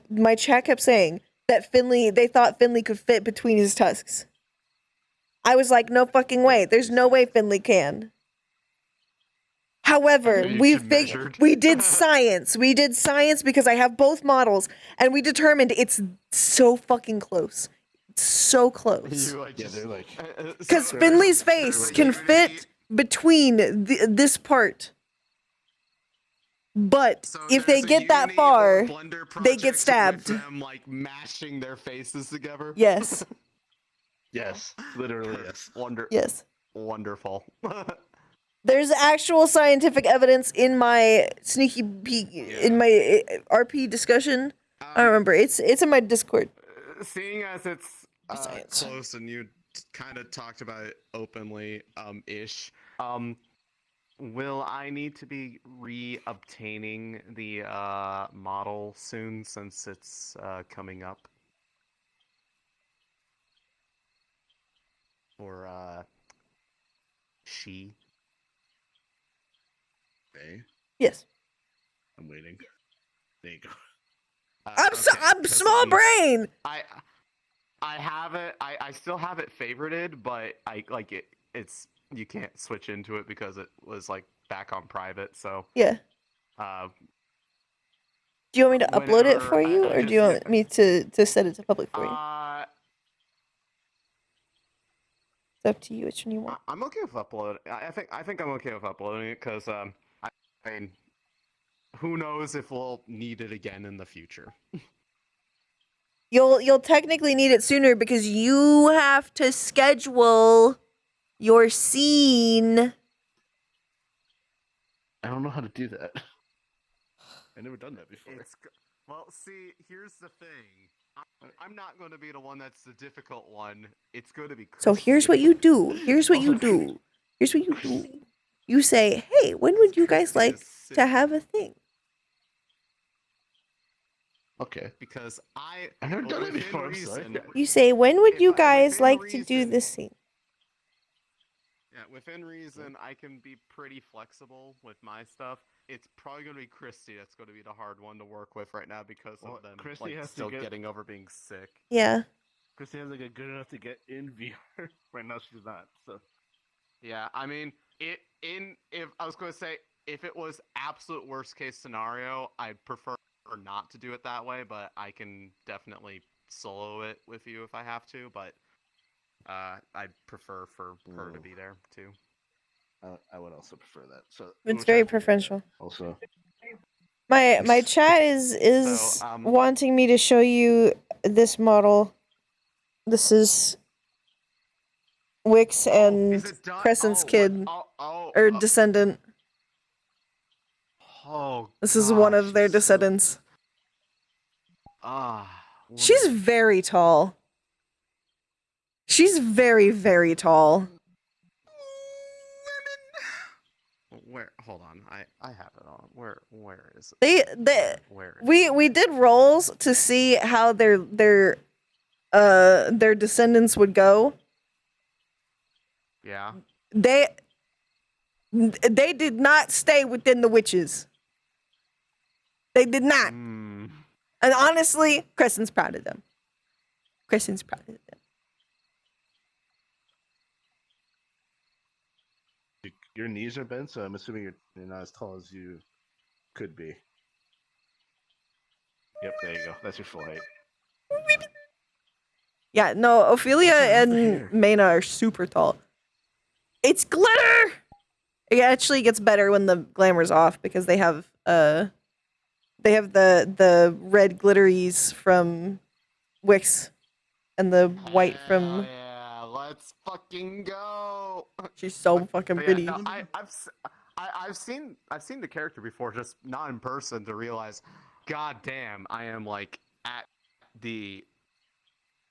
My chat kept saying that they thought Finley could fit between his tusks. I was like, no fucking way. There's no way Finley can. However, You we measured. did science. We did science because I have both models, and we determined it's so fucking close. It's so close. You like Yeah, just- they're like. Because so- Finley's face so can you- fit between this part. But So if they there's a get that Unity or far, Blender they get project stabbed. With them like mashing their faces together. Yes. Yes, literally yes. Yes. Wonderful. There's actual scientific evidence in my sneaky peek in my RP discussion. I don't remember. It's in my Discord. Seeing as it's Science. close and you kind of talked about it openly, ish. Will I need to be re-obtaining the model soon since it's coming up? Or she? Okay, Yes. I'm waiting. There you go. I'm Okay, 'cause, small brain. I have it. I still have it favorited, but I like it. It's you can't switch into it because it was like back on private. So Yeah. Do you want me to upload it whenever for you, or do you want me to set it to public for you? It's up to you which one you want. I'm okay with uploading. I think I'm okay with uploading it because I mean, who knows if we'll need it again in the future. You'll technically need it sooner because you have to schedule your scene. I don't know how to do that. I've never done that before. Well, see, here's the thing. I'm not going to be the one that's the difficult one. It's going to be So here's what you do. Here's what you Also- do. Here's what you do. You say, hey, when would you guys like to have a thing? Okay. Because I've never done it within before. I'm sorry. reason- You say, when would you guys within like to do reason- this scene? Yeah, within reason, I can be pretty flexible with my stuff. It's probably going to be Christy that's going to be the hard one to work with right now because Well, of them Christy like, has to still get- getting over being sick. Yeah. Christy has to get good enough to get in VR. Right now, she's not. So Yeah, I mean, if I was going to say if it was absolute worst case scenario, I'd prefer not to do it that way, but I can definitely solo it with you if I have to. But I'd prefer for her to be there too. I would also prefer that. So It's we'll very try to figure it out. professional. Also, My chat is So, wanting me to show you this model. This is Wix and Is it done? Crescent's Oh, kid what? or descendant. Oh, This is one gosh, of their she's so- descendants. what She's a- very tall. She's very, very tall. Where? Hold on, I have it on. Where is it? They Where? Is we did rolls to see how their descendants would go. Yeah. They did not stay within the witches. They did not. Mm. And honestly, Crescent's proud of them. Crescent's proud of them. your knees are bent, so I'm assuming you're not as tall as you could be. Yep, there you go. That's your full height. Yeah, no, Ophelia What's that over and here? Maina are super tall. It's glitter! It actually gets better when the glamour's off because they have the red glitteries from Wix and the white Hell from yeah, let's fucking go. she's so fucking But yeah, pretty. no, I've seen the character before, just not in person, to realize, god damn, I am like at the.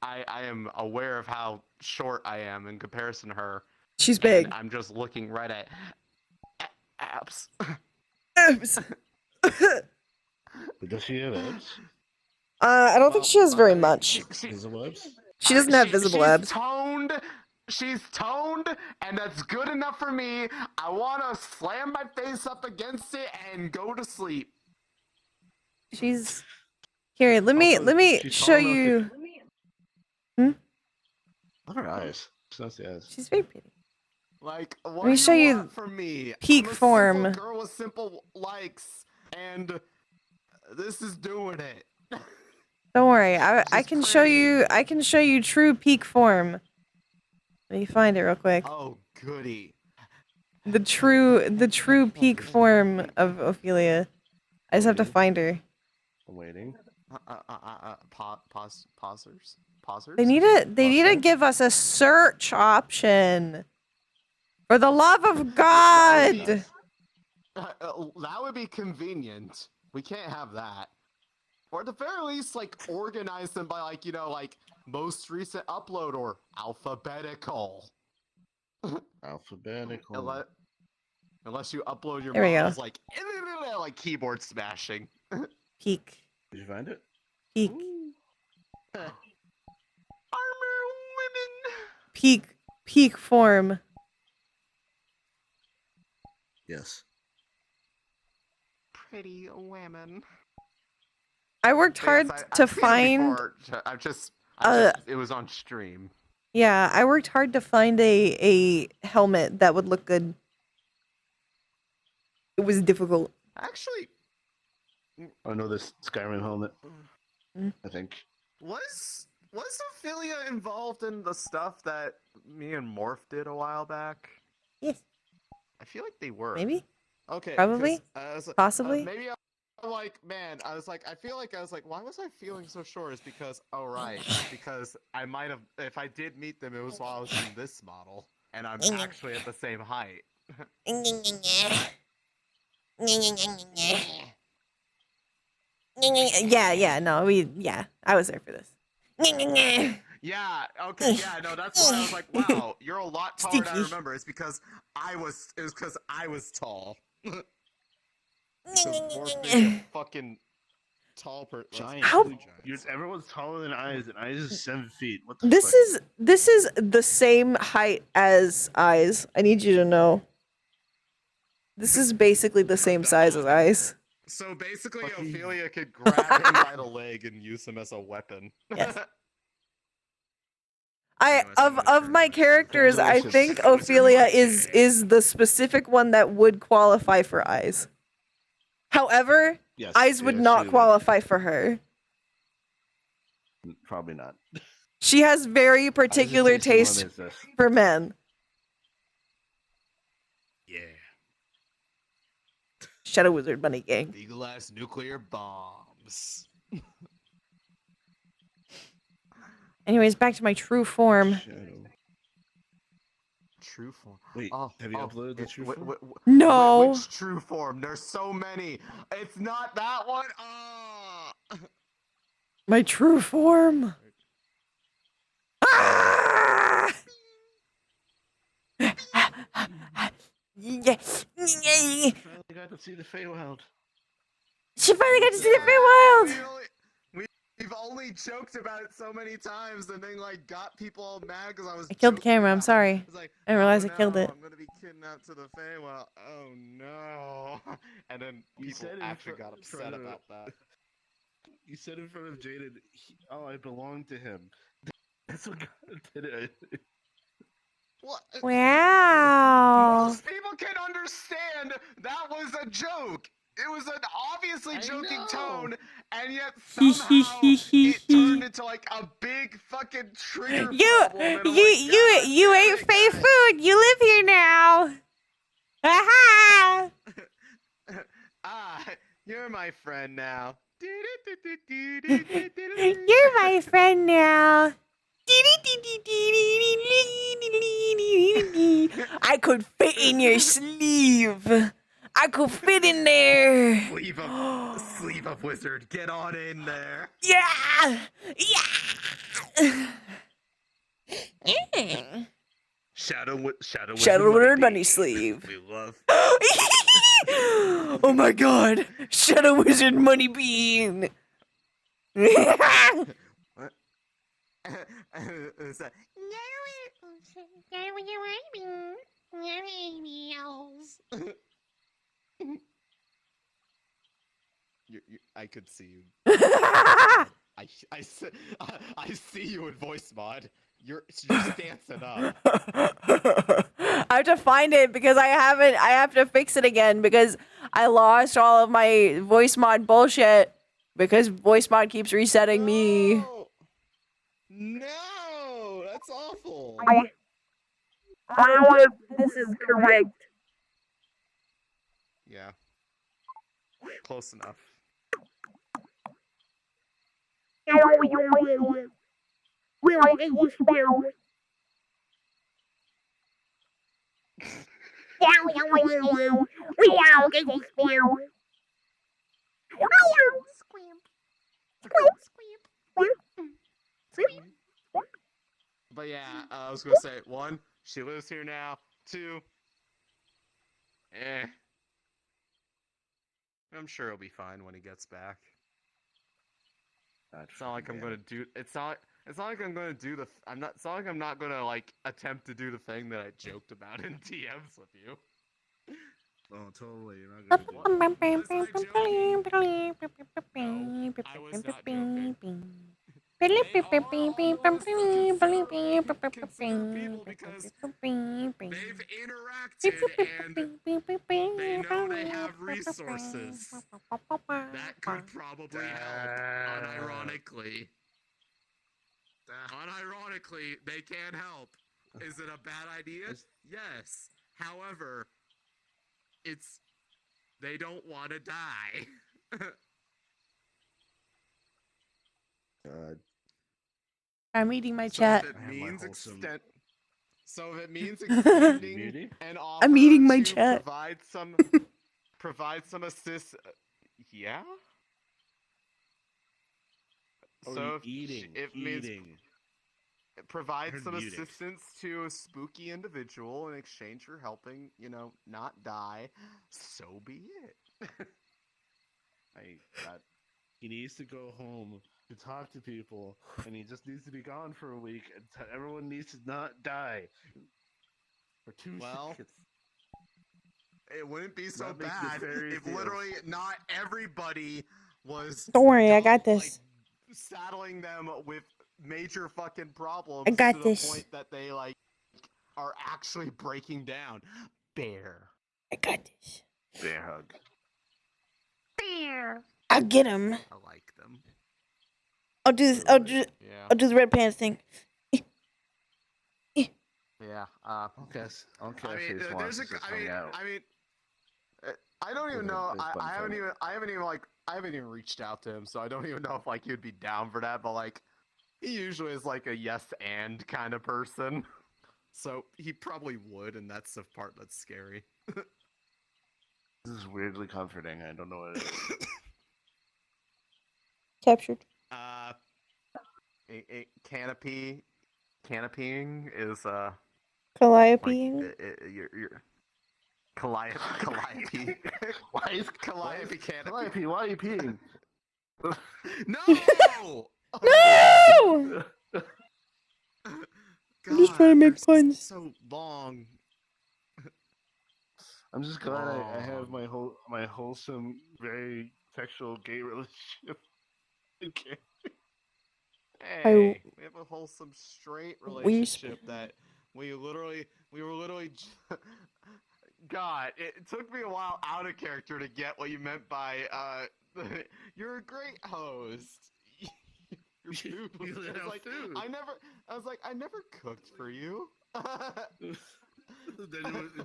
I am aware of how short I am in comparison to her. She's big. And I'm just looking right at abs. Abs. Does she have abs? I don't think she has very much. Visible abs? She doesn't have visible abs. She's toned, and that's good enough for me. I want to slam my face up against it and go to sleep. She's here. Let me Also, she's show tall enough you. Look at her eyes. She knows the eyes. She's very pretty. Like, what me do show you want from me? peak I'm a form. simple girl with simple likes, and this is doing it. Don't worry. I She's can show pretty. you. I can show you true peak form. Let me find it real quick. Oh, goody. The true peak form of Ophelia. I just have to find her. I'm waiting. Pausers? They need to give us a search option. For the love of God. That would be convenient. We can't have that. Or at the very least, like, organize them by, like, like, most recent upload or alphabetical. Alphabetical. Unless you upload your There we go. models, like keyboard smashing. Peak. Did you find it? Peak. Armor women! Peak form. Yes. Pretty women. I worked hard Yes, to I've seen it find. before. I've just it was on stream. Yeah, I worked hard to find a helmet that would look good. It was difficult. Actually, Oh no, this Skyrim helmet. I think. Was Ophelia involved in the stuff that me and Morph did a while back? Yes. I feel like they were. Maybe. Okay. Probably. 'Cause I was, Possibly. maybe I'm like, man, I was like, why was I feeling so sure? Is because, oh right, because I might have, if I did meet them, it was while I was in this model, and I'm actually at the same height. Yeah, no, I was there for this. Yeah, okay, yeah, no, that's why I was like, wow, you're a lot taller than I Sticky. remember. It was because I was tall. Because Morph being a fucking tall person. Giant. How- Everyone's taller than Eyes, and Eyes is 7 feet. What the This fuck? is the same height as Eyes. I need you to know. This is basically the same size as Eyes. So basically, Fucking- Ophelia could grab him by the leg and use him as a weapon. Yes. Anyways, I'm gonna Of turn my my- characters, I Delicious. think Ophelia is the specific one that would qualify for Eyes. However, Yes, Eyes would yeah, not she qualify for her. Probably not. She has very Eyes' particular tasty one taste is this. for men. Yeah. Shadow Wizard Bunny Gang. Eagle ass nuclear bombs. Anyways, back to my true form. Shadow. True form. Wait, have you uploaded the true form? No. Which true form? There's so many. It's not that one. Ah. My true form. Ah! Finally got to see the Feywild. She finally got to see the We Feywild. We've only joked about it so many times, and then like got people all mad because I was. I killed the joking camera. I'm about it. sorry. It's like, I didn't realize oh, I killed no, it. I'm gonna be kidnapped to the Feywild. Oh no! And then You people said it in actually front- got in front upset of- about that. You said in front of Jaden, "Oh, I belong to him." That's what God did it. What? Wow. Most people can understand that was a joke. It was an obviously I joking know. tone, and yet Hee, somehow hee, hee, it hee. turned into like a big fucking trigger You problem. And I'm like, God you damn ate it, Fey guys." food. You live here now. Aha! Ah, you're my friend now. You're my friend now. I could fit in your sleeve. I could fit in there. Sleeve up, wizard. Get on in there. Yeah. Shadow Wizard Bunny sleeve. We love. Oh my god. Shadow Wizard Money Bean. It's like, I could see you. I see you in voice mod. You're dancing up. I have to find it because I have to fix it again because I lost all of my voice mod bullshit because voice mod keeps resetting me. No, that's awful. This is correct. Yeah. Close enough. But yeah, I was gonna say, one, she lives here now. Two, I'm sure he'll be fine when he gets back. It's not like I'm gonna do. It's not like I'm gonna do the. It's not like I'm not gonna like attempt to do the thing that I joked about in DMs with you. Oh, totally. You're not gonna do that. I was not joking. they are almost considered people because they've interacted and they know they have resources that could probably help. Unironically, they can help. Is it a bad idea? Yes. However, they don't want to die. God. I'm eating my So chat. if it I have my means wholesome- extending Beauty? an offer I'm eating my to chat. provide some assist. Yeah. Oh, So eating. it means Eating. provide heard some muting. assistance to a spooky individual in exchange for helping, not die. So be it. He needs to go home to talk to people, and he just needs to be gone for a week, and everyone needs to not die. For 2 Well, seconds. It wouldn't be so Not make bad nefarious if deals. literally not everybody was. Don't worry, I got this. Like, saddling them with major fucking problems I got to this. the point that they are actually breaking down. Bear. I got this. Bear hug. Bear. I'll get him. I like them. I'll do this. Yeah. I'll do the red pants thing. Yeah. Okay. I mean, there's a. I don't even know. I haven't even reached out to him, so I don't even know if he'd be down for that. But he usually is a yes and kind of person, so he probably would, and that's the part that's scary. This is weirdly comforting. I don't know what it is. Captured. Canopying is Calliope. you're Calliope. Why is Calliope canopy? Calliope, why are you peeing? No! No! I'm just trying to make they're puns. So long. I'm just glad I have my wholesome, very sexual gay relationship. Okay. Hey, we have a wholesome straight We relationship that we were literally. God, it took me a while out of character to get what you meant by you're a great host. Your food was, You I was have like, food. I never cooked for you. then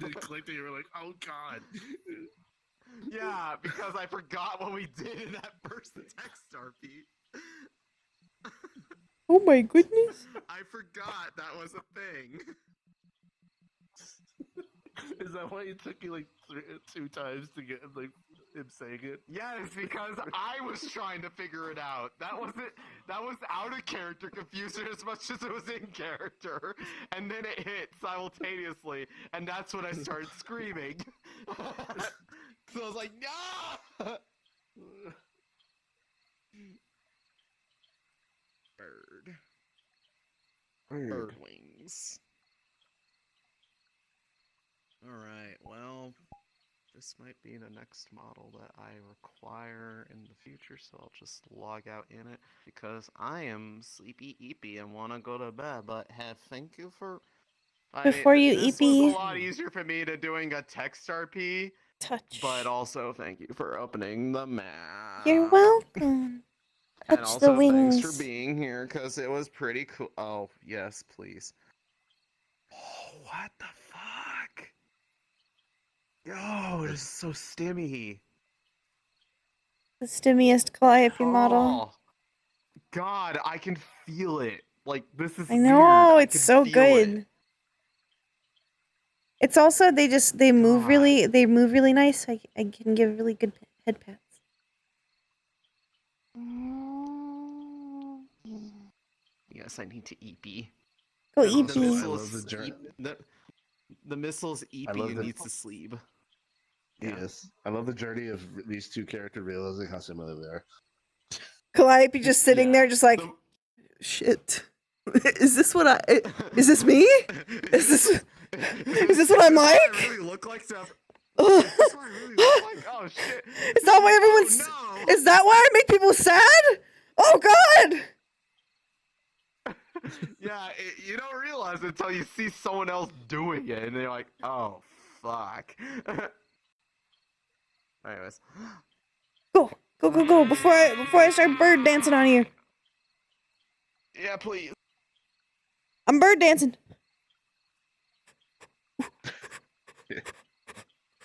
it clicked and you were like, oh god. Yeah, because I forgot what we did in that first text RP. Oh my goodness. I forgot that was a thing. Is that why it took you 2 times to get him saying it? Yes, because I was trying to figure it out. That was it. That was out of character confusion as much as it was in character, and then it hit simultaneously, and that's when I started screaming. So I was like, "No!" Bird wings. Alright, well, this might be the next model that I require in the future, so I'll just log out in it, because I am sleepy eepy and want to go to bed, but thank you for... Before you this eepy- was a lot easier for me to doing a text RP, Touch. but also thank you for opening the map. You're welcome. And Touch also the wings. thanks for being here, because it was pretty cool. Oh, yes, please. Oh, what the fuck? Yo, this is so stimmy. The stimmiest Calliope model. Oh, God, I can feel it. This is I know, weird. it's so feel good. it. It's also they move God. really nice. I can give really good head pats. Yes, I need to EP. Go And eat also, me. I love the journey. The missile's EP I love and the- needs to sleep. Yeah. Yes. I love the journey of these 2 characters realizing how similar they are. Calliope just sitting Yeah. there, just like, shit. Is this what I? Is this me? Is this what I'm like? I really look like stuff. Is this what I really look like? Oh shit! Is that why everyone's? Oh, no. Is that why I make people sad? Oh God! Yeah, you don't realize it until you see someone else doing it, and you're like, oh, fuck. Anyways. Go, go, go, go! Before I start bird dancing on you. Yeah, please. I'm bird dancing.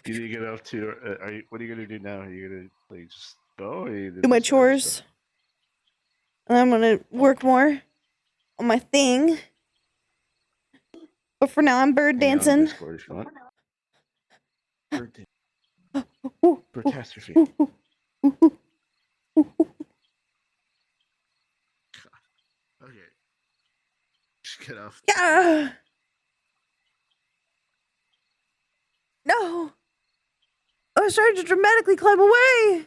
You need to get up to. What are you gonna do now? Are you gonna like just go? Or are you gonna Do my some other chores. stuff? And I'm gonna work more on my thing. But for now, I'm bird Hang out on dancing. Discord if you want. Birthday. Ooh, Catastrophe. ooh, ooh, ooh, ooh, ooh, ooh. Okay. Just get off. Yeah. No. I was trying to dramatically climb away.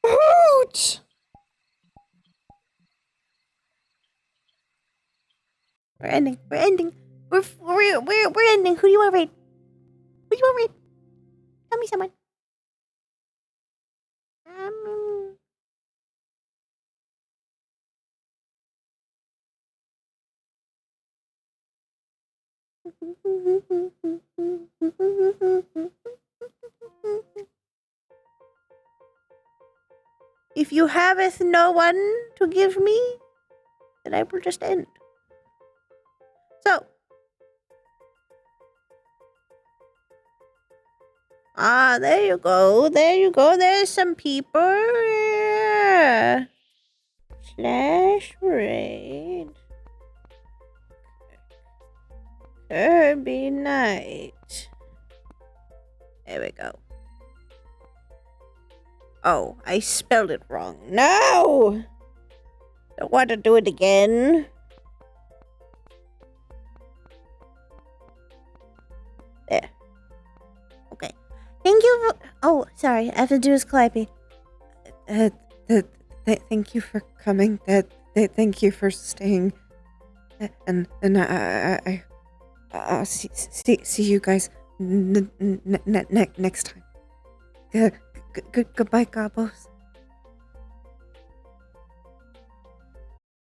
Ouch. We're ending. We're ending. We're ending. Who do you want to raid? Who do you want to raid? Tell me someone. If you haveth no one to give me, then I will just end. So. There you go. There you go. There's some people. Yeah. Slash raid. Kirby Knight. There we go. Oh, I spelled it wrong. No! Don't want to do it again. There. Okay. Thank you for... Oh, sorry. I have to do this Calliope. Thank you for coming. Thank you for staying. And I'll see you guys next time. Goodbye, Gobos.